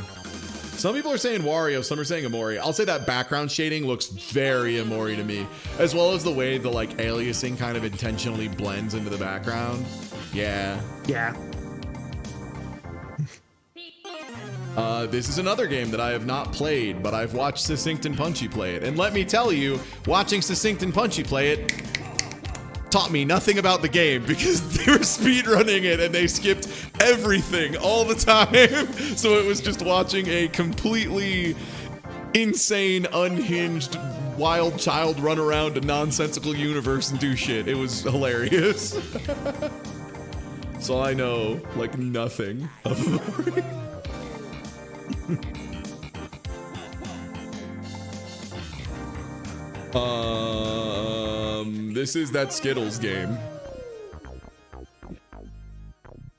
Speaker 2: Some people are saying Wario, some are saying Amori. I'll say that background shading looks very Amori to me, as well as the way the like aliasing kind of intentionally blends into the background. Yeah.
Speaker 1: Yeah.
Speaker 2: This is another game that I have not played, but I've watched Succinct and Punchy play it. And let me tell you, watching Succinct and Punchy play it taught me nothing about the game because they were speedrunning it and they skipped everything all the time. So it was just watching a completely insane, unhinged, wild child run around a nonsensical universe and do shit. It was hilarious. So I know, like, nothing of this is that Skittles game.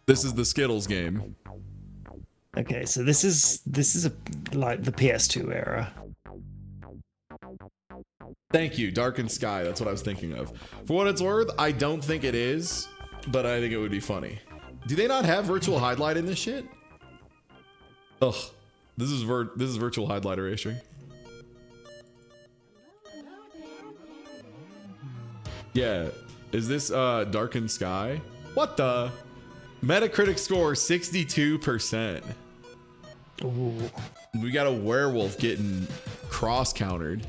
Speaker 2: This is the Skittles game.
Speaker 1: Okay, so this is like the PS2 era.
Speaker 2: Thank you, Darkened Sky. That's what I was thinking of. For what it's worth, I don't think it is, but I think it would be funny. Do they not have virtual highlight in this shit? Ugh, this is virtual highlight erasure. Yeah, is this Darkened Sky? What the? Metacritic score 62%.
Speaker 1: Ooh.
Speaker 2: We got a werewolf getting cross-countered.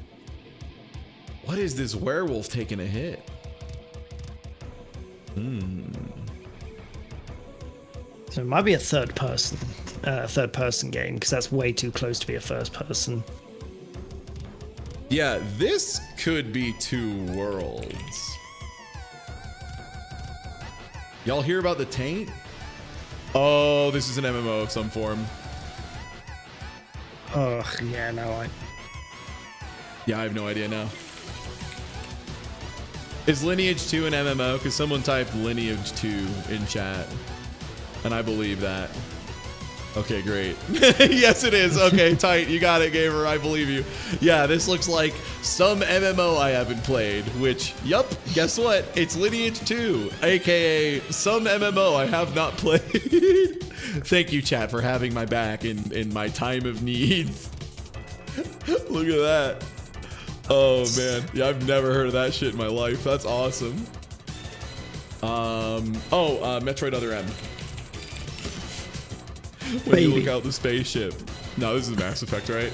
Speaker 2: What is this werewolf taking a hit?
Speaker 1: So it might be a third person game because that's way too close to be a first person.
Speaker 2: Yeah, this could be Two Worlds. Y'all hear about the taint? Oh, this is an MMO of some form.
Speaker 1: Ugh, yeah, no,
Speaker 2: Yeah, I have no idea now. Is Lineage 2 an MMO? Because someone typed Lineage 2 in chat. And I believe that. Okay, great. Yes, it is. Okay, tight. You got it, gamer. I believe you. Yeah, this looks like some MMO I haven't played, which, yup, guess what? It's Lineage 2, aka some MMO I have not played. Thank you, chat, for having my back in my time of need. Look at that. Oh, man. Yeah, I've never heard of that shit in my life. That's awesome. Metroid Other M. When you look out the spaceship. No, this is Mass Effect, right?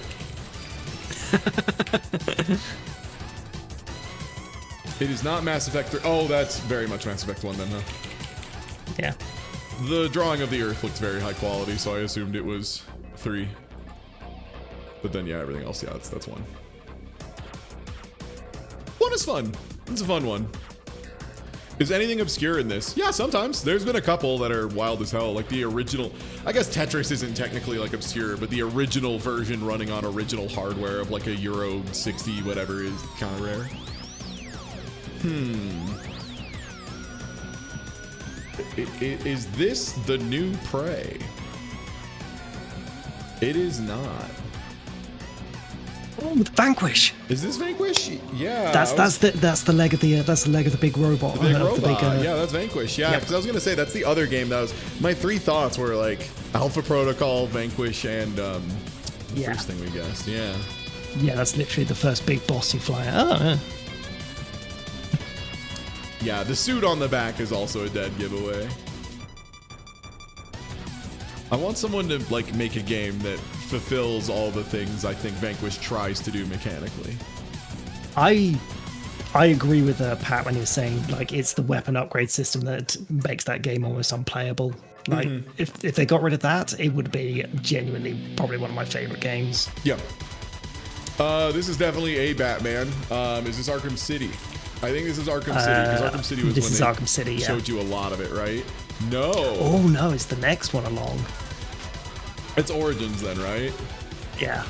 Speaker 2: It is not Mass Effect 3. Oh, that's very much Mass Effect 1 then, huh?
Speaker 1: yeah.
Speaker 2: The drawing of the Earth looked very high quality, so I assumed it was 3. But then, yeah, everything else, yeah, that's 1. 1 is fun. It's a fun one. Is anything obscure in this? Yeah, sometimes. There's been a couple that are wild as hell. Like the original, I guess Tetris isn't technically like obscure, but the original version running on original hardware of like a Euro 60 whatever is kind of rare. Is this the new Prey? It is not.
Speaker 1: Oh, Vanquish.
Speaker 2: Is this Vanquish? Yeah.
Speaker 1: That's the leg of the big robot.
Speaker 2: The big robot. Yeah, that's Vanquish. Yeah, because I was gonna say that's the other game that was. My 3 thoughts were like Alpha Protocol, Vanquish, and first thing we guessed. Yeah.
Speaker 1: Yeah, that's literally the first big boss you fly out. Oh, yeah.
Speaker 2: Yeah, the suit on the back is also a dead giveaway. I want someone to like make a game that fulfills all the things I think Vanquish tries to do mechanically.
Speaker 1: I agree with Pat when he was saying like it's the weapon upgrade system that makes that game almost unplayable. Like if they got rid of that, it would be genuinely probably one of my favorite games.
Speaker 2: Yeah. This is definitely a Batman. Is this Arkham City? I think this is Arkham City because Arkham City was when
Speaker 1: Arkham City,
Speaker 2: showed you a lot of it, right? No.
Speaker 1: Oh no, it's the next one along.
Speaker 2: It's Origins then, right?
Speaker 1: Yeah.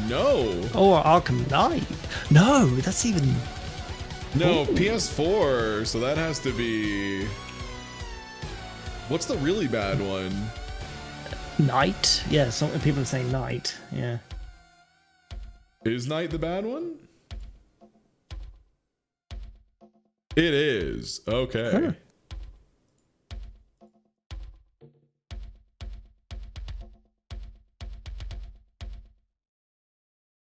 Speaker 2: No.
Speaker 1: Or Arkham Knight. No, that's even...
Speaker 2: No, PS4, so that has to be... What's the really bad one?
Speaker 1: Knight? Yeah, some people are saying Knight, yeah.
Speaker 2: Is Knight the bad one? It is. Okay.
Speaker 1: Huh.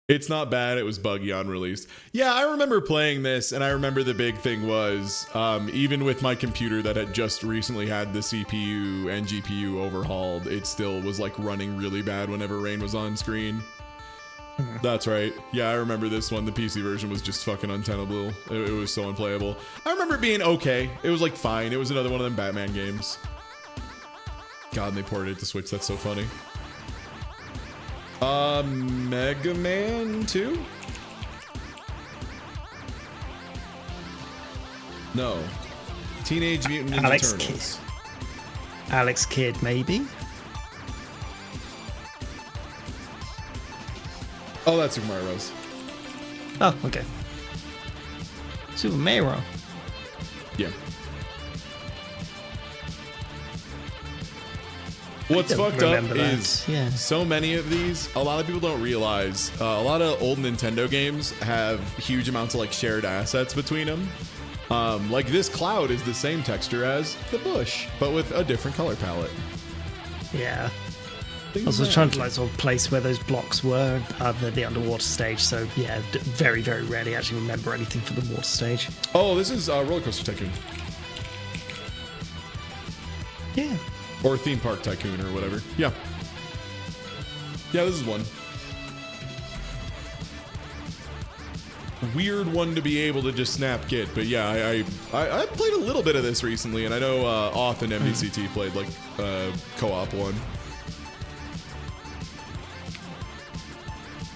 Speaker 2: It's not bad. It was buggy on release. Yeah, I remember playing this, and I remember the big thing was, even with my computer that had just recently had the CPU and GPU overhauled, it still was like running really bad whenever Rain was on screen. That's right. Yeah, I remember this one. The PC version was just fucking untenable. It was so unplayable. I remember it being okay. It was like fine. It was another one of them Batman games. God, and they ported it to Switch. That's so funny. Mega Man 2? No. Teenage Mutant Ninja Turtles.
Speaker 1: Alex Kidd, maybe?
Speaker 2: Oh, that's Super Mario Bros.
Speaker 1: Oh, okay. Super Mario.
Speaker 2: Yeah. What's fucked up is so many of these, a lot of people don't realize, a lot of old Nintendo games have huge amounts of like shared assets between them. Like this cloud is the same texture as the bush, but with a different color palette.
Speaker 1: Yeah. I was trying to like sort of place where those blocks were at the underwater stage, so yeah, very, very rarely actually remember anything from the water stage.
Speaker 2: Oh, this is Roller Coaster Tycoon.
Speaker 1: Yeah.
Speaker 2: Or Theme Park Tycoon or whatever. Yeah. Yeah, this is one. Weird one to be able to just snap get, but yeah, I played a little bit of this recently, and I know Auth and MDCT played like co-op one.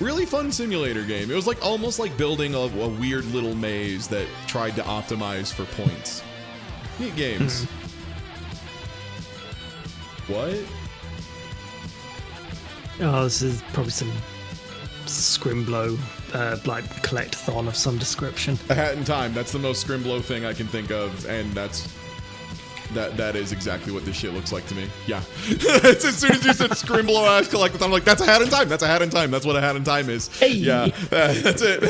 Speaker 2: Really fun simulator game. It was like almost like building a weird little maze that tried to optimize for points. Neat games. What?
Speaker 1: Oh, this is probably some Scrimblow, like collect-thon of some description.
Speaker 2: A Hat in Time. That's the most Scrimblow thing I can think of, and that is exactly what this shit looks like to me. Yeah. It's as soon as you said Scrimblow-ass collect, I'm like, that's A Hat in Time. That's A Hat in Time. That's what A Hat in Time is.
Speaker 1: Hey.
Speaker 2: Yeah. That's it.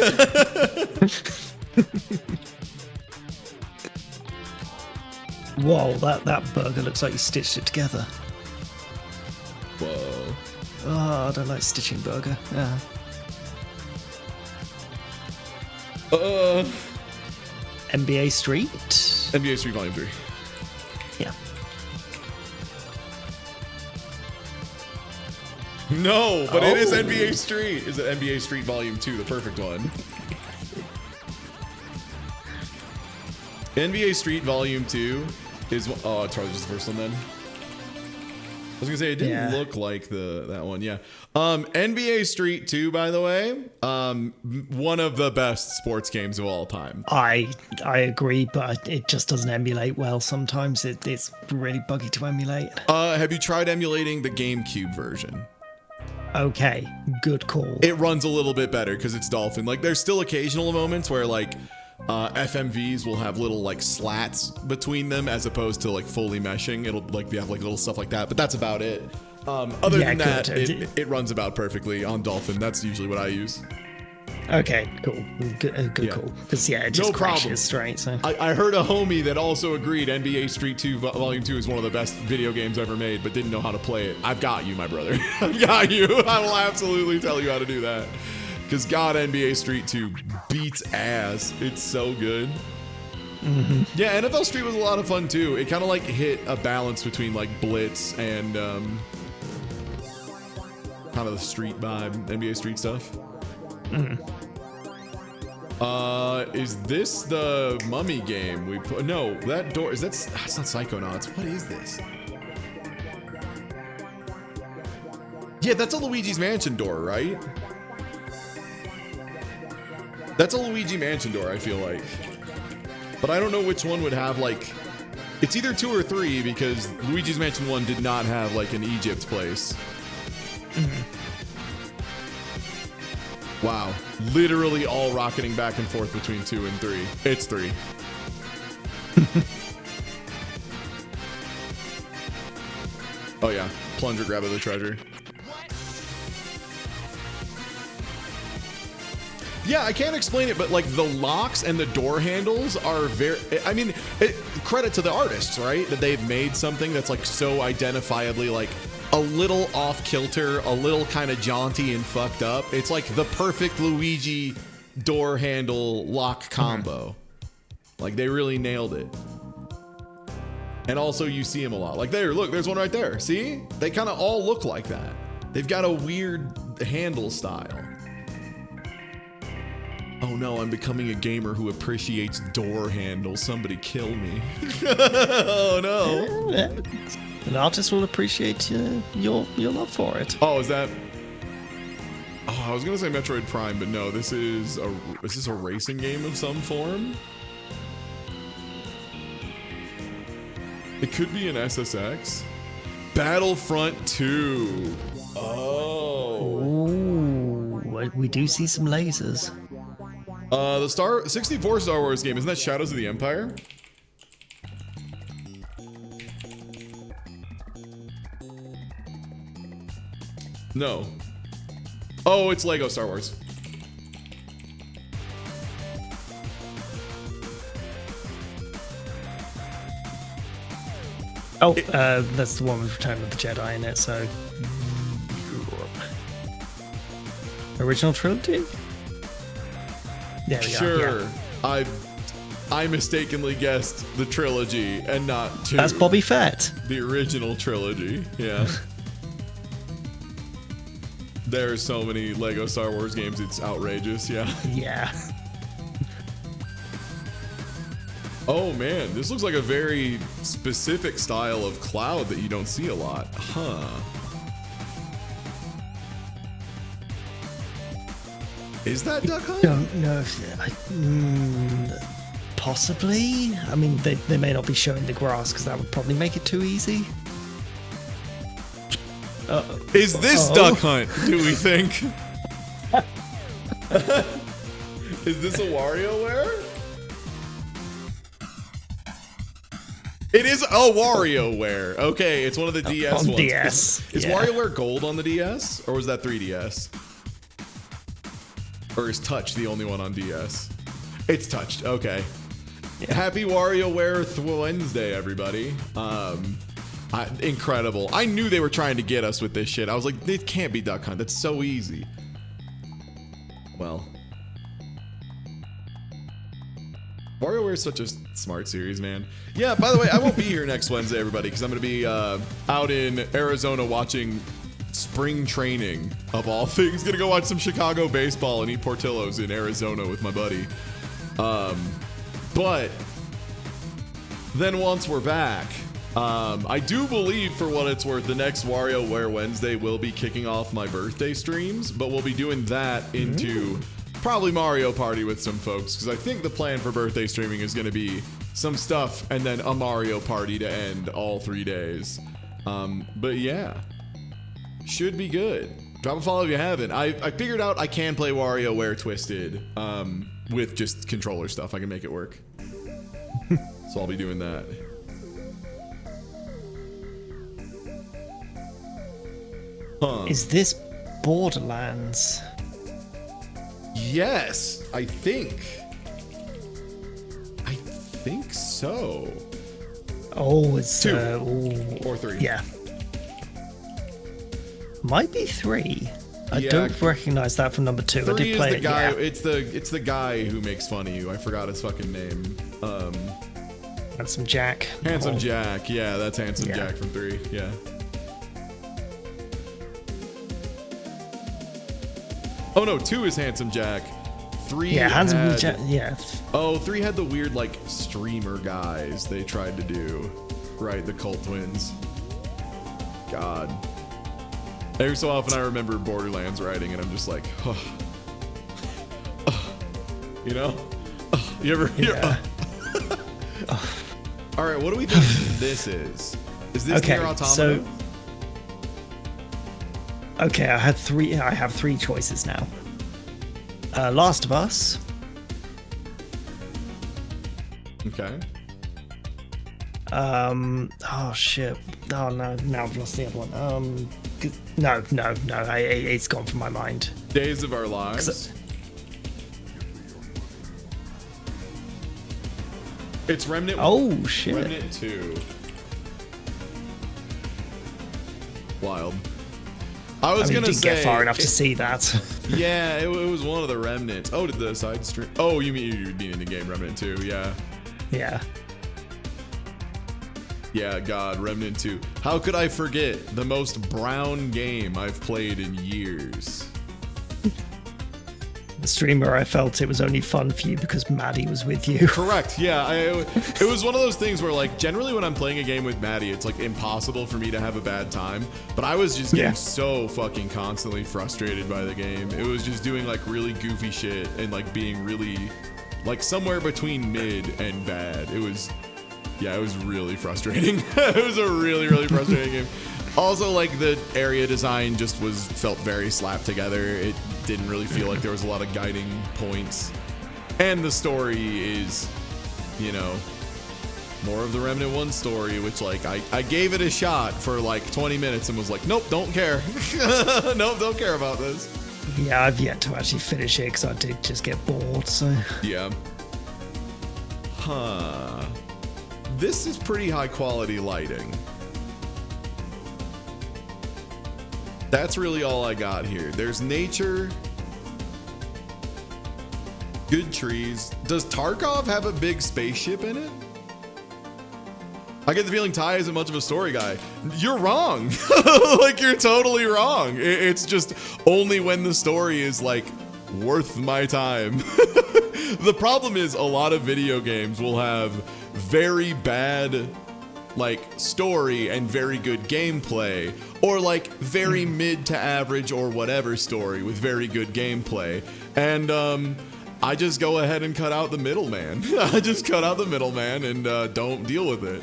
Speaker 1: Whoa, that burger looks like you stitched it together.
Speaker 2: Whoa.
Speaker 1: Oh, I don't like stitching burger. Yeah. NBA Street?
Speaker 2: NBA Street Volume 3.
Speaker 1: Yeah.
Speaker 2: No, but it is NBA Street. Is it NBA Street Volume 2, the perfect one? NBA Street Volume 2 is it's probably just the first one then. I was gonna say it didn't look like that one. Yeah. NBA Street 2, by the way, one of the best sports games of all time.
Speaker 1: I agree, but it just doesn't emulate well. Sometimes it's really buggy to emulate.
Speaker 2: Have you tried emulating the GameCube version?
Speaker 1: Okay, good call.
Speaker 2: It runs a little bit better because it's Dolphin. Like, there's still occasional moments where like FMVs will have little like slats between them as opposed to like fully meshing. It'll like have like little stuff like that, but that's about it. Other than that, it runs about perfectly on Dolphin. That's usually what I use.
Speaker 1: Okay, cool. Good call. Because it just crashes straight. So
Speaker 2: I heard a homie that also agreed NBA Street 2 Volume 2 is one of the best video games ever made, but didn't know how to play it. I've got you, my brother. I've got you. I will absolutely tell you how to do that. Because God, NBA Street 2 beats ass. It's so good.
Speaker 1: Mm-hmm.
Speaker 2: Yeah, NFL Street was a lot of fun too. It kind of like hit a balance between like Blitz and kind of the street vibe, NBA Street stuff.
Speaker 1: Mm.
Speaker 2: Is this the Mummy game we put? No, that door is that's not Psychonauts. What is this? Yeah, that's a Luigi's Mansion door, right? That's a Luigi Mansion door, I feel like. But I don't know which one would have like, it's either 2 or 3 because Luigi's Mansion 1 did not have like an Egypt place.
Speaker 1: Mm-hmm.
Speaker 2: Wow, literally all rocketing back and forth between 2 and 3. It's 3. Oh yeah, plunger grab of the treasure. Yeah, I can't explain it, but like the locks and the door handles are very, I mean, credit to the artists, right? That they've made something that's like so identifiably like a little off kilter, a little kind of jaunty and fucked up. It's like the perfect Luigi door handle lock combo. Like they really nailed it. And also you see them a lot. Like there, look, there's one right there. See? They kind of all look like that. They've got a weird handle style. Oh no, I'm becoming a gamer who appreciates door handles. Somebody kill me. Oh no.
Speaker 1: An artist will appreciate your love for it.
Speaker 2: Oh, is that? Oh, I was gonna say Metroid Prime, but no. Is this a racing game of some form? It could be an SSX. Battlefront 2. Oh.
Speaker 1: Ooh, we do see some lasers.
Speaker 2: The 64 Star Wars game, isn't that Shadows of the Empire? No. Oh, it's Lego Star Wars.
Speaker 1: Oh, that's the one with Return of the Jedi in it, so... Original trilogy? There we
Speaker 2: Sure.
Speaker 1: go. Yeah.
Speaker 2: I mistakenly guessed the trilogy and not 2.
Speaker 1: That's Bobby Fett.
Speaker 2: The original trilogy, yeah. There's so many Lego Star Wars games, it's outrageous, yeah.
Speaker 1: Yeah.
Speaker 2: Oh man, this looks like a very specific style of cloud that you don't see a lot. Huh. Is that Duck Hunt?
Speaker 1: Don't know if possibly. I mean, they may not be showing the grass because that would probably make it too easy.
Speaker 2: Is this Duck Hunt, do we think? Is this a WarioWare? It is WarioWare. Okay, it's one of the DS
Speaker 1: on
Speaker 2: ones.
Speaker 1: DS.
Speaker 2: Is WarioWare Gold on the DS? Or was that 3DS? Or is Touch the only one on DS? It's touched. Okay. Yeah. Happy WarioWare Wednesday, everybody. Incredible. I knew they were trying to get us with this shit. I was like, it can't be Duck Hunt. That's so easy. Well. WarioWare is such a smart series, man. Yeah, by the way, I won't be here next Wednesday, everybody, because I'm going to be out in Arizona watching spring training, of all things. Gonna go watch some Chicago baseball and eat Portillo's in Arizona with my buddy. But then once we're back, I do believe, for what it's worth, the next WarioWare Wednesday will be kicking off my birthday streams, but we'll be doing that into probably Mario Party with some folks, because I think the plan for birthday streaming is going to be some stuff and then a Mario Party to end all 3 days. But yeah, should be good. Drop a follow if you haven't. I figured out I can play WarioWare Twisted with just controller stuff. I can make it work. So I'll be doing that. Huh.
Speaker 1: Is this Borderlands?
Speaker 2: Yes, I think so.
Speaker 1: Oh, it's
Speaker 2: 2
Speaker 1: ooh.
Speaker 2: or 3.
Speaker 1: Yeah. Might be 3. I
Speaker 2: Yeah.
Speaker 1: don't recognize that from number 2. I
Speaker 2: 3
Speaker 1: did
Speaker 2: is
Speaker 1: play
Speaker 2: the
Speaker 1: it.
Speaker 2: guy.
Speaker 1: Yeah.
Speaker 2: It's the guy who makes fun of you. I forgot his fucking name.
Speaker 1: Handsome Jack.
Speaker 2: Handsome
Speaker 1: Oh.
Speaker 2: Jack. Yeah, that's Handsome
Speaker 1: Yeah.
Speaker 2: Jack from 3. Yeah. Oh no, 2 is Handsome Jack. 3
Speaker 1: Yeah, Handsome
Speaker 2: had,
Speaker 1: Jack. Yeah.
Speaker 2: Oh, 3 had the weird like streamer guys they tried to do. Right, the Cult Twins. God. Every so often I remember Borderlands writing and I'm just like, oh. You know? You ever?
Speaker 1: Yeah.
Speaker 2: All right, what do we think this is? Is this
Speaker 1: Okay,
Speaker 2: Nier Automata?
Speaker 1: so okay, I have 3 choices now. Last of Us.
Speaker 2: Okay.
Speaker 1: Oh shit. Oh no, now I've lost the other one. No. It's gone from my mind.
Speaker 2: Days of Our Lives. It's Remnant.
Speaker 1: Oh shit.
Speaker 2: Remnant 2. Wild. I was
Speaker 1: I mean,
Speaker 2: gonna
Speaker 1: didn't
Speaker 2: say
Speaker 1: get far enough to see that.
Speaker 2: Yeah, it was one of the Remnants. Oh, did the side stream? Oh, you mean in the game Remnant 2? Yeah.
Speaker 1: Yeah.
Speaker 2: Yeah, God, Remnant 2. How could I forget the most brown game I've played in years?
Speaker 1: The streamer, I felt it was only fun for you because Maddie was with you.
Speaker 2: Correct. Yeah, it was one of those things where, like, generally when I'm playing a game with Maddie, it's like impossible for me to have a bad time. But I was just getting so fucking constantly frustrated by the game. It was just doing like really goofy shit and like being really like somewhere between mid and bad. It was really frustrating. It was a really, really frustrating game. Also, like, the area design just felt very slapped together. It didn't really feel like there was a lot of guiding points. And the story is, you know, more of the Remnant 1 story, which, like, I gave it a shot for like 20 minutes and was like, nope, don't care. Nope, don't care about this.
Speaker 1: Yeah, I've yet to actually finish it because I did just get bored, so.
Speaker 2: Yeah. Huh. This is pretty high quality lighting. That's really all I got here. There's nature, good trees. Does Tarkov have a big spaceship in it? I get the feeling Ty isn't much of a story guy. You're wrong. Like, you're totally wrong. It's just only when the story is like worth my time. The problem is a lot of video games will have very bad like story and very good gameplay, or like very mid to average or whatever story with very good gameplay, and I just go ahead and cut out the middleman. I just cut out the middleman and don't deal with it.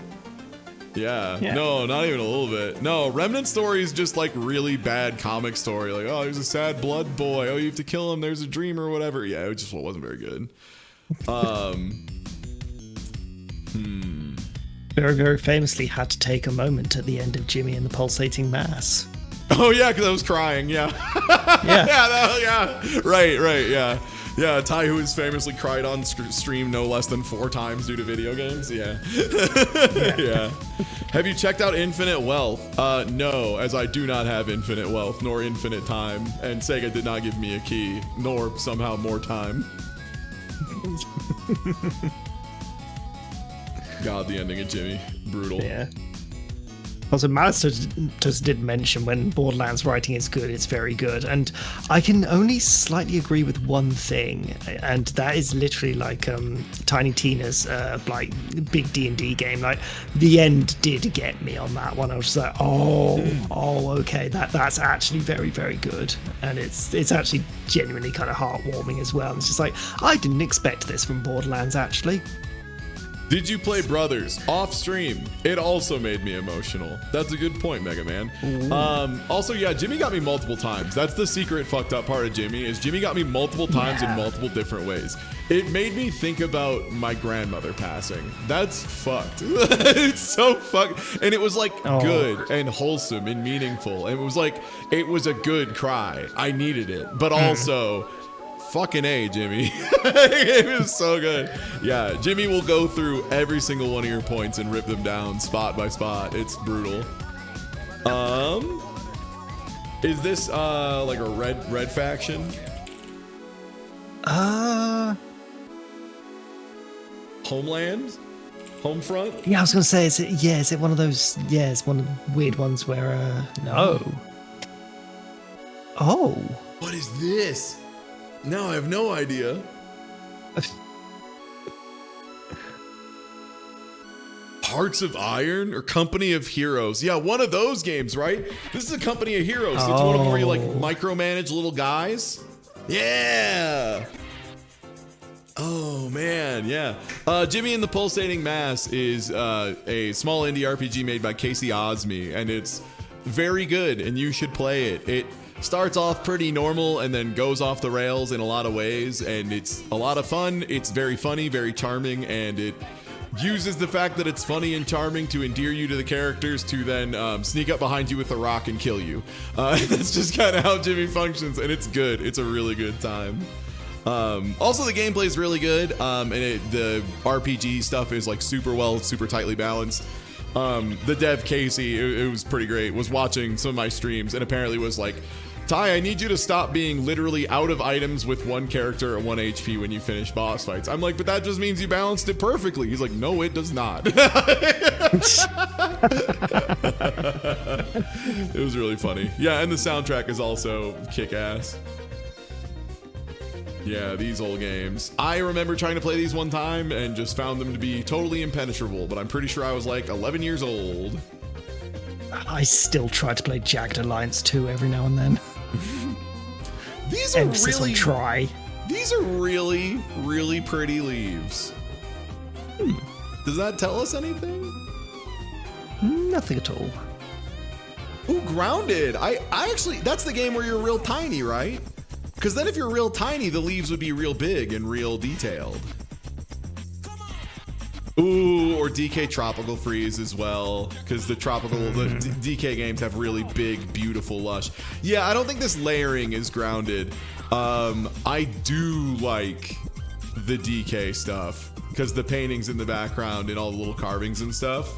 Speaker 2: Yeah, no, not even a little bit. No, Remnant story is just like really bad comic story, like, oh, there's a sad blood boy, oh, you have to kill him, there's a dream or whatever. Yeah, it just wasn't very good.
Speaker 1: Very, very famously had to take a moment at the end of Jimmy and the Pulsating Mass.
Speaker 2: Oh yeah, because I was crying. Yeah. Yeah. Right. Yeah. Yeah. Ty, who has famously cried on stream no less than 4 times due to video games. Yeah. Yeah. Have you checked out Infinite Wealth? No, as I do not have infinite wealth nor infinite time, and Sega did not give me a key, nor somehow more time. God, the ending of Jimmy, brutal.
Speaker 1: Yeah. Also, Malice just did mention when Borderlands writing is good, it's very good. And I can only slightly agree with one thing, and that is literally like Tiny Tina's like big D&D game. Like the end did get me on that one. I was just like, okay, that's actually very, very good, and it's actually genuinely kind of heartwarming as well. It's just like I didn't expect this from Borderlands actually.
Speaker 2: Did you play Brothers off stream? It also made me emotional. That's a good point, Mega Man. Also, yeah, Jimmy got me multiple times. That's the secret fucked up part of Jimmy, is Jimmy got me multiple times in multiple different ways. It made me think about my grandmother passing. That's fucked. It's so fucked. And it was like good and wholesome and meaningful. And it was a good cry. I needed it. But also, fucking A, Jimmy. It was so good. Yeah, Jimmy will go through every single one of your points and rip them down spot by spot. It's brutal. Is this like a red faction? Homeland? Homefront?
Speaker 1: Yeah, I was gonna say, is it one of those? Yeah, it's one of the weird ones where no. Oh.
Speaker 2: What is this? No, I have no idea. Hearts of Iron or Company of Heroes? Yeah, one of those games, right? This is a Company of Heroes. It's one of them where you like micromanage little guys. Yeah. Oh man, yeah. Jimmy and the Pulsating Mass is a small indie RPG made by Casey Osme, and it's very good, and you should play it. It starts off pretty normal and then goes off the rails in a lot of ways, and it's a lot of fun. It's very funny, very charming, and it uses the fact that it's funny and charming to endear you to the characters to then sneak up behind you with a rock and kill you. That's just kind of how Jimmy functions, and it's good. It's a really good time. Also, the gameplay is really good, and the RPG stuff is like super tightly balanced. The dev Casey, it was pretty great, was watching some of my streams and apparently was like, Ty, I need you to stop being literally out of items with one character at 1 HP when you finish boss fights. I'm like, but that just means you balanced it perfectly. He's like, no, it does not. It was really funny. Yeah, and the soundtrack is also kick-ass. Yeah, these old games. I remember trying to play these one time and just found them to be totally impenetrable, but I'm pretty sure I was like 11 years old.
Speaker 1: I still try to play Jagged Alliance 2 every now and then.
Speaker 2: These are
Speaker 1: Emphasis
Speaker 2: really
Speaker 1: on try.
Speaker 2: These are really, really pretty leaves. Does that tell us anything?
Speaker 1: Nothing at all.
Speaker 2: Ooh, Grounded. I actually, that's the game where you're real tiny, right? Because then if you're real tiny, the leaves would be real big and real detailed. Ooh, or DK Tropical Freeze as well, because the DK games have really big, beautiful, lush. Yeah, I don't think this layering is Grounded. I do like the DK stuff, because the paintings in the background and all the little carvings and stuff.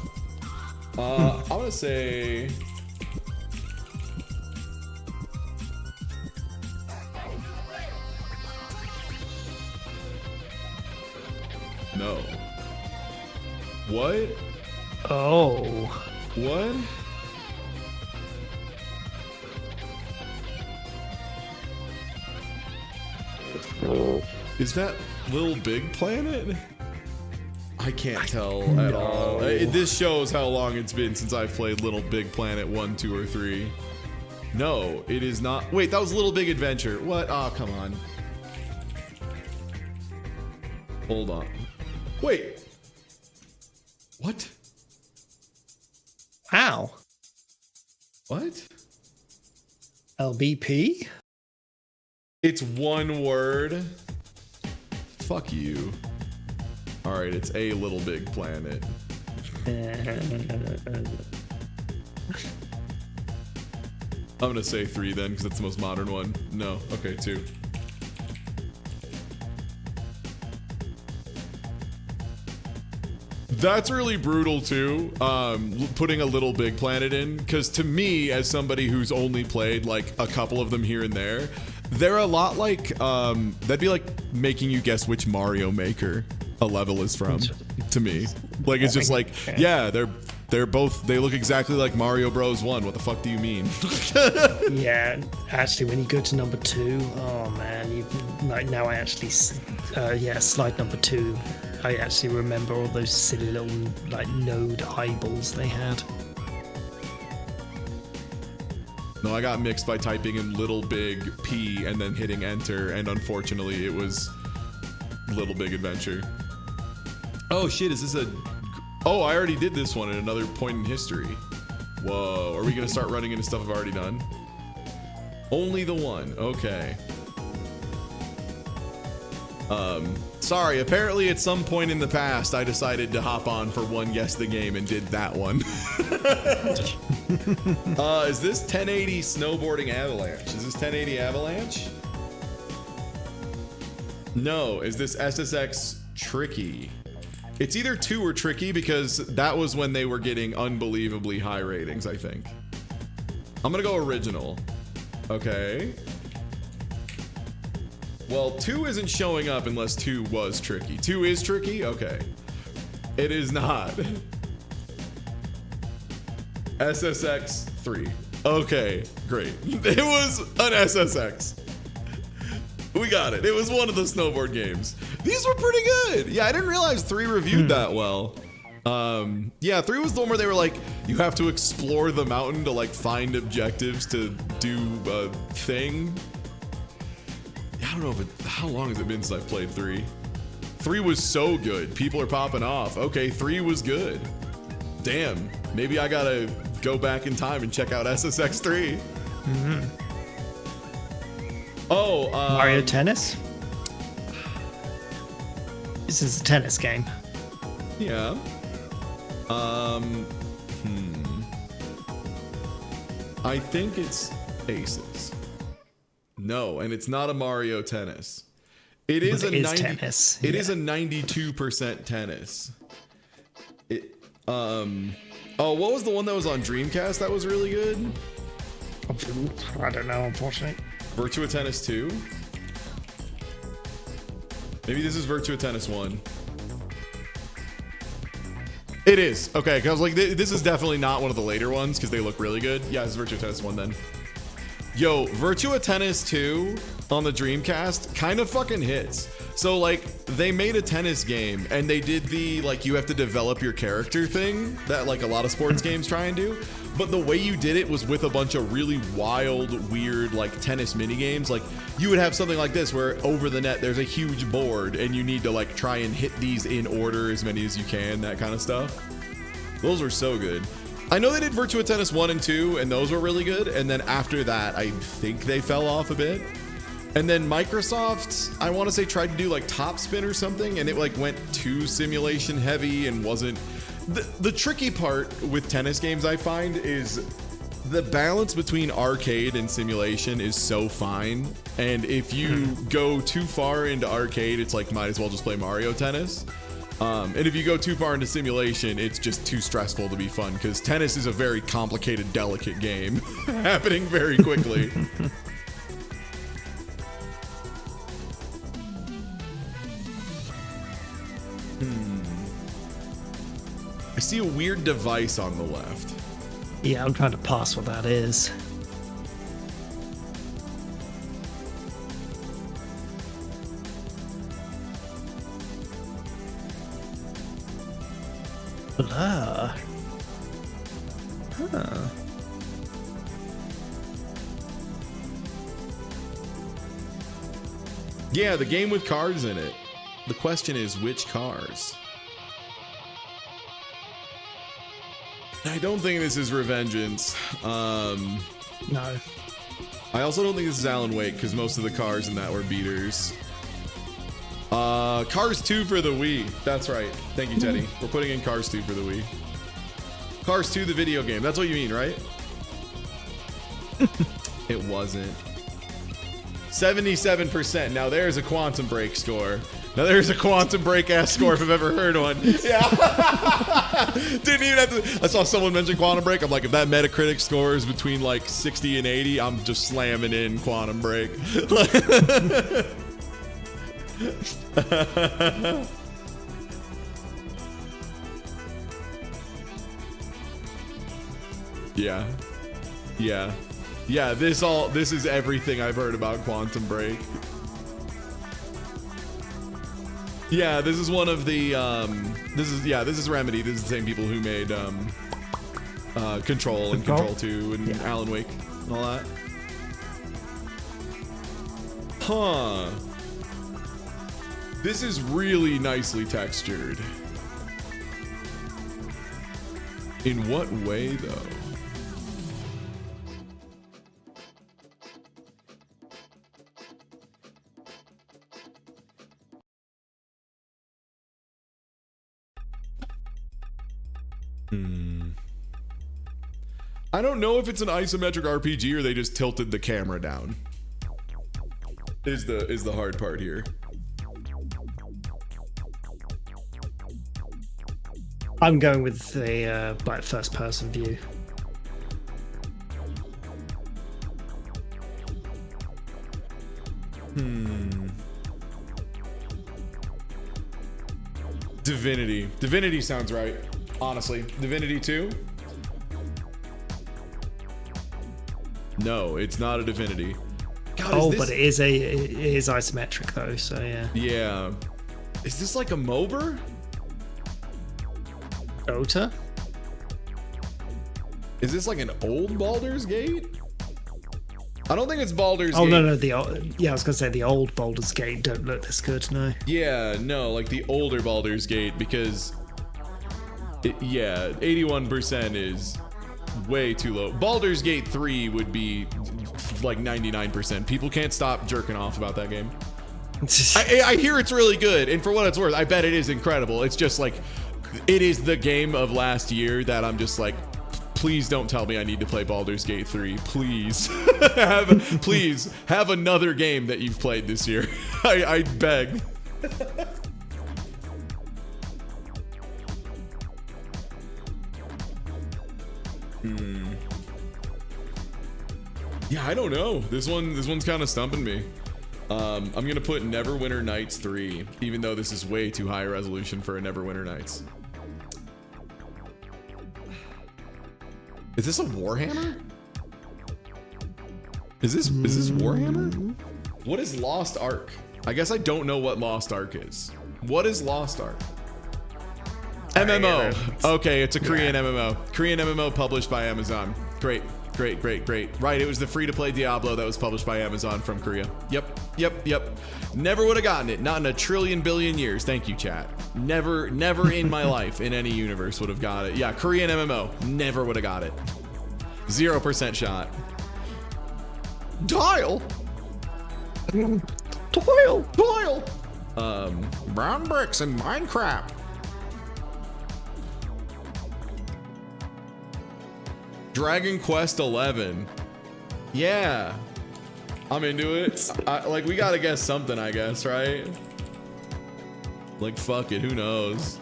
Speaker 2: I'm gonna say... No. What?
Speaker 1: Oh.
Speaker 2: What? Is that Little Big Planet? I can't tell at all. This shows how long it's been since I've played Little Big Planet 1, 2, or 3. No, it is not. Wait, that was Little Big Adventure. What? Oh, come on. Hold on. Wait. What?
Speaker 1: How?
Speaker 2: What?
Speaker 1: LBP?
Speaker 2: It's one word. Fuck you. All right, it's A Little Big Planet. I'm gonna say 3 then, because that's the most modern one. No, okay, 2. That's really brutal too, putting a Little Big Planet in, because to me, as somebody who's only played like a couple of them here and there, they're a lot like, that'd be like making you guess which Mario Maker a level is from, to me. Like, it's just like, yeah, they're They look exactly like Mario Bros. 1. What the fuck do you mean?
Speaker 1: Yeah, actually, when you go to number 2, oh man, now I actually, slide number 2. I actually remember all those silly little like node eyeballs they had.
Speaker 2: No, I got mixed by typing in Little Big P and then hitting enter, and unfortunately, it was Little Big Adventure. Oh shit! Is this a? Oh, I already did this one at another point in history. Whoa, are we gonna start running into stuff I've already done? Only the one, okay. Sorry, apparently at some point in the past, I decided to hop on for one Guess the Game and did that one. Is this 1080 Snowboarding Avalanche? Is this 1080 Avalanche? No, is this SSX Tricky? It's either 2 or Tricky because that was when they were getting unbelievably high ratings, I think. I'm gonna go original. Okay. Well, 2 isn't showing up unless 2 was Tricky. 2 is Tricky? Okay. It is not. SSX 3. Okay, great. It was an SSX. We got it. It was one of the snowboard games. These were pretty good. Yeah, I didn't realize 3 reviewed that well. Yeah, 3 was the one where they were like, you have to explore the mountain to like find objectives to do a thing. I don't know how long has it been since I've played 3? 3 was so good. People are popping off. Okay, 3 was good. Damn, maybe I gotta go back in time and check out SSX 3.
Speaker 1: Mm-hmm.
Speaker 2: Oh,
Speaker 1: Mario Tennis? This is a tennis game.
Speaker 2: Yeah. I think it's Aces. No, and it's not a Mario Tennis. It is a
Speaker 1: tennis.
Speaker 2: It is a 92% tennis. Oh, what was the one that was on Dreamcast that was really good?
Speaker 1: I don't know, unfortunately.
Speaker 2: Virtua Tennis 2? Maybe this is Virtua Tennis 1. It is. Okay, because I was like, this is definitely not one of the later ones because they look really good. Yeah, it's Virtua Tennis 1 then. Yo, Virtua Tennis 2 on the Dreamcast kind of fucking hits. So like, they made a tennis game and they did the like, you have to develop your character thing that like a lot of sports games try and do. But the way you did it was with a bunch of really wild, weird like tennis mini games. Like you would have something like this where over the net there's a huge board and you need to like try and hit these in order as many as you can, that kind of stuff. Those are so good. I know they did Virtua Tennis 1 and 2 and those were really good. And then after that, I think they fell off a bit. And then Microsoft, I want to say, tried to do like Top Spin or something, and it like went too simulation heavy and wasn't. The tricky part with tennis games, I find, is the balance between arcade and simulation is so fine. And if you go too far into arcade, it's like might as well just play Mario Tennis. And if you go too far into simulation, it's just too stressful to be fun because tennis is a very complicated, delicate game happening very quickly. I see a weird device on the left.
Speaker 1: Yeah, I'm trying to pass what that is. Blur. Huh.
Speaker 2: Yeah, the game with cars in it. The question is, which cars? I don't think this is Revengeance.
Speaker 1: No.
Speaker 2: I also don't think this is Alan Wake because most of the cars in that were beaters. Cars 2 for the Wii. That's right. Thank you, Teddy. We're putting in Cars 2 for the Wii. Cars 2, the video game. That's what you mean, right? It wasn't. 77%. Now there's a Quantum Break score. Now there's a Quantum Break-ass score if I've ever heard one. Yeah. Didn't even have to. I saw someone mention Quantum Break. I'm like, if that Metacritic score is between like 60 and 80, I'm just slamming in Quantum Break. Yeah. Yeah. Yeah, this is everything I've heard about Quantum Break. Yeah, this is one of the this is Remedy. This is the same people who made Control and Control 2 and Alan Wake and all that. Huh. This is really nicely textured. In what way though? I don't know if it's an isometric RPG or they just tilted the camera down. Is the hard part here.
Speaker 1: I'm going with a like first person view.
Speaker 2: Divinity. Divinity sounds right. Honestly, Divinity 2? No, it's not a Divinity. God,
Speaker 1: but it is isometric though, so yeah.
Speaker 2: Yeah. Is this like a MOBA?
Speaker 1: Dota?
Speaker 2: Is this like an old Baldur's Gate? I don't think it's Baldur's Gate.
Speaker 1: Oh no, I was gonna say the old Baldur's Gate don't look this good, no.
Speaker 2: Yeah, no, like the older Baldur's Gate because 81% is way too low. Baldur's Gate 3 would be like 99%. People can't stop jerking off about that game. I hear it's really good, and for what it's worth, I bet it is incredible. It's just like, it is the game of last year that I'm just like, please don't tell me I need to play Baldur's Gate 3. Please. Please have another game that you've played this year. I beg. Yeah, I don't know. This one's kind of stumping me. I'm gonna put Neverwinter Nights 3, even though this is way too high resolution for a Neverwinter Nights. Is this a Warhammer? Is this Warhammer? What is Lost Ark? I guess I don't know what Lost Ark is. What is Lost Ark? MMO. Okay, it's a Korean MMO. Korean MMO published by Amazon. Great. Right, it was the free-to-play Diablo that was published by Amazon from Korea. Yep. Never would have gotten it. Not in a trillion billion years. Thank you, chat. Never in my life in any universe would have got it. Yeah, Korean MMO. Never would have got it. 0% shot. Dial. Brown bricks and Minecraft. Dragon Quest 11. Yeah. I'm into it. Like, we gotta guess something, I guess, right? Like, fuck it, who knows?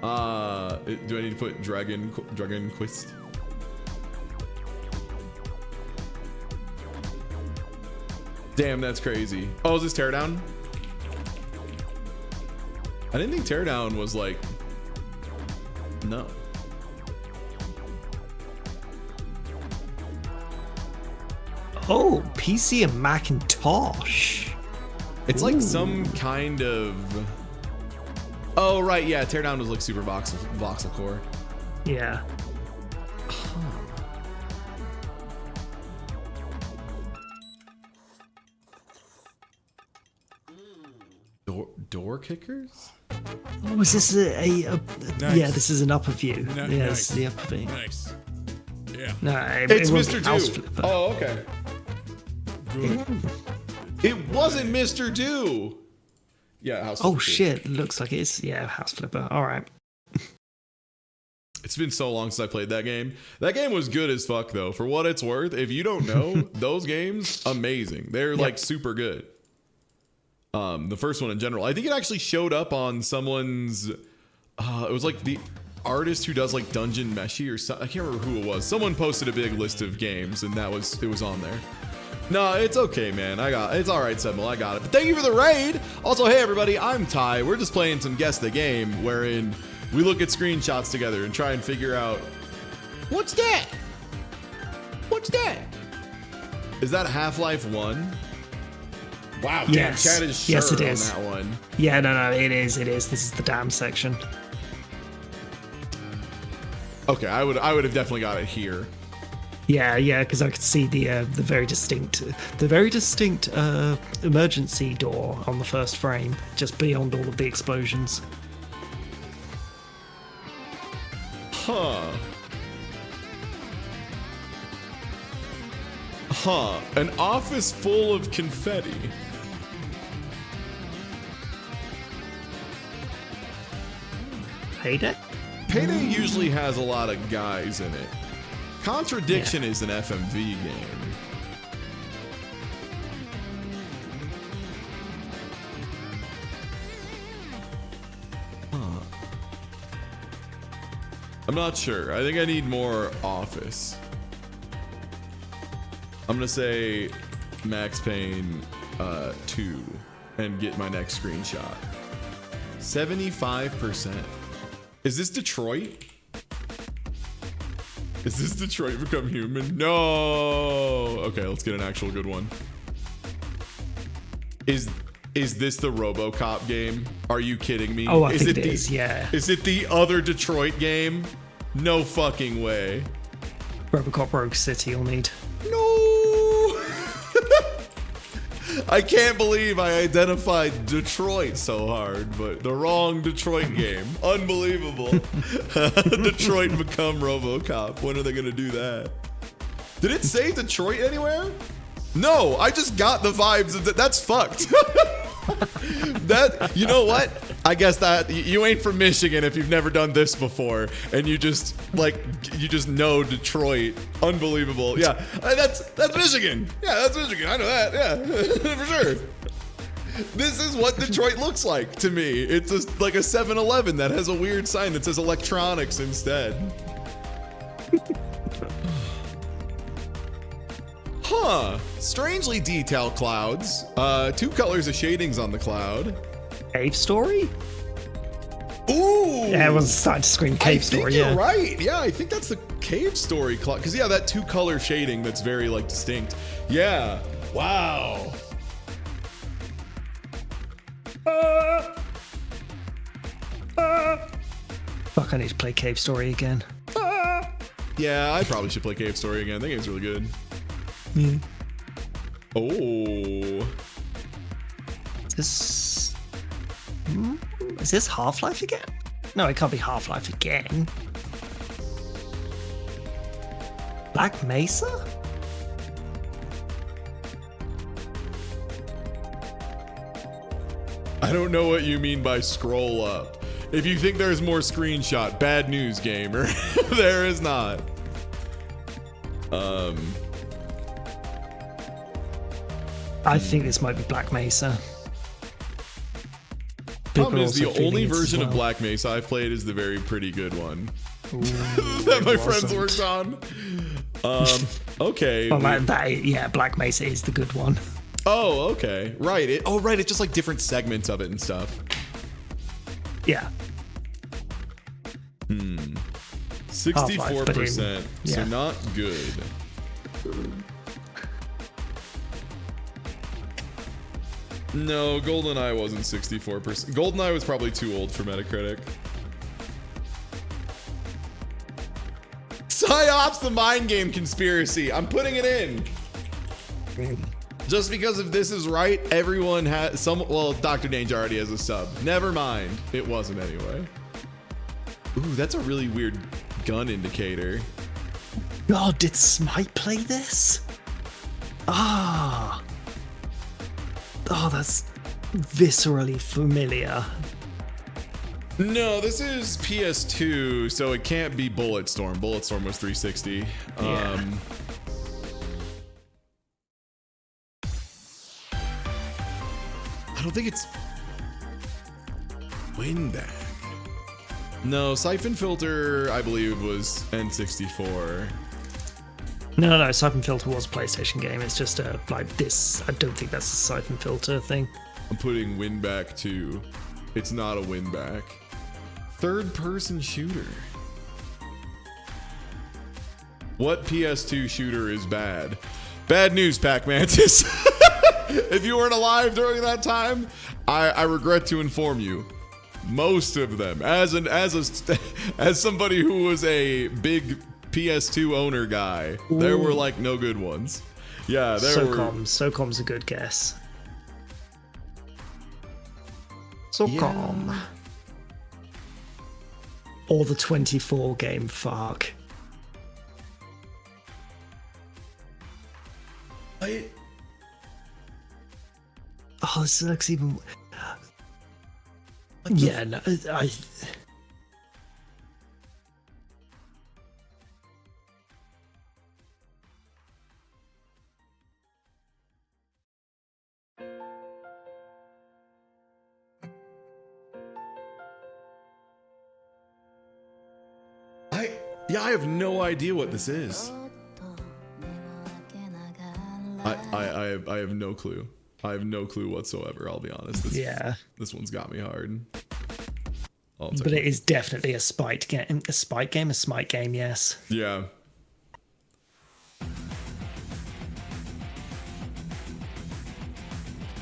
Speaker 2: Do I need to put Dragon Quest? Damn, that's crazy. Oh, is this Teardown? I didn't think Teardown was like... No.
Speaker 1: Oh, PC and Macintosh.
Speaker 2: It's like some kind of... Oh, right, yeah, Teardown was like super voxel core.
Speaker 1: Yeah.
Speaker 2: Door kickers?
Speaker 1: Oh, is this a
Speaker 6: Nice.
Speaker 1: yeah, this is an upper view.
Speaker 6: No,
Speaker 1: Yeah,
Speaker 6: nice.
Speaker 1: this is the upper view.
Speaker 6: Nice. Yeah.
Speaker 1: No,
Speaker 2: It's
Speaker 1: it won't
Speaker 2: Mr.
Speaker 1: be House
Speaker 2: Do.
Speaker 1: Flipper.
Speaker 2: Oh, okay.
Speaker 6: Good.
Speaker 2: It wasn't Mr. Do. Yeah, House Flipper.
Speaker 1: Oh shit, looks like it is. Yeah, House Flipper. All right.
Speaker 2: It's been so long since I played that game. That game was good as fuck, though. For what it's worth, if you don't know, those games, amazing. They're like super good. The first one in general. I think it actually showed up on someone's... it was like the artist who does like Dungeon Meshi or something. I can't remember who it was. Someone posted a big list of games, and it was on there. No, it's okay, man. It's all right, Sedmil. I got it. But thank you for the raid. Also, hey everybody, I'm Ty. We're just playing some Guess the Game, wherein we look at screenshots together and try and figure out What's that? What's that? Is that Half-Life 1? Wow,
Speaker 1: Yes.
Speaker 2: damn, chat is sure
Speaker 1: Yes, it
Speaker 2: on
Speaker 1: is.
Speaker 2: that one.
Speaker 1: Yeah, no, it is. This is the dam section.
Speaker 2: Okay, I would have definitely got it here.
Speaker 1: Yeah, because I could see the very distinct emergency door on the first frame, just beyond all of the explosions.
Speaker 2: Huh. An office full of confetti.
Speaker 1: Payday?
Speaker 2: Payday usually has a lot of guys in it. Contradiction is an FMV game. I'm not sure. I think I need more Office. I'm gonna say Max Payne 2 and get my next screenshot. 75%. Is this Detroit? Is this Detroit Become Human? No. Okay, let's get an actual good one. Is this the RoboCop game? Are you kidding me?
Speaker 1: Oh, I think it is, yeah.
Speaker 2: Is it the other Detroit game? No fucking way.
Speaker 1: Robocop Rogue City you'll need.
Speaker 2: No. I can't believe I identified Detroit so hard, but the wrong Detroit game. Unbelievable. Detroit Become RoboCop. When are they gonna do that? Did it say Detroit anywhere? No, I just got the vibes of that. That's fucked. That, you know what? I guess that you ain't from Michigan if you've never done this before, and you just know Detroit. Unbelievable. Yeah, that's Michigan. Yeah, that's Michigan. I know that. Yeah, for sure. This is what Detroit looks like to me. It's just like a 7-Eleven that has a weird sign that says electronics instead. Huh. Strangely detailed clouds. 2 colors of shadings on the cloud.
Speaker 1: Cave Story?
Speaker 2: Ooh.
Speaker 1: Yeah, everyone's starting to scream Cave Story,
Speaker 2: I think you're
Speaker 1: yeah.
Speaker 2: right. Yeah, I think that's the Cave Story cloud. Because, yeah, that 2 color shading that's very, like, distinct. Yeah. Wow.
Speaker 1: Fuck, I need to play Cave Story again.
Speaker 2: Yeah, I probably should play Cave Story again. That game's really good.
Speaker 1: Yeah.
Speaker 2: Oh.
Speaker 1: Is this Half-Life again? No, it can't be Half-Life again. Black Mesa?
Speaker 2: I don't know what you mean by scroll up. If you think there's more screenshot, bad news, gamer. There is not.
Speaker 1: I think this might be Black Mesa.
Speaker 2: Problem is, the
Speaker 1: also feeling
Speaker 2: only
Speaker 1: it as
Speaker 2: version of
Speaker 1: well.
Speaker 2: Black Mesa I've played is the very pretty good one
Speaker 1: Ooh,
Speaker 2: that my
Speaker 1: it
Speaker 2: friends
Speaker 1: wasn't.
Speaker 2: worked on. Okay.
Speaker 1: Well, yeah, Black Mesa is the good one.
Speaker 2: Oh, okay. Right. It's just like different segments of it and stuff.
Speaker 1: Yeah.
Speaker 2: 64%.
Speaker 1: yeah.
Speaker 2: So not good. No, GoldenEye wasn't 64%. GoldenEye was probably too old for Metacritic. PsyOps the mind game conspiracy. I'm putting it in. Just because if this is right, everyone has some. Well, Dr. Danger already has a sub. Never mind. It wasn't anyway. Ooh, that's a really weird gun indicator.
Speaker 1: God, did Smite play this? Oh, that's viscerally familiar.
Speaker 2: No, this is PS2, so it can't be Bulletstorm. Bulletstorm was 360.
Speaker 1: Yeah.
Speaker 2: I don't think it's Winback. No, Siphon Filter, I believe, was N64.
Speaker 1: No, Siphon Filter was a PlayStation game. It's just like this. I don't think that's a Siphon Filter thing.
Speaker 2: I'm putting Winback 2. It's not a Winback. Third-person shooter. What PS2 shooter is bad? Bad news, Pac-Mantis. If you weren't alive during that time, I regret to inform you. Most of them, as somebody who was a big PS2 owner guy, there were like no good ones. Yeah, there were.
Speaker 1: SOCOM's a good guess. SOCOM.
Speaker 2: Yeah.
Speaker 1: Or the 24 game, fuck. Oh, this looks even. Yeah, no,
Speaker 2: I have no idea what this is. I have no clue. I have no clue whatsoever, I'll be honest. This one's got me hard.
Speaker 1: But it is definitely a spite game. A smite game, yes.
Speaker 2: Yeah.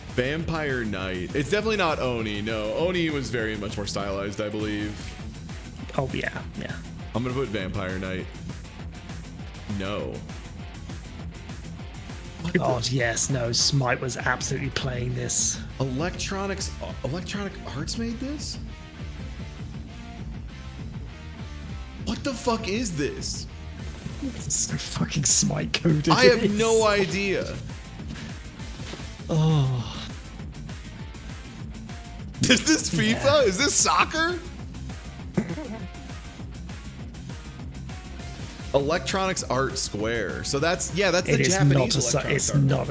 Speaker 2: Vampire Knight. It's definitely not Oni. No, Oni was very much more stylized, I believe.
Speaker 1: Oh, yeah, yeah.
Speaker 2: I'm gonna put Vampire Knight. No.
Speaker 1: God, yes, no. Smite was absolutely playing this.
Speaker 2: Electronic Arts made this? What the fuck is this?
Speaker 1: It's so fucking Smite coded.
Speaker 2: I have no idea.
Speaker 1: Oh.
Speaker 2: Is this FIFA? Yeah. Is this soccer? Electronics Art Square. So that's the Japanese Electronics Art.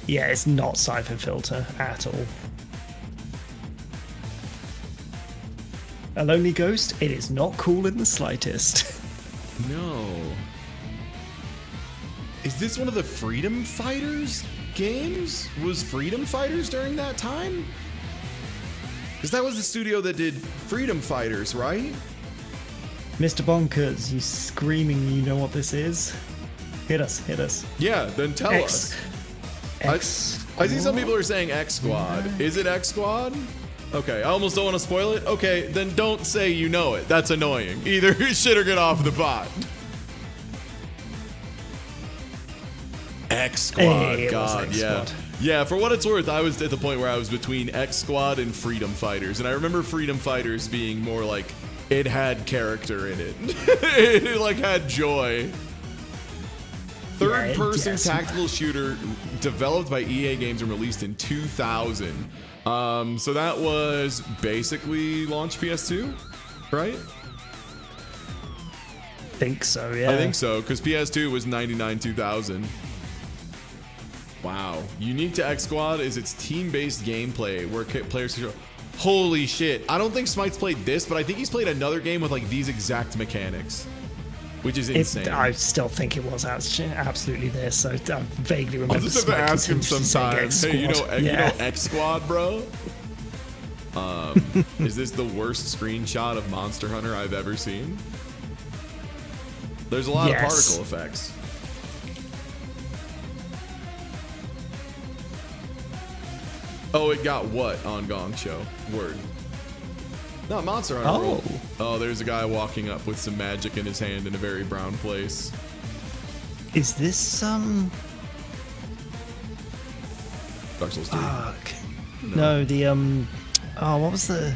Speaker 1: It's not Siphon Filter at all. A Lonely Ghost, it is not cool in the slightest.
Speaker 2: No. Is this one of the Freedom Fighters games? Was Freedom Fighters during that time? Because that was the studio that did Freedom Fighters, right?
Speaker 1: Mr. Bonkers, you screaming you know what this is? Hit us.
Speaker 2: Yeah, then tell us. I see some people are saying X Squad. Is it X Squad? Okay, I almost don't want to spoil it. Okay, then don't say you know it. That's annoying. Either shit or get off the pot. X Squad,
Speaker 1: hey,
Speaker 2: God, yeah. Squad. Yeah, for what it's worth, I was at the point where I was between X Squad and Freedom Fighters. And I remember Freedom Fighters being more like, it had character in it. It like had joy. Third-person tactical shooter developed by EA Games and released in 2000. So that was basically launch PS2, right?
Speaker 1: I think so, yeah.
Speaker 2: I think so, because PS2 was 99 2000. Wow. Unique to X Squad is its team-based gameplay where players can show. Holy shit. I don't think Smite's played this, but I think he's played another game with like these exact mechanics, which is insane.
Speaker 1: I still think it was absolutely this. So I vaguely remember.
Speaker 2: I'll just have to ask him sometimes. Hey, you know X Squad, bro? Is this the worst screenshot of Monster Hunter I've ever seen? There's a lot of particle effects. Oh, it got what on Gong Show? Word. Not Monster Hunter World. Oh, there's a guy walking up with some magic in his hand in a very brown place.
Speaker 1: Is this
Speaker 2: Dark Souls 3?
Speaker 1: No, the what was the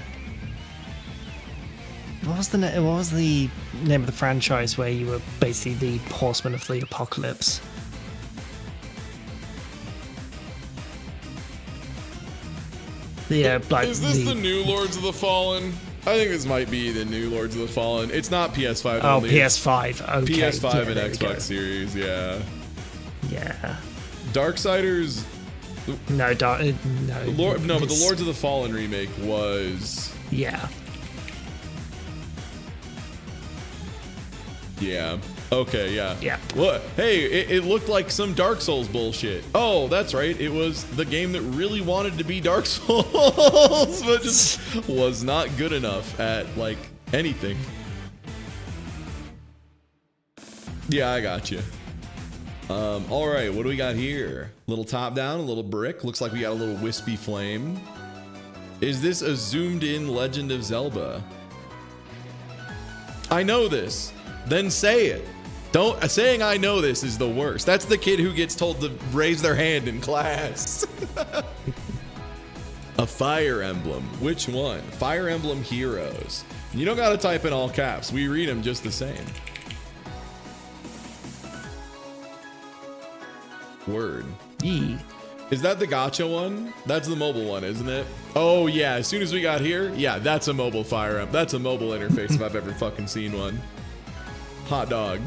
Speaker 1: name of the franchise where you were basically the horseman of the apocalypse? Yeah,
Speaker 2: is this the new Lords of the Fallen? I think this might be the new Lords of the Fallen. It's not PS5 only.
Speaker 1: Oh, PS5. Okay.
Speaker 2: PS5 and Xbox Series, yeah.
Speaker 1: Yeah.
Speaker 2: Darksiders.
Speaker 1: No,
Speaker 2: but the Lords of the Fallen remake was.
Speaker 1: Yeah.
Speaker 2: Yeah. Okay, yeah.
Speaker 1: Yeah.
Speaker 2: What? Hey, it looked like some Dark Souls bullshit. Oh, that's right. It was the game that really wanted to be Dark Souls, but just was not good enough at, like, anything. Yeah, I got you. All right, what do we got here? Little top down, a little brick. Looks like we got a little wispy flame. Is this a zoomed in Legend of Zelda? I know this. Then say it. Don't saying I know this is the worst. That's the kid who gets told to raise their hand in class. A Fire Emblem. Which one? Fire Emblem Heroes. You don't gotta type in all caps. We read them just the same. Word.
Speaker 1: Yee.
Speaker 2: Is that the gotcha one? That's the mobile one, isn't it? Oh yeah, as soon as we got here, yeah, that's a mobile Fire Emblem. That's a mobile interface if I've ever fucking seen one. Hot dog.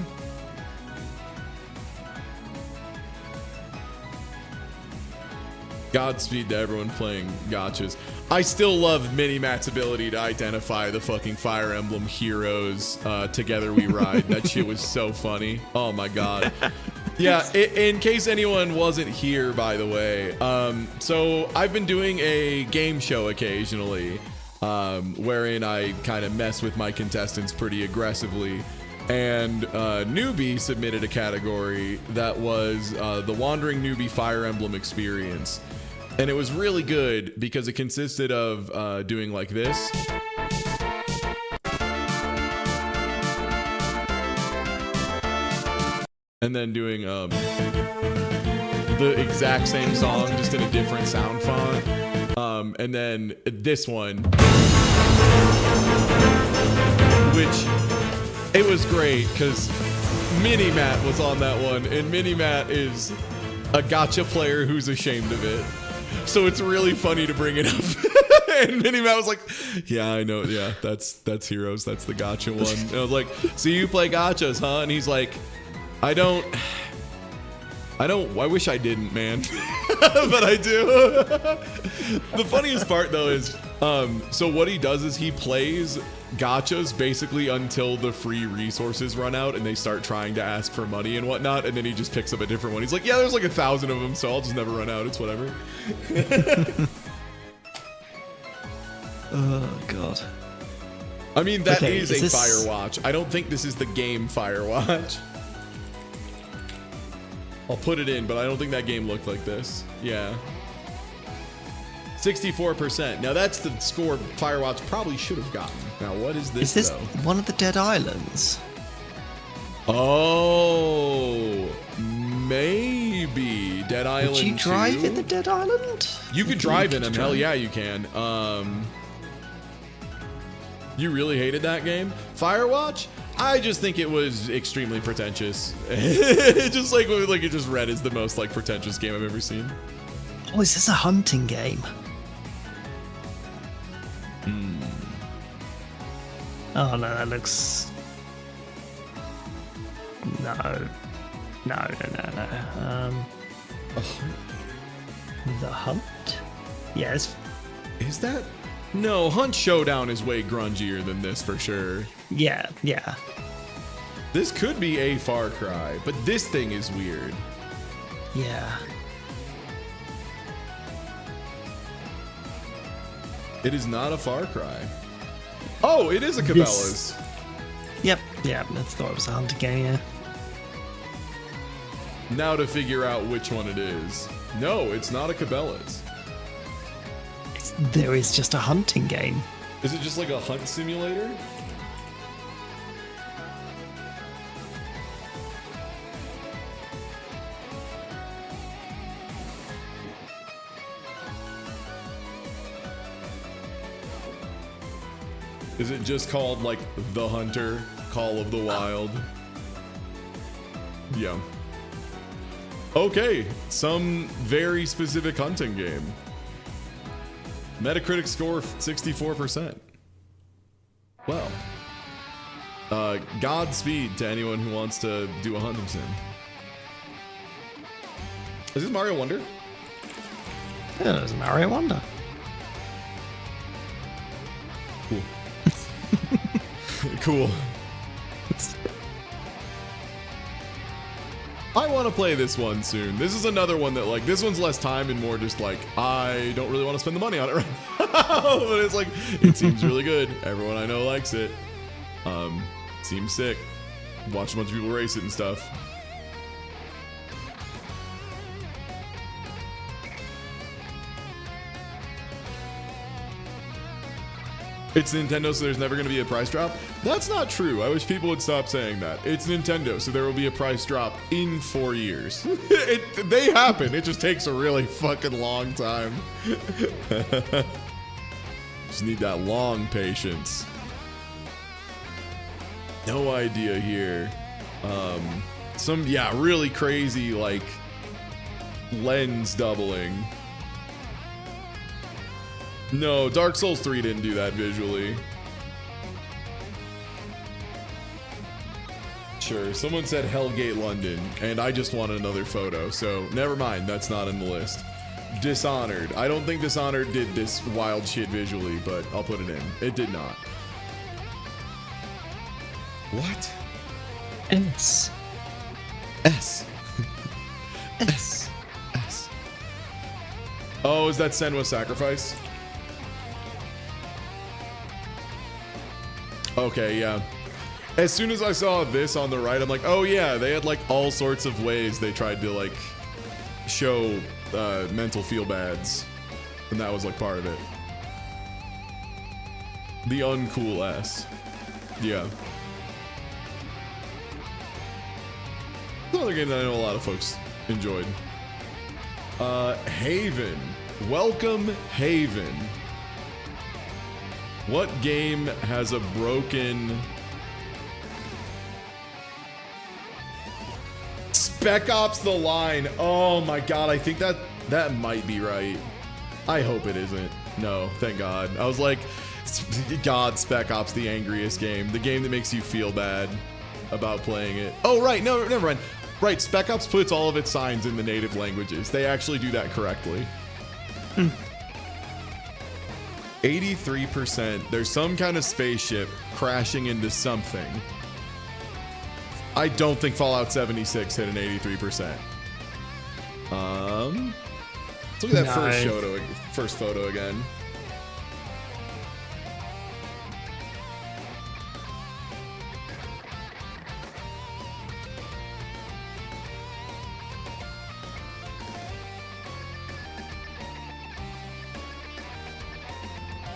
Speaker 2: Godspeed to everyone playing gotchas. I still love Mini-Matt's ability to identify the fucking Fire Emblem heroes. Together we ride. That shit was so funny. Oh my god. Yeah, in case anyone wasn't here, by the way, so I've been doing a game show occasionally, wherein I kind of mess with my contestants pretty aggressively. And Newbie submitted a category that was the Wandering Newbie Fire Emblem Experience. And it was really good because it consisted of doing like this. And then doing the exact same song, just in a different sound font. And then this one, which it was great because Mini-Matt was on that one. And Mini-Matt is a gotcha player who's ashamed of it. So it's really funny to bring it up. And Mini-Matt was like, yeah, I know. Yeah, that's Heroes. That's the gotcha one. And I was like, so you play gotchas, huh? And he's like, I wish I didn't, man. But I do. The funniest part though is, so what he does is he plays gotchas basically until the free resources run out and they start trying to ask for money and whatnot, and then he just picks up a different one. He's like, yeah, there's like 1,000 of them, so I'll just never run out. It's whatever.
Speaker 1: Oh god.
Speaker 2: I mean, that
Speaker 1: Okay,
Speaker 2: is
Speaker 1: is
Speaker 2: a
Speaker 1: this-
Speaker 2: Firewatch. I don't think this is the game Firewatch. I'll put it in, but I don't think that game looked like this. Yeah. 64%. Now that's the score Firewatch probably should have gotten. Now what is this,
Speaker 1: Is this
Speaker 2: though?
Speaker 1: one of the Dead Islands?
Speaker 2: Oh, maybe Dead Island.
Speaker 1: Would you drive
Speaker 2: 2?
Speaker 1: in the Dead Island?
Speaker 2: You could drive in them. Hell yeah, you can. You really hated that game? Firewatch? I just think it was extremely pretentious. Just like it just read as the most like pretentious game I've ever seen.
Speaker 1: Oh, is this a hunting game? Oh no, that looks... No. No. The Hunt? Yes.
Speaker 2: Is that? No, Hunt Showdown is way grungier than this for sure.
Speaker 1: Yeah.
Speaker 2: This could be a Far Cry, but this thing is weird.
Speaker 1: Yeah.
Speaker 2: It is not a Far Cry. Oh, it is a Cabela's.
Speaker 1: Yep. I thought it was a hunting game, yeah.
Speaker 2: Now to figure out which one it is. No, it's not a Cabela's.
Speaker 1: There is just a hunting game.
Speaker 2: Is it just like a hunt simulator? Is it just called like The Hunter, Call of the Wild? Yeah. Okay, some very specific hunting game. Metacritic score 64%. Well, Godspeed to anyone who wants to do a hunting sim. Is this Mario Wonder?
Speaker 1: Yeah, there's Mario Wonder.
Speaker 2: Cool. Cool. I want to play this one soon. This is another one that like, this one's less time and more just like, I don't really want to spend the money on it right now. But it's like, it seems really good. Everyone I know likes it. Seems sick. watch a bunch of people race it and stuff. It's Nintendo, so there's never going to be a price drop. That's not true. I wish people would stop saying that. It's Nintendo, so there will be a price drop in 4 years. They happen. It just takes a really fucking long time. Just need that long patience. No idea here. Some, yeah, really crazy, like, lens doubling. No, Dark Souls 3 didn't do that visually. Sure, someone said Hellgate London, and I just want another photo, so never mind, that's not in the list. Dishonored. I don't think Dishonored did this wild shit visually, but I'll put it in. It did not. What?
Speaker 1: S.
Speaker 2: S. S. S. Oh, is that Senua Sacrifice? Okay, yeah. As soon as I saw this on the right, I'm like, oh yeah, they had like all sorts of ways they tried to like show mental feel bads, and that was like part of it. The uncool S. Yeah. Another game that I know a lot of folks enjoyed. Haven. Welcome, Haven. What game has a broken... Spec Ops The Line. Oh my god, I think that might be right. I hope it isn't. No, thank god. I was like, god, Spec Ops, the angriest game. The game that makes you feel bad about playing it. Oh, right, no, never mind. Right, Spec Ops puts all of its signs in the native languages. They actually do that correctly. 83%. There's some kind of spaceship crashing into something. I don't think Fallout 76 hit an 83%. Let's look at that first photo again.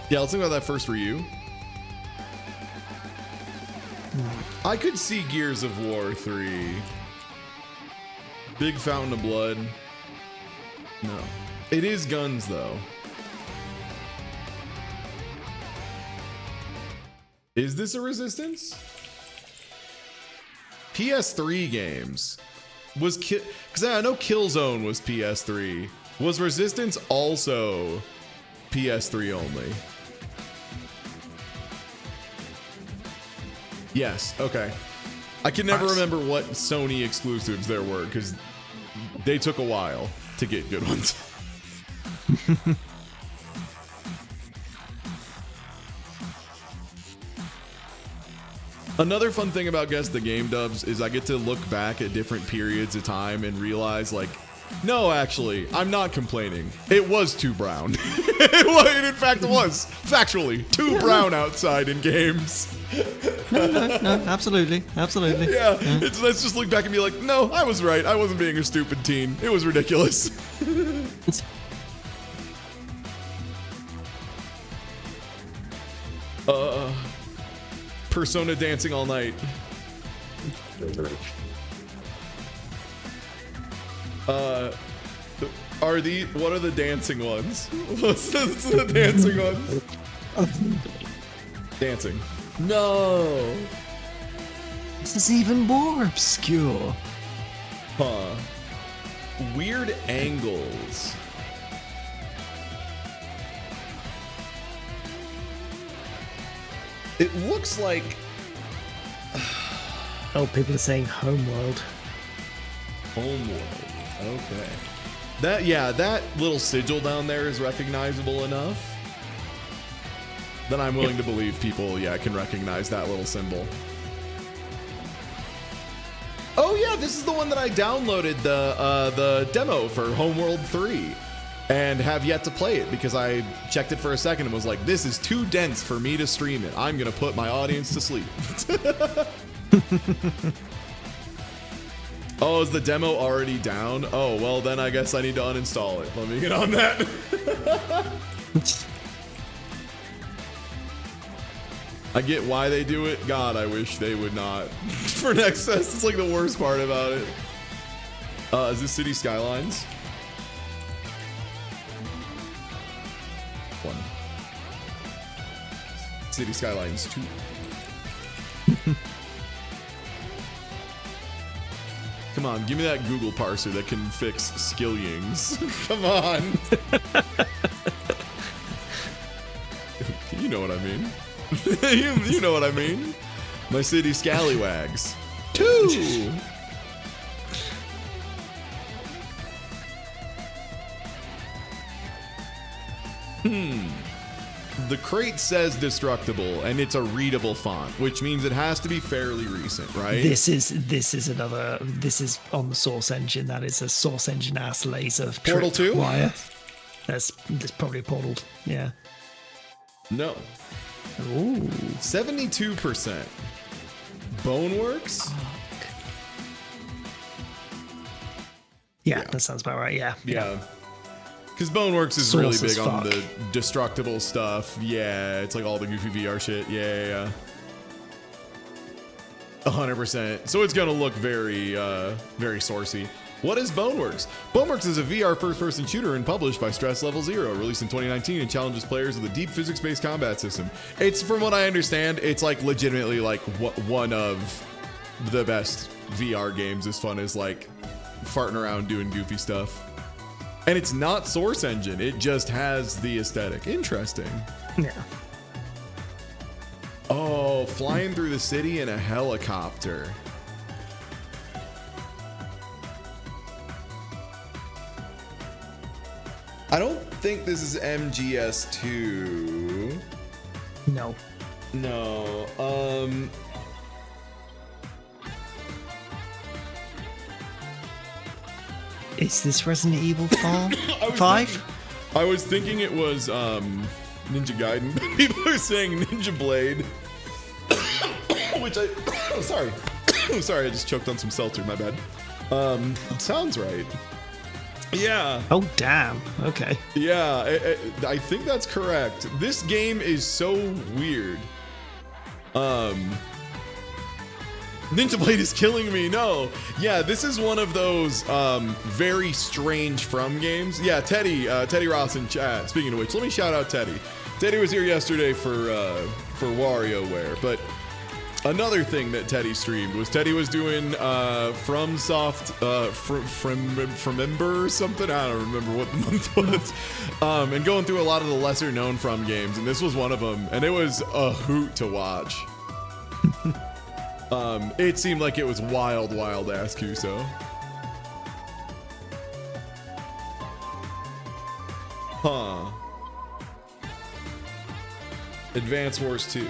Speaker 2: Yeah, let's think about that first Ryu. I could see Gears of War 3. Big Fountain of Blood. No. It is guns, though. Is this a Resistance? PS3 games. Was because I know Killzone was PS3. Was Resistance also PS3 only? Yes, okay. I can never remember what Sony exclusives there were because they took a while to get good ones. Another fun thing about Guess the Game Dubs is I get to look back at different periods of time and realize, like, no, actually, I'm not complaining. It was too brown. It in fact was, factually, too brown outside in games.
Speaker 1: No, absolutely.
Speaker 2: Yeah, let's just look back and be like, no, I was right. I wasn't being a stupid teen. It was ridiculous. Persona dancing all night. What are the dancing ones? What's the dancing ones? Dancing. No.
Speaker 1: This is even more obscure.
Speaker 2: Huh. Weird angles. It looks like...
Speaker 1: Oh, people are saying Homeworld.
Speaker 2: Homeworld. Okay. That little sigil down there is recognizable enough that I'm willing to believe people, can recognize that little symbol. Oh yeah, this is the one that I downloaded the demo for Homeworld 3 and have yet to play it because I checked it for a second and was like, this is too dense for me to stream it. I'm gonna put my audience to sleep. Oh, is the demo already down? Oh, well, then I guess I need to uninstall it. Let me get on that. I get why they do it. God, I wish they would not. For Nexus, it's like the worst part about it. Is this City Skylines? 1. City Skylines 2. Come on, give me that Google parser that can fix skill yings. Come on. You know what I mean. you know what I mean. My city scallywags. 2. The crate says destructible, and it's a readable font, which means it has to be fairly recent, right?
Speaker 1: This is on the Source Engine. That is a Source Engine ass laser
Speaker 2: Portal 2
Speaker 1: wire. That's probably Portal. Yeah.
Speaker 2: No.
Speaker 1: Ooh.
Speaker 2: 72%. Boneworks.
Speaker 1: Yeah, that sounds about right. Yeah.
Speaker 2: Yeah. Because Boneworks is
Speaker 1: Source
Speaker 2: really
Speaker 1: as
Speaker 2: big on
Speaker 1: fuck.
Speaker 2: the destructible stuff. Yeah, it's like all the goofy VR shit. Yeah. 100%. So it's gonna look very, very sourcey. What is Boneworks? Boneworks is a VR first-person shooter and published by Stress Level Zero, released in 2019, and challenges players with a deep physics-based combat system. It's, from what I understand, it's like legitimately like one of the best VR games as fun as like farting around doing goofy stuff. And it's not Source Engine. It just has the aesthetic. Interesting.
Speaker 1: Yeah.
Speaker 2: Oh, flying through the city in a helicopter. I don't think this is MGS2.
Speaker 1: No.
Speaker 2: No.
Speaker 1: Is this Resident Evil 5?
Speaker 2: I was thinking it was Ninja Gaiden. People are saying Ninja Blade. Which I sorry. Sorry, I just choked on some seltzer, my bad. Sounds right. Yeah.
Speaker 1: Oh, damn. Okay.
Speaker 2: Yeah, I think that's correct. This game is so weird. Ninja Blade is killing me. No. Yeah, this is one of those very strange From games. Yeah, Teddy Ross in chat. Speaking of which, let me shout out Teddy. Teddy was here yesterday for WarioWare, but another thing that Teddy streamed was Teddy was doing FromSoft Fromember or something. I don't remember what the month was. And going through a lot of the lesser known From games, and this was one of them, and it was a hoot to watch. It seemed like it was wild ass Kuso. Huh. Advance Wars 2.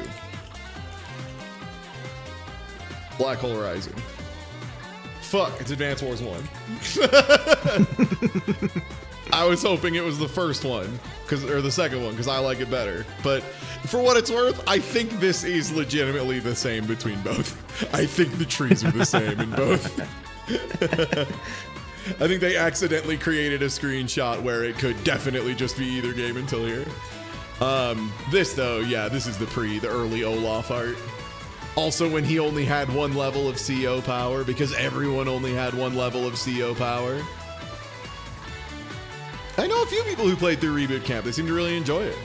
Speaker 2: Black Hole Rising. Fuck, it's Advance Wars 1. I was hoping it was the first one, or the second one, because I like it better. But for what it's worth, I think this is legitimately the same between both. I think the trees are the same in both. I think they accidentally created a screenshot where it could definitely just be either game until here. This though, yeah, this is the early Olaf art. Also when he only had one level of CO power, because everyone only had one level of CO power. I know a few people who played through Reboot Camp. They seem to really enjoy it.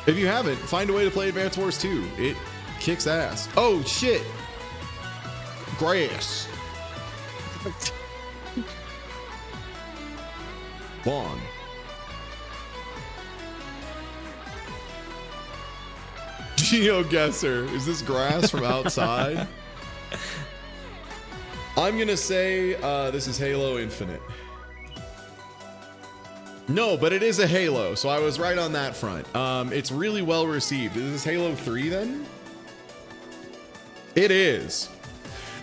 Speaker 2: If you haven't, find a way to play Advance Wars 2. It kicks ass. Oh, shit. Grass. Lawn. GeoGuessr. Is this grass from outside? I'm going to say this is Halo Infinite. No, but it is a Halo, so I was right on that front. It's really well received. Is this Halo 3 then? It is.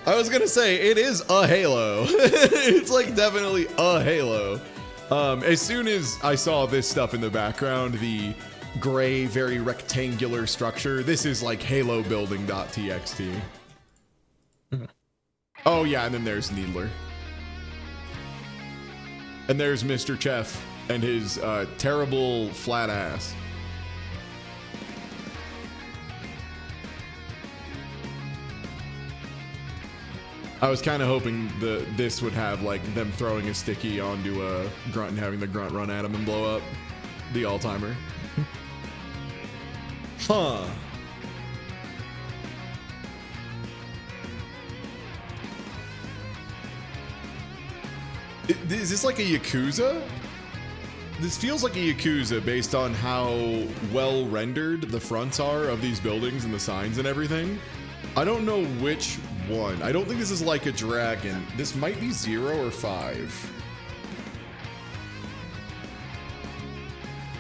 Speaker 2: I was gonna say, it is a Halo. It's like definitely a Halo. As soon as I saw this stuff in the background, the gray, very rectangular structure. This is like Halo building.txt. Oh yeah, and then there's Needler. And there's Mr. Chef and his terrible flat ass. I was kind of hoping this would have like them throwing a sticky onto a grunt and having the grunt run at him and blow up the all-timer. Huh. Is this like a Yakuza? This feels like a Yakuza based on how well rendered the fronts are of these buildings and the signs and everything. I don't know which one. I don't think this is like a dragon. This might be 0 or 5.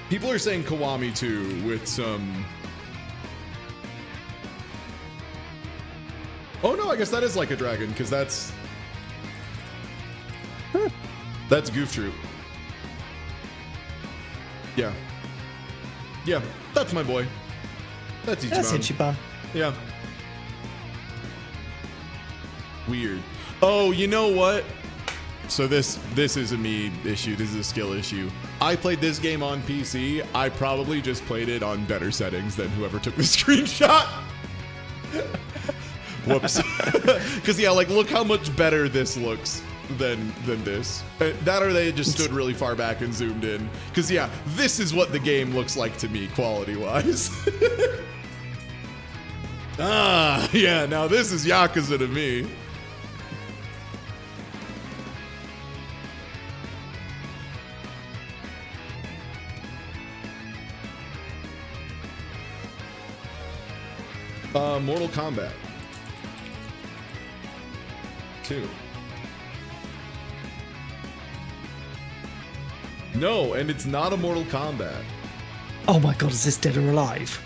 Speaker 2: People are saying Kiwami 2 with some... Oh no, I guess that is like a dragon, because that's... That's Goof Troop. Yeah. Yeah, that's my boy. That's Ichiban.
Speaker 1: That's Ichiban.
Speaker 2: Yeah. Weird. Oh, you know what? So this is a me issue. This is a skill issue. I played this game on PC. I probably just played it on better settings than whoever took the screenshot. Whoops. Because yeah, like look how much better this looks than this. That or they just stood really far back and zoomed in. Because yeah, this is what the game looks like to me quality-wise. Ah, yeah, now this is Yakuza to me. Mortal Kombat 2. No, and it's not a Mortal Kombat.
Speaker 1: Oh my god, is this Dead or Alive?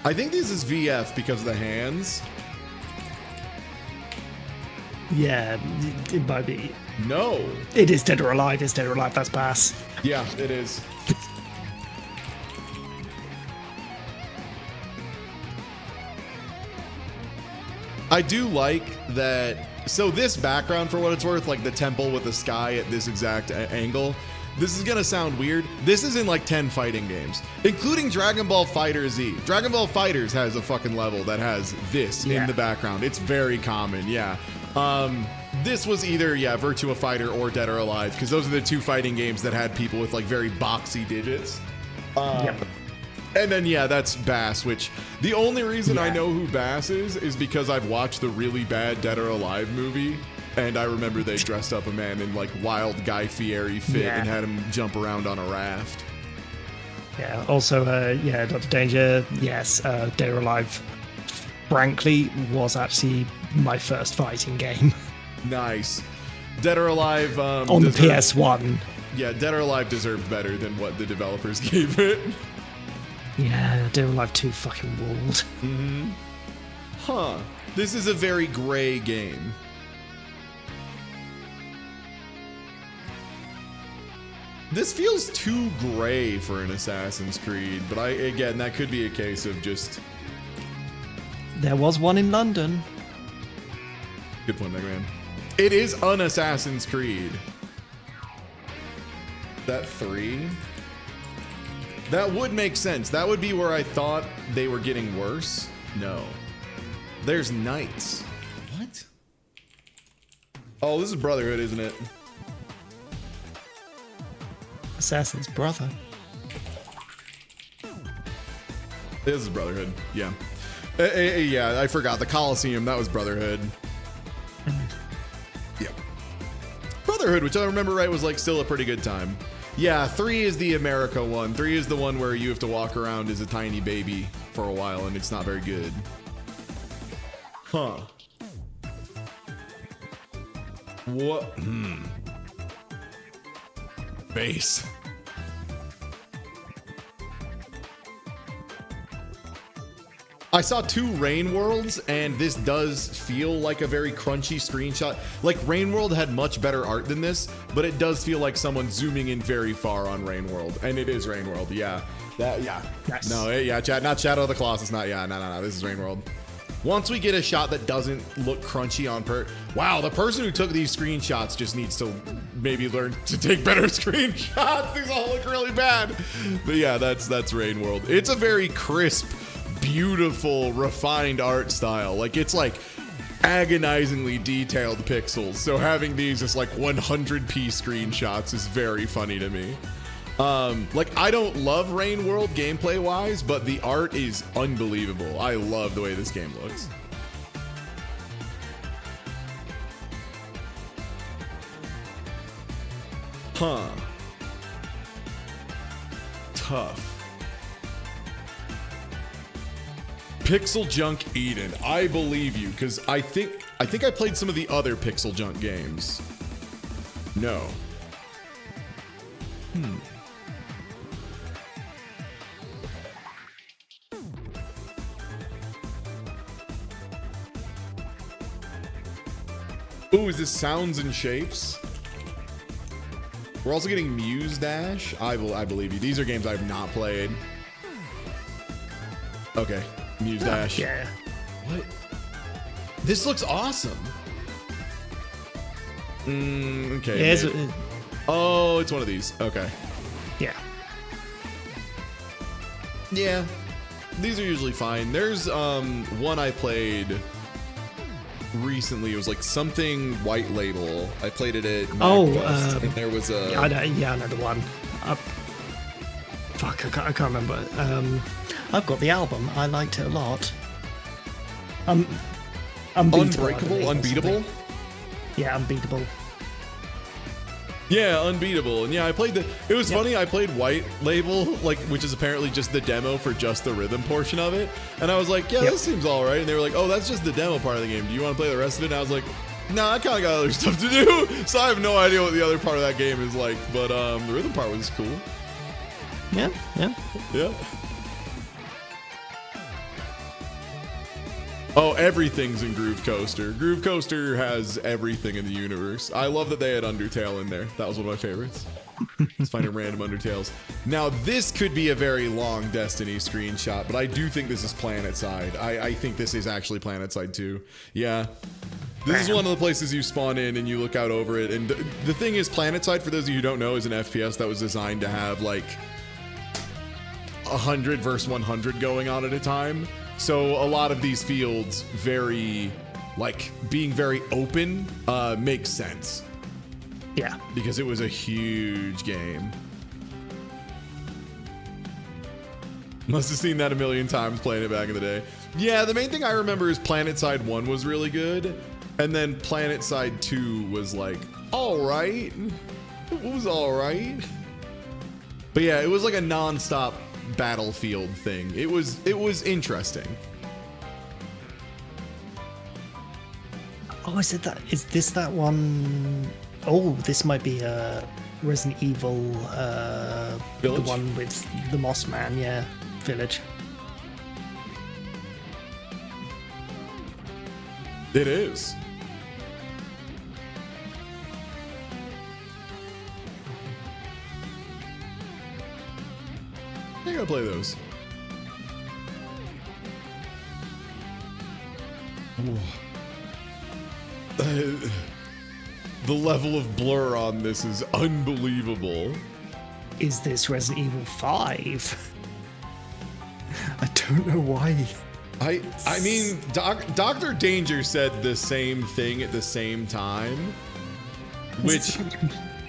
Speaker 2: I think this is VF because of the hands.
Speaker 1: Yeah, it might be.
Speaker 2: No.
Speaker 1: It is Dead or Alive. It's Dead or Alive. That's Bass.
Speaker 2: Yeah, it is. I do like that. So this background, for what it's worth, like the temple with the sky at this exact angle, this is gonna sound weird. This is in like 10 fighting games, including Dragon Ball Fighter Z. Dragon Ball Fighters has a fucking level that has this in the background. It's very common, yeah. This was either, Virtua Fighter or Dead or Alive, because those are the two fighting games that had people with like very boxy digits.
Speaker 1: Yep.
Speaker 2: And then, that's Bass, which the only reason I know who Bass is because I've watched the really bad Dead or Alive movie. And I remember they dressed up a man in like wild Guy Fieri fit and had him jump around on a raft.
Speaker 1: Yeah, also, Dr. Danger, yes, Dead or Alive, frankly, was actually my first fighting game.
Speaker 2: Nice. Dead or Alive...
Speaker 1: on the PS1.
Speaker 2: Yeah, Dead or Alive deserved better than what the developers gave it.
Speaker 1: Yeah, Dead or Alive 2 fucking ruled.
Speaker 2: Mm-hmm. Huh. This is a very gray game. This feels too gray for an Assassin's Creed, but again, that could be a case of just...
Speaker 1: There was one in London.
Speaker 2: Good point, Mega Man. It is an Assassin's Creed. That 3? That would make sense. That would be where I thought they were getting worse. No. There's Knights. What? Oh, this is Brotherhood, isn't it?
Speaker 1: Assassin's brother.
Speaker 2: This is Brotherhood, yeah. Yeah, I forgot. The Colosseum, that was Brotherhood. Yeah. Brotherhood, which I remember right, was like still a pretty good time. Yeah, 3 is the America one. 3 is the one where you have to walk around as a tiny baby for a while, and it's not very good. Huh. What? Base. I saw 2 Rain Worlds, and this does feel like a very crunchy screenshot. Like, Rain World had much better art than this, but it does feel like someone zooming in very far on Rain World. And it is Rain World, yeah.
Speaker 1: Nice.
Speaker 2: No, yeah, not Shadow of the Colossus, not, no, this is Rain World. Once we get a shot that doesn't look crunchy on wow, the person who took these screenshots just needs to maybe learn to take better screenshots. These all look really bad. But yeah, that's Rain World. It's a very crisp, beautiful, refined art style. Like, it's like agonizingly detailed pixels. So having these as like 100p screenshots is very funny to me. Like, I don't love Rain World gameplay wise, but the art is unbelievable. I love the way this game looks. Huh. Tough. Pixel Junk Eden. I believe you, because I think I played some of the other Pixel Junk games. No. Ooh, is this Sounds and Shapes? We're also getting Muse Dash. I believe you. These are games I've not played. Okay, Muse Dash.
Speaker 1: Yeah.
Speaker 2: What? This looks awesome. Okay.
Speaker 1: Yeah,
Speaker 2: oh, it's one of these. Okay.
Speaker 1: yeah.
Speaker 2: Yeah. These are usually fine. There's one I played recently. It was like something White Label. I played it at MagFest, and there was a
Speaker 1: I know the one. Fuck, I can't remember. I've got the album. I liked it a lot.
Speaker 2: Unbreakable, Unbeatable.
Speaker 1: Yeah, Unbeatable.
Speaker 2: Yeah, Unbeatable. And yeah, I played it was funny, I played White Label, like, which is apparently just the demo for just the rhythm portion of it. And I was like, yeah, this seems all right. And they were like, oh, that's just the demo part of the game. Do you want to play the rest of it? And I was like, no, I kind of got other stuff to do. So I have no idea what the other part of that game is like. But the rhythm part was cool.
Speaker 1: Yeah.
Speaker 2: Yeah. Oh, everything's in Groove Coaster. Groove Coaster has everything in the universe. I love that they had Undertale in there. That was one of my favorites. Just finding random Undertales. Now, this could be a very long Destiny screenshot, but I do think this is PlanetSide. I think this is actually PlanetSide 2. Yeah. This is one of the places you spawn in and you look out over it. And the thing is, PlanetSide, for those of you who don't know, is an FPS that was designed to have like 100 versus 100 going on at a time. So a lot of these fields being very open makes sense.
Speaker 1: Yeah.
Speaker 2: Because it was a huge game. Must have seen that a million times playing it back in the day. Yeah, the main thing I remember is PlanetSide 1 was really good. And then PlanetSide 2 was like, alright. It was alright. But yeah, it was like a non-stop battlefield thing. It was interesting.
Speaker 1: Oh, is this that one? Oh, this might be Resident Evil
Speaker 2: Village?
Speaker 1: the one with the Moss Man, yeah, Village.
Speaker 2: It is. I gotta play those. The level of blur on this is unbelievable.
Speaker 1: Is this Resident Evil 5? I don't know why.
Speaker 2: I mean, Dr. Danger said the same thing at the same time, which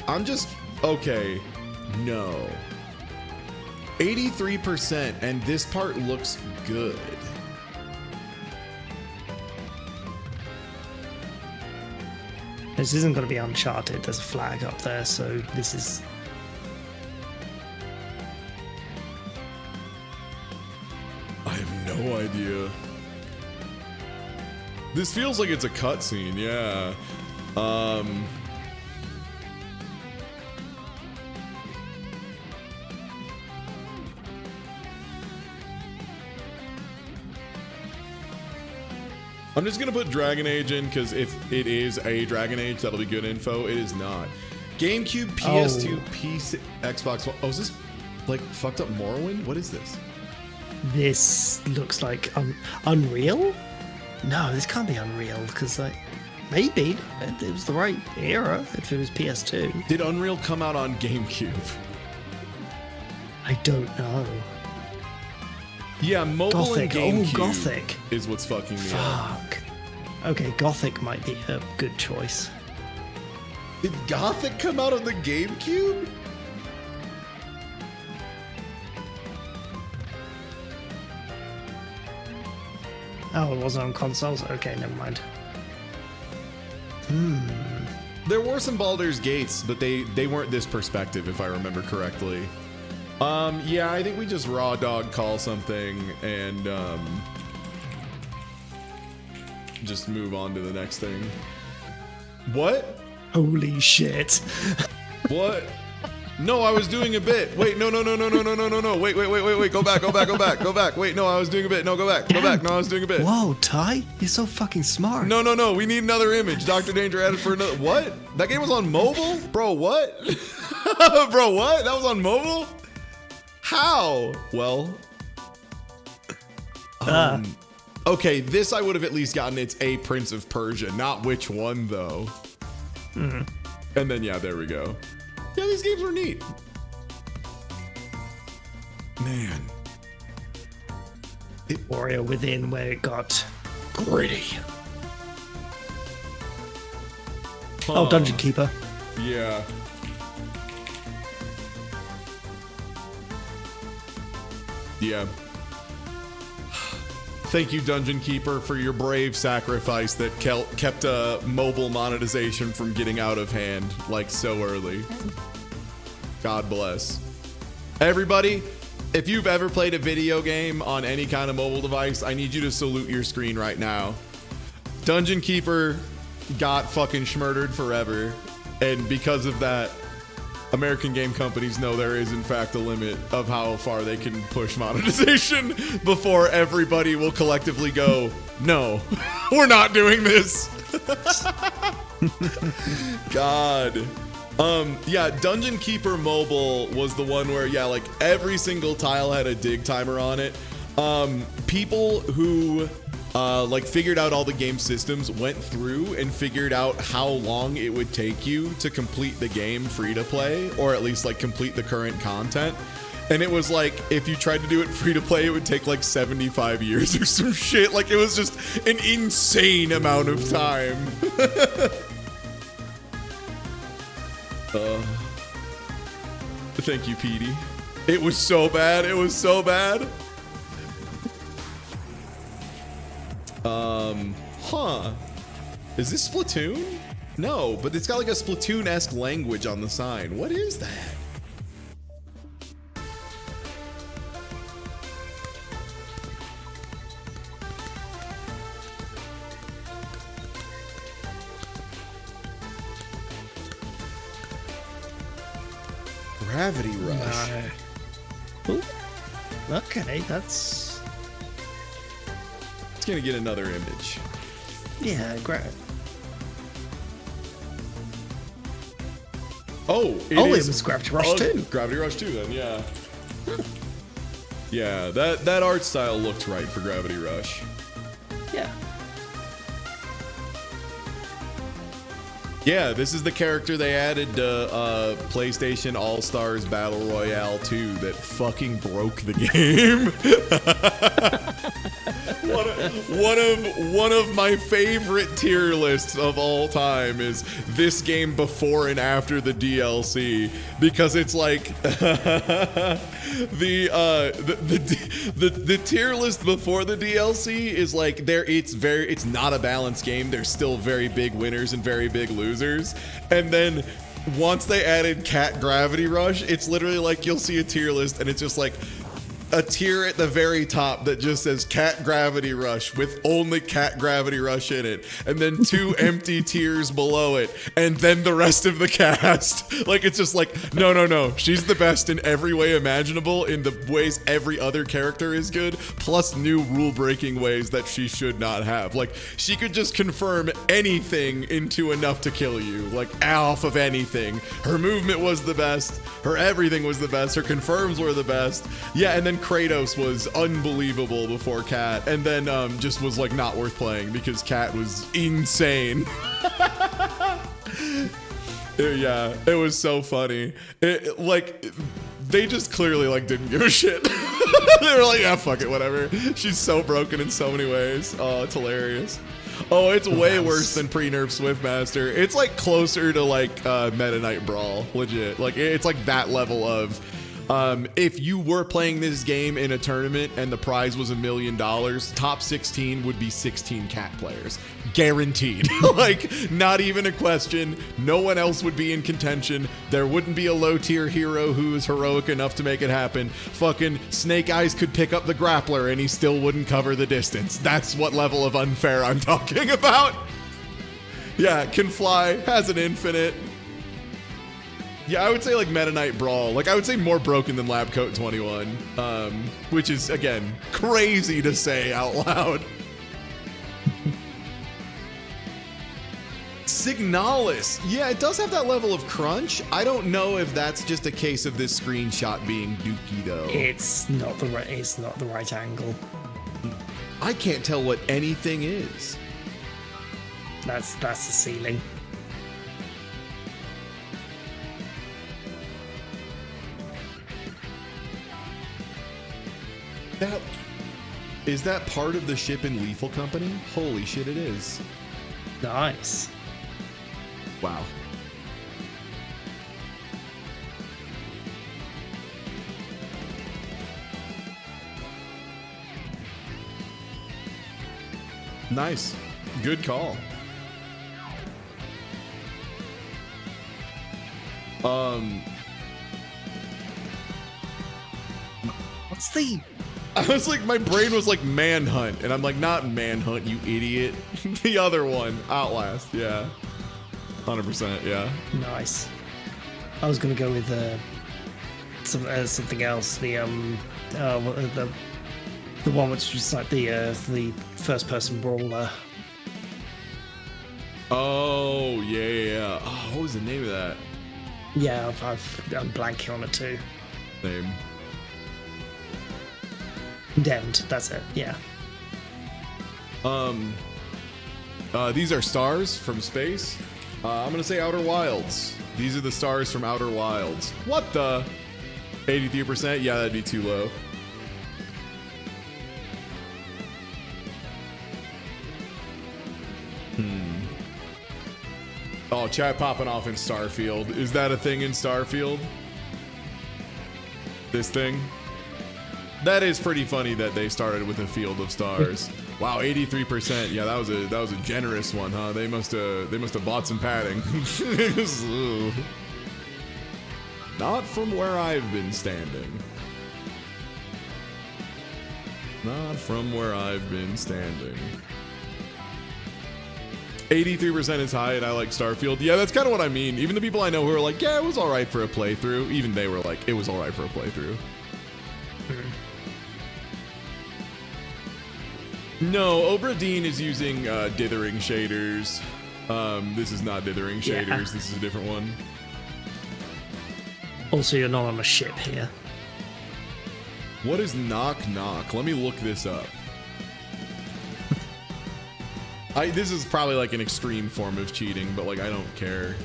Speaker 2: I'm just, okay, no. 83%, and this part looks good.
Speaker 1: This isn't going to be Uncharted. There's a flag up there, so this is...
Speaker 2: I have no idea. This feels like it's a cutscene, yeah. I'm just gonna put Dragon Age in because if it is a Dragon Age, that'll be good info. It is not. GameCube, PS2, PC, Xbox One. Oh, is this like fucked up Morrowind? What is this?
Speaker 1: This looks like Unreal? No, this can't be Unreal because like maybe it was the right era if it was PS2.
Speaker 2: Did Unreal come out on GameCube?
Speaker 1: I don't know.
Speaker 2: Yeah, mobile
Speaker 1: Gothic.
Speaker 2: and GameCube
Speaker 1: Gothic
Speaker 2: is what's fucking me up.
Speaker 1: Fuck. Okay, Gothic might be a good choice.
Speaker 2: Did Gothic come out on the GameCube?
Speaker 1: Oh, it wasn't on consoles? Okay, never mind.
Speaker 2: There were some Baldur's Gates, but they weren't this perspective, if I remember correctly. Yeah, I think we just raw dog call something and just move on to the next thing. What?
Speaker 1: Holy shit.
Speaker 2: What? No, I was doing a bit. Wait, no. Wait. Go back. Wait, no, I was doing a bit. No, go back. Go back. No, I was doing a bit.
Speaker 1: Whoa, Ty, you're so fucking smart.
Speaker 2: No. We need another image. Dr. Danger added for another. What? That game was on mobile? Bro, what? Bro, what? That was on mobile? How? Well. Okay, this I would have at least gotten. It's a Prince of Persia, not which one though. And then yeah, there we go. Yeah, these games were neat. Man.
Speaker 1: Warrior Within, where it got gritty. Oh, Dungeon Keeper.
Speaker 2: Yeah. Yeah. Thank you, Dungeon Keeper, for your brave sacrifice that kept mobile monetization from getting out of hand like so early. God bless. Everybody, if you've ever played a video game on any kind of mobile device, I need you to salute your screen right now. Dungeon Keeper got fucking schmurdered forever, and because of that, American game companies know there is in fact a limit of how far they can push monetization before everybody will collectively go, no, we're not doing this. God. Yeah, Dungeon Keeper Mobile was the one where, yeah, like every single tile had a dig timer on it. People who like figured out all the game systems went through and figured out how long it would take you to complete the game free to play, or at least like complete the current content. And it was like, if you tried to do it free to play, it would take like 75 years or some shit. Like it was just an insane amount of time. Thank you, Petey. It was so bad. It was so bad. Huh. Is this Splatoon? No, but it's got like a Splatoon-esque language on the sign. What is that? Gravity Rush.
Speaker 1: Ooh. Okay, that's...
Speaker 2: It's gonna get another image.
Speaker 1: Yeah, great.
Speaker 2: Oh, it
Speaker 1: was Gravity Rush 2.
Speaker 2: Gravity Rush 2 then, yeah. Yeah, that art style looked right for Gravity Rush.
Speaker 1: Yeah.
Speaker 2: Yeah, this is the character they added to PlayStation All-Stars Battle Royale 2 that fucking broke the game. one of my favorite tier lists of all time is this game before and after the DLC, because it's like the tier list before the DLC is like it's not a balanced game. There's still very big winners and very big losers. And then once they added Cat Gravity Rush, it's literally like you'll see a tier list and it's just like a tier at the very top that just says Cat Gravity Rush with only Cat Gravity Rush in it, and then 2 empty tiers below it, and then the rest of the cast. Like, it's just like, no, she's the best in every way imaginable, in the ways every other character is good, plus new rule-breaking ways that she should not have. Like, she could just confirm anything into enough to kill you, like, off of anything. Her movement was the best, her everything was the best, her confirms were the best. Yeah, and then Kratos was unbelievable before Cat, and then just was like not worth playing because Cat was insane. Yeah, it was so funny. Like, they just clearly like didn't give a shit. They were like, yeah, fuck it, whatever. She's so broken in so many ways. Oh, it's hilarious. Oh, it's way worse than pre-nerf Swiftmaster. It's like closer to like Meta Knight Brawl, legit. Like, it's like that level of if you were playing this game in a tournament and the prize was $1 million, top 16 would be 16 Cat players. Guaranteed. Like, not even a question. No one else would be in contention. There wouldn't be a low tier hero who is heroic enough to make it happen. Fucking Snake Eyes could pick up the grappler and he still wouldn't cover the distance. That's what level of unfair I'm talking about. Yeah, can fly, has an infinite. Yeah, I would say like Meta Knight Brawl. Like, I would say more broken than Lab Coat 21, which is, again, crazy to say out loud. Signalis. Yeah, it does have that level of crunch. I don't know if that's just a case of this screenshot being dookie, though.
Speaker 1: It's not the right angle.
Speaker 2: I can't tell what anything is.
Speaker 1: That's the ceiling.
Speaker 2: Is that part of the ship in Lethal Company? Holy shit, it is.
Speaker 1: Nice.
Speaker 2: Wow. Nice. Good call.
Speaker 1: What's the...
Speaker 2: I was like, my brain was like Manhunt, and I'm like, not Manhunt, you idiot. The other one, Outlast, yeah. 100%, yeah.
Speaker 1: Nice. I was gonna go with something else. The one which was like the first person brawler.
Speaker 2: Oh yeah. Oh, what was the name of that?
Speaker 1: Yeah, I'm blanking on it too.
Speaker 2: Name.
Speaker 1: Condemned. That's it. Yeah.
Speaker 2: These are stars from space. I'm gonna say Outer Wilds. These are the stars from Outer Wilds. What the? 83%? Yeah, that'd be too low. Oh, chat popping off in Starfield. Is that a thing in Starfield? This thing? That is pretty funny that they started with a field of stars. Wow, 83%. Yeah, that was a generous one, huh? They must have bought some padding. Not from where I've been standing. Not from where I've been standing. 83% is high, and I like Starfield. Yeah, that's kind of what I mean. Even the people I know who are like, yeah, it was all right for a playthrough. Even they were like, it was all right for a playthrough. No, Obra Dinn is using dithering shaders. This is not dithering shaders.
Speaker 1: Yeah.
Speaker 2: This is a different one.
Speaker 1: Also, you're not on a ship here.
Speaker 2: What is knock knock? Let me look this up. This is probably like an extreme form of cheating, but like I don't care.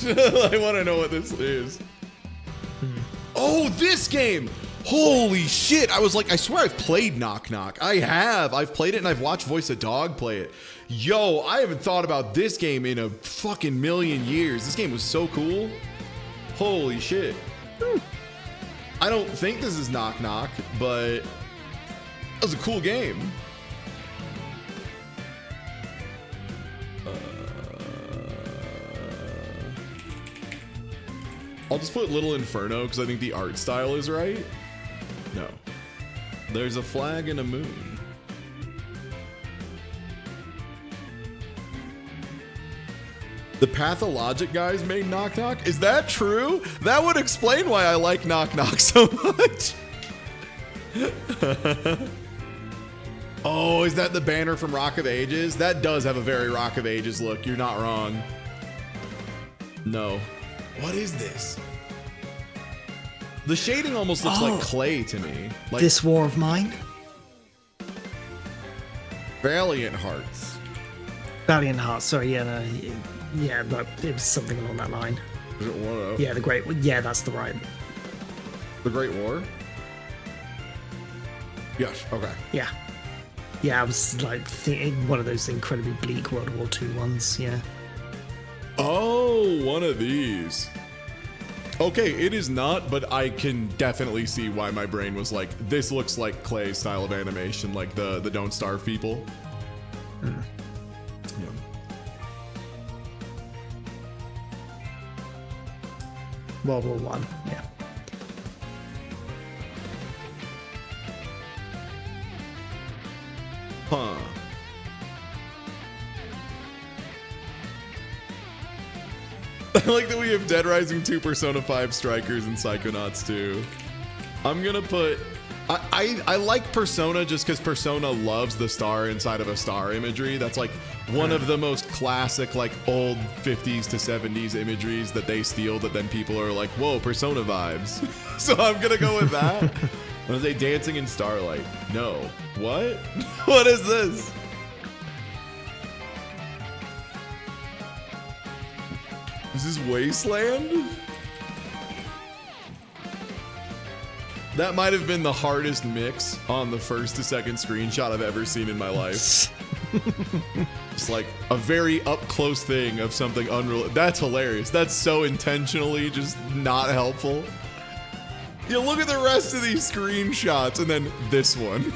Speaker 2: I want to know what this is. Oh, this game! Holy shit! I was like, I swear I've played Knock Knock. I have. I've played it and I've watched Voice of Dog play it. Yo, I haven't thought about this game in a fucking million years. This game was so cool. Holy shit. I don't think this is Knock Knock, but it was a cool game. I'll just put Little Inferno because I think the art style is right. No. There's a flag and a moon. The Pathologic guys made Knock Knock? Is that true? That would explain why I like Knock Knock so much. Oh, is that the banner from Rock of Ages? That does have a very Rock of Ages look. You're not wrong. No. What is this? The shading almost looks like clay to me. Like
Speaker 1: This War of Mine?
Speaker 2: Valiant Hearts.
Speaker 1: Valiant Hearts, sorry, yeah, no, yeah, like, it was something along that line.
Speaker 2: Is it one of
Speaker 1: Yeah, yeah, that's the right.
Speaker 2: The Great War? Yes, okay.
Speaker 1: Yeah. Yeah, I was like thinking one of those incredibly bleak World War II ones, yeah.
Speaker 2: Oh, one of these. Okay, it is not, but I can definitely see why my brain was like, this looks like clay style of animation, like the Don't Starve people. Yeah.
Speaker 1: World War One, yeah.
Speaker 2: Huh. I like that we have Dead Rising 2, Persona 5 Strikers, and Psychonauts 2. I'm gonna put... I like Persona just because Persona loves the star inside of a star imagery. That's like one of the most classic, like old 50s to 70s imageries that they steal that then people are like, whoa, Persona vibes. So I'm gonna go with that. Are they dancing in starlight? No. What? What is this? Is this Wasteland? That might have been the hardest mix on the first to second screenshot I've ever seen in my life. It's like a very up close thing of something unreal. That's hilarious. That's so intentionally just not helpful. You look at the rest of these screenshots and then this one.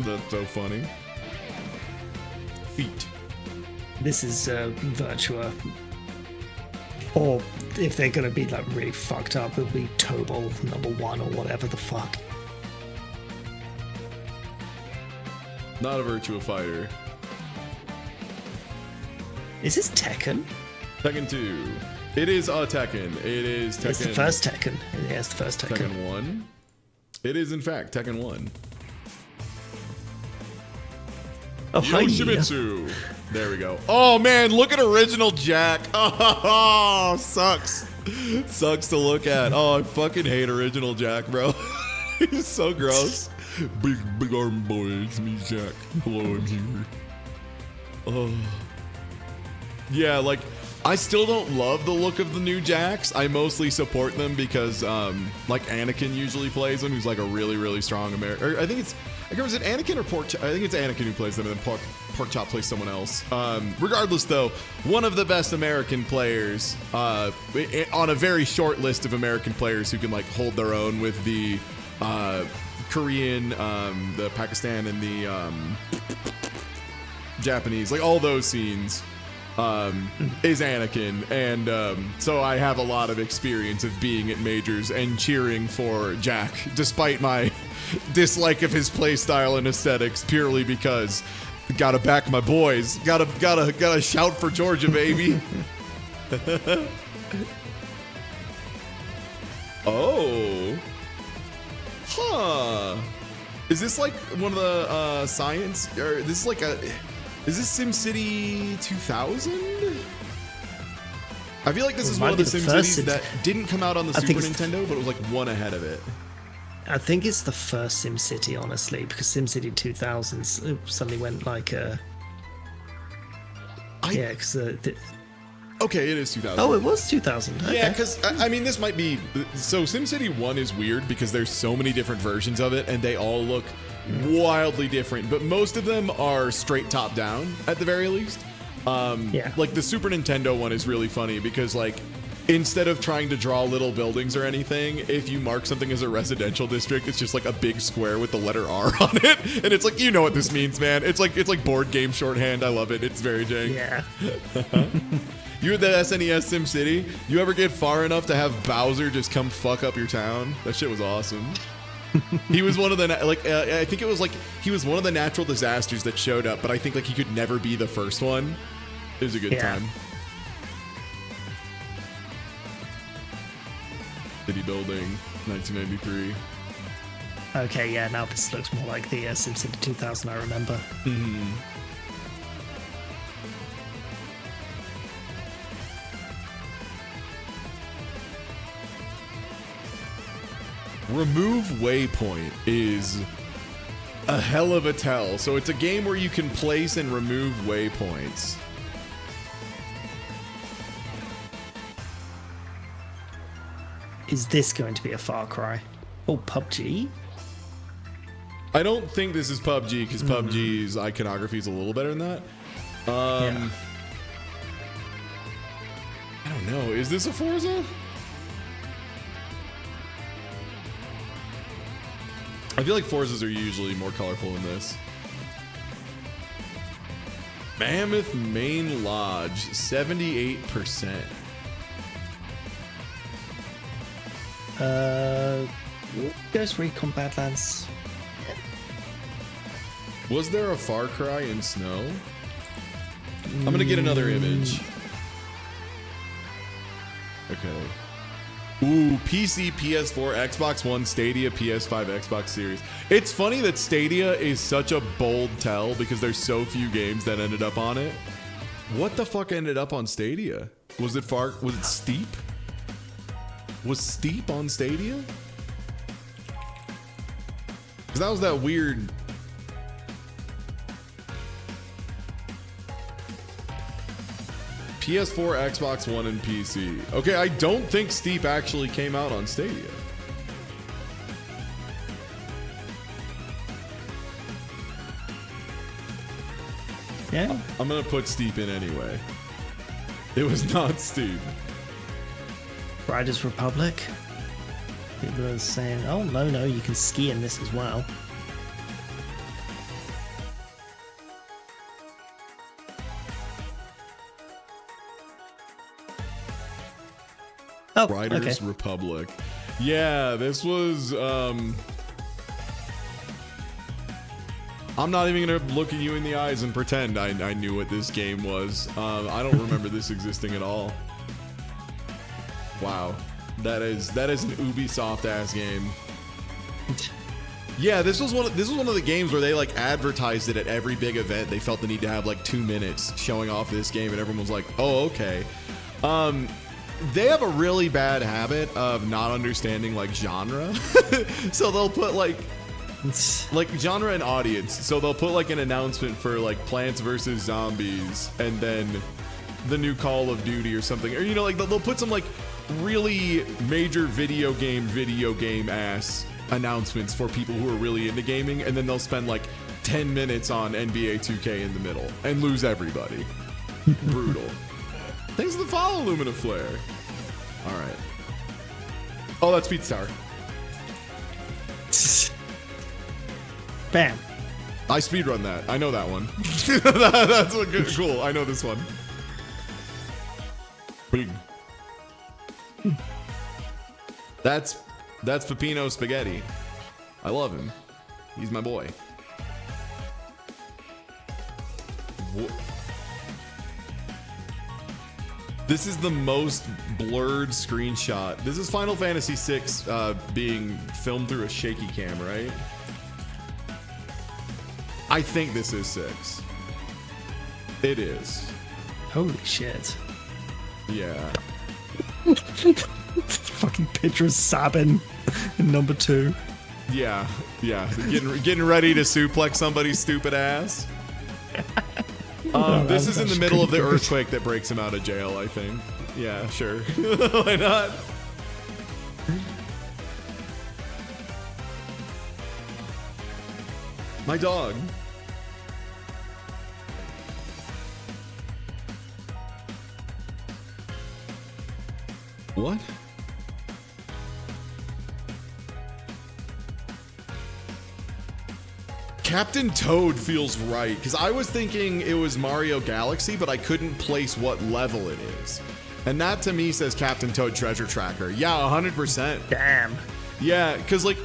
Speaker 2: That's so funny. Feet.
Speaker 1: This is Virtua. Or if they're gonna be like really fucked up, it'll be Tobal #1 or whatever the fuck.
Speaker 2: Not a Virtua Fighter.
Speaker 1: Is this Tekken?
Speaker 2: Tekken 2. It is Tekken. It is Tekken.
Speaker 1: It's the first Tekken. Yeah, it's the first Tekken.
Speaker 2: Tekken 1. It is in fact Tekken 1.
Speaker 1: Oh, hi,
Speaker 2: Yoshimitsu. There we go. Oh man, look at original Jack. Oh, sucks. Sucks to look at. Oh, I fucking hate original Jack, bro. He's so gross. Big arm boy, it's me, Jack. Hello, I'm here. Oh. Yeah, like, I still don't love the look of the new Jacks. I mostly support them because, like, Anakin usually plays them, who's like a really, really strong American. I think it's, was it Anakin or Pork Chop? I think it's Anakin who plays them, and then Pork Chop plays someone else. Regardless, though, one of the best American players, on a very short list of American players who can, like, hold their own with the Korean, the Pakistan, and the Japanese, like, all those scenes. Is Anakin, and so I have a lot of experience of being at majors and cheering for Jack, despite my dislike of his playstyle and aesthetics, purely because gotta back my boys, gotta shout for Georgia, baby. Oh, huh? Is this like one of the science? Or this is like a? Is this SimCity 2000? I feel like this is one of the SimCities that didn't come out on the Super Nintendo, but it was like one ahead of it.
Speaker 1: I think it's the first SimCity, honestly, because SimCity 2000 suddenly went like yeah, because
Speaker 2: okay, it is 2000.
Speaker 1: Oh, it was 2000. Okay.
Speaker 2: Yeah, because I mean, this might be so. SimCity 1 is weird because there's so many different versions of it, and they all look wildly different, but most of them are straight top down at the very least. Yeah, like the Super Nintendo one is really funny because like instead of trying to draw little buildings or anything, if you mark something as a residential district, it's just like a big square with the letter R on it. And it's like, you know what this means, man. It's like board game shorthand. I love it. It's very jank.
Speaker 1: Yeah.
Speaker 2: You had that SNES Sim City. You ever get far enough to have Bowser just come fuck up your town? That shit was awesome. He was one of the I think it was like he was one of the natural disasters that showed up, but I think like he could never be the first one. It was a good time. City building, 1993.
Speaker 1: Okay, yeah. Now this looks more like the SimCity 2000 I remember.
Speaker 2: Remove Waypoint is a hell of a tell. So it's a game where you can place and remove waypoints.
Speaker 1: Is this going to be a Far Cry? Oh, PUBG?
Speaker 2: I don't think this is PUBG because PUBG's iconography is a little better than that.
Speaker 1: Yeah.
Speaker 2: I don't know. Is this a Forza? I feel like Forzas are usually more colorful than this. Mammoth Main Lodge, 78%.
Speaker 1: Ghost Recon Badlands.
Speaker 2: Was there a Far Cry in snow? I'm gonna get another image. Okay. Ooh, PC, PS4, Xbox One, Stadia, PS5, Xbox Series. It's funny that Stadia is such a bold tell because there's so few games that ended up on it. What the fuck ended up on Stadia? Was it Steep? Was Steep on Stadia? Because that was that weird... PS4, Xbox One, and PC. Okay, I don't think Steep actually came out on Stadia.
Speaker 1: Yeah.
Speaker 2: I'm gonna put Steep in anyway. It was not Steep.
Speaker 1: Riders Republic. People are saying, oh, no, you can ski in this as well. Oh,
Speaker 2: Riders
Speaker 1: okay.
Speaker 2: Republic. Yeah, this was I'm not even gonna look at you in the eyes and pretend I knew what this game was. I don't remember this existing at all. Wow. That is an Ubisoft ass game. Yeah, this was one of the games where they like advertised it at every big event. They felt the need to have like 2 minutes showing off this game, and everyone was like, "Oh, okay." They have a really bad habit of not understanding like genre. So they'll put like genre and audience. So they'll put like an announcement for like Plants vs. Zombies and then the new Call of Duty or something. Or you know, like they'll put some like really major video game ass announcements for people who are really into gaming, and then they'll spend like 10 minutes on NBA 2K in the middle and lose everybody. Brutal. Thanks for the follow, Lumina Flare. All right. Oh, that's Pizza Tower.
Speaker 1: Bam.
Speaker 2: I speedrun that. I know that one. That's good. Cool. I know this one. Big. That's Peppino Spaghetti. I love him. He's my boy. This is the most blurred screenshot. This is Final Fantasy VI being filmed through a shaky cam, right? I think this is 6. It is.
Speaker 1: Holy shit.
Speaker 2: Yeah.
Speaker 1: Fucking picture of Sabin in number 2.
Speaker 2: Yeah. Getting ready to suplex somebody's stupid ass. This is in the middle of the earthquake that breaks him out of jail, I think. Yeah, sure. Why not? My dog. What? Captain Toad feels right, because I was thinking it was Mario Galaxy, but I couldn't place what level it is. And that to me says Captain Toad Treasure Tracker. Yeah, 100%.
Speaker 1: Damn.
Speaker 2: Yeah, because like,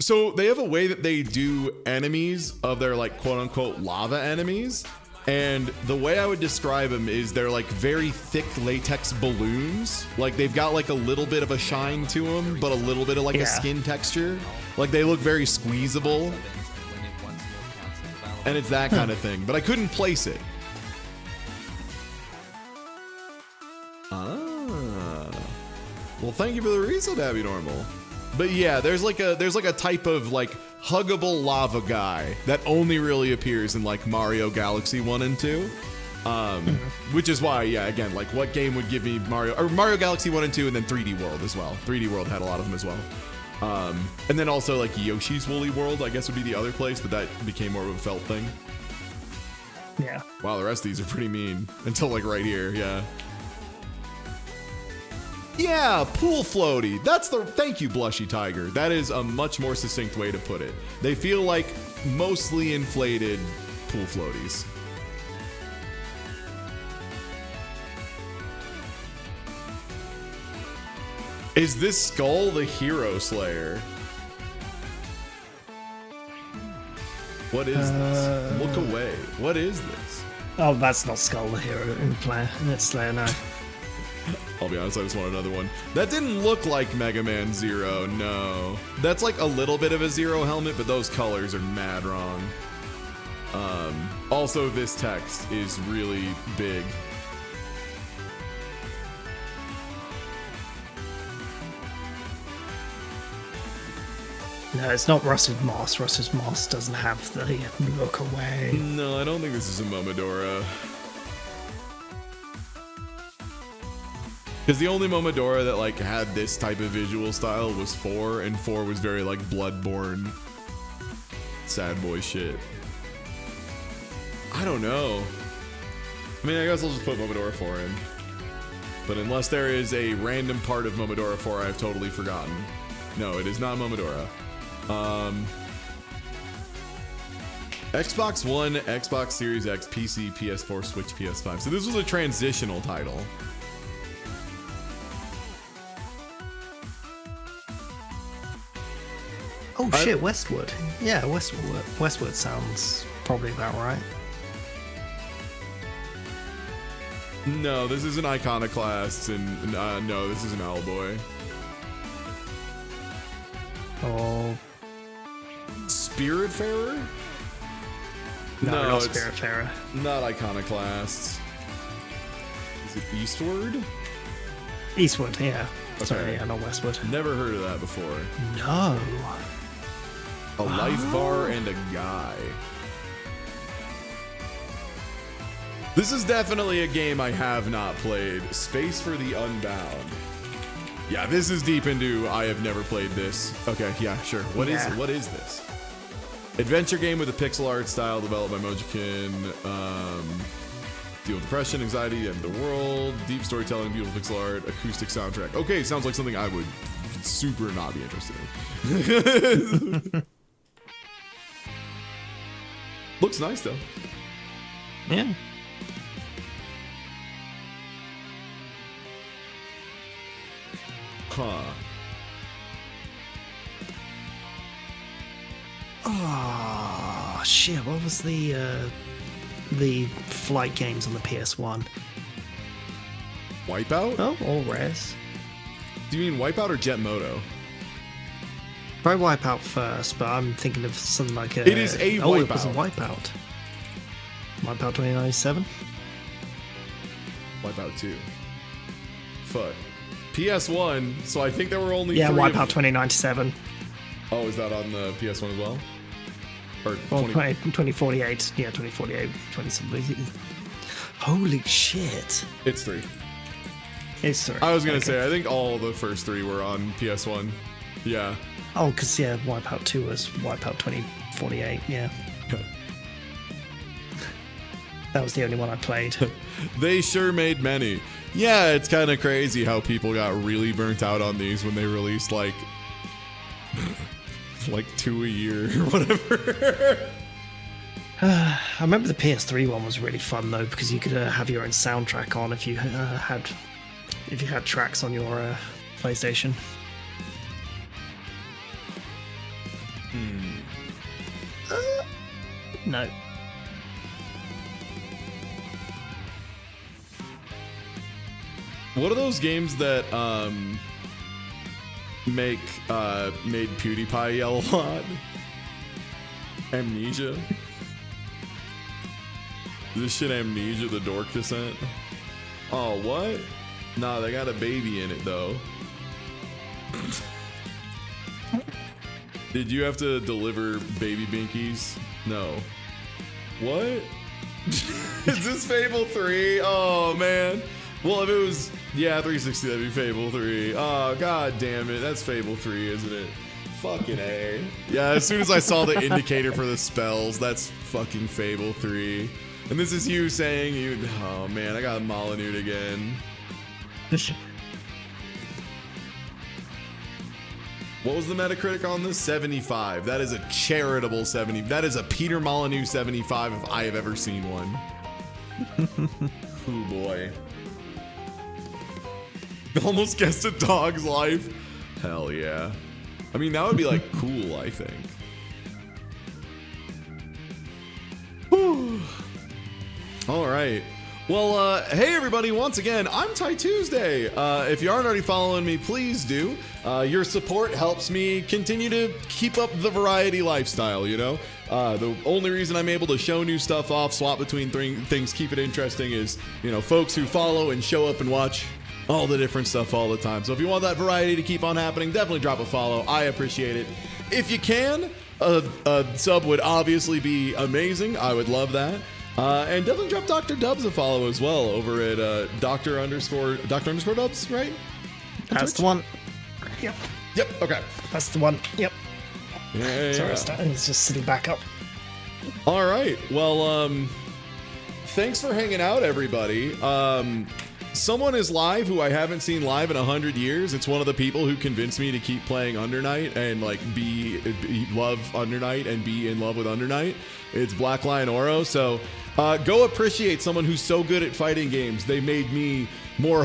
Speaker 2: so they have a way that they do enemies of their like quote unquote lava enemies. And the way I would describe them is they're like very thick latex balloons. Like they've got like a little bit of a shine to them, but a little bit of like a skin texture. Like they look very squeezable. And it's that kind of thing, but I couldn't place it. Ah. Well, thank you for the result, Abby Normal. But yeah, there's like a type of like huggable lava guy that only really appears in like Mario Galaxy 1 and 2. Which is why, yeah, again, like what game would give me Mario Galaxy 1 and 2 and then 3D World as well. 3D World had a lot of them as well. And then also like Yoshi's Woolly World, I guess would be the other place, but that became more of a felt thing.
Speaker 1: Yeah.
Speaker 2: Wow, the rest of these are pretty mean until like right here, yeah. Yeah, pool floaty. Thank you, Blushy Tiger. That is a much more succinct way to put it. They feel like mostly inflated pool floaties. Is this Skull the Hero Slayer? What is this? Look away. What is this?
Speaker 1: Oh, that's not Skull the Hero player. That's Slayer now.
Speaker 2: I'll be honest, I just want another one. That didn't look like Mega Man Zero, no. That's like a little bit of a Zero helmet, but those colors are mad wrong. Also, this text is really big.
Speaker 1: No, it's not Rusted Moss. Rusted Moss doesn't have the look away.
Speaker 2: No, I don't think this is a Momodora. Because the only Momodora that like had this type of visual style was 4, and 4 was very like Bloodborne, sad boy shit. I don't know. I mean, I guess I'll just put Momodora 4 in. But unless there is a random part of Momodora 4 I've totally forgotten. No, it is not Momodora. Xbox One, Xbox Series X, PC, PS4, Switch, PS5. So this was a transitional title.
Speaker 1: Oh shit, Westwood. Yeah, Westwood sounds probably about right.
Speaker 2: No, this is an Iconoclast, and no, this is an Owlboy.
Speaker 1: Oh.
Speaker 2: Spiritfarer?
Speaker 1: No, not
Speaker 2: it's
Speaker 1: Spiritfarer.
Speaker 2: not Iconoclasts. Is it Eastward?
Speaker 1: Eastwood, yeah.
Speaker 2: Okay.
Speaker 1: Sorry, yeah, not Westwood.
Speaker 2: Never heard of that before.
Speaker 1: No.
Speaker 2: A life bar and a guy. This is definitely a game I have not played. Space for the Unbound. Yeah, this is deep into I have never played this. Okay, yeah, sure. What is this? Adventure game with a pixel art style developed by Mojikin. Deal with depression, anxiety, and the world. Deep storytelling, beautiful pixel art, acoustic soundtrack. Okay, sounds like something I would super not be interested in. Looks nice though.
Speaker 1: Yeah.
Speaker 2: Huh.
Speaker 1: Oh shit! What was the flight games on the PS1?
Speaker 2: Wipeout?
Speaker 1: Oh, all Res.
Speaker 2: Do you mean Wipeout or Jet Moto?
Speaker 1: Try Wipeout first, but I'm thinking of something like a.
Speaker 2: It is a
Speaker 1: Oh, it
Speaker 2: Wipeout.
Speaker 1: was a Wipeout. Wipeout 2097.
Speaker 2: Wipeout 2. Fuck. PS1, so I think there were only
Speaker 1: Yeah,
Speaker 2: three
Speaker 1: Wipeout 2097.
Speaker 2: Oh, is that on the PS1 as well? Or
Speaker 1: Well, 2048. Yeah, 2048. 20something. Holy shit.
Speaker 2: It's 3.
Speaker 1: It's 3.
Speaker 2: I was gonna
Speaker 1: Okay.
Speaker 2: say, I think all the first 3 were on PS1. Yeah.
Speaker 1: Oh, because, yeah, Wipeout 2 was Wipeout 2048, yeah. That was the only one I played.
Speaker 2: They sure made many. Yeah, it's kind of crazy how people got really burnt out on these when they released like 2 a year or whatever.
Speaker 1: I remember the PS3 one was really fun though, because you could have your own soundtrack on if you had tracks on your PlayStation. No.
Speaker 2: What are those games that made PewDiePie yell a lot? Amnesia? This shit Amnesia, the Dork Descent? Oh, what? Nah, they got a baby in it though. Did you have to deliver baby binkies? No. What? Is this Fable 3? Oh man. Well, if it was, 360, that'd be Fable 3. Oh, god damn it. That's Fable 3, isn't it? Fucking A. Yeah, as soon as I saw the indicator for the spells, that's fucking Fable 3. And this is you saying oh man, I got Molyneux again. What was the Metacritic on this? 75. That is a charitable 70. That is a Peter Molyneux 75 if I have ever seen one. Oh boy. Almost guessed a dog's life. Hell yeah. I mean, that would be like cool, I think. Whew. All right. Well, hey everybody, once again, I'm Ty Tuesday. If you aren't already following me, please do. Your support helps me continue to keep up the variety lifestyle, you know? The only reason I'm able to show new stuff off, swap between things, keep it interesting is, you know, folks who follow and show up and watch all the different stuff all the time. So if you want that variety to keep on happening, definitely drop a follow. I appreciate it. If you can, a sub would obviously be amazing. I would love that. And definitely drop Dr. Dubs a follow as well over at Dr. underscore Dubs, right?
Speaker 1: That's the one. Yep.
Speaker 2: Yep. Okay.
Speaker 1: That's the one. Yep.
Speaker 2: Yeah.
Speaker 1: Sorry, it's just sitting back up.
Speaker 2: All right. Well, thanks for hanging out, everybody. Someone is live who I haven't seen live in 100 years. It's one of the people who convinced me to keep playing Under Night and like love Under Night and be in love with Under Night. It's Black Lion Oro. So go appreciate someone who's so good at fighting games. They made me more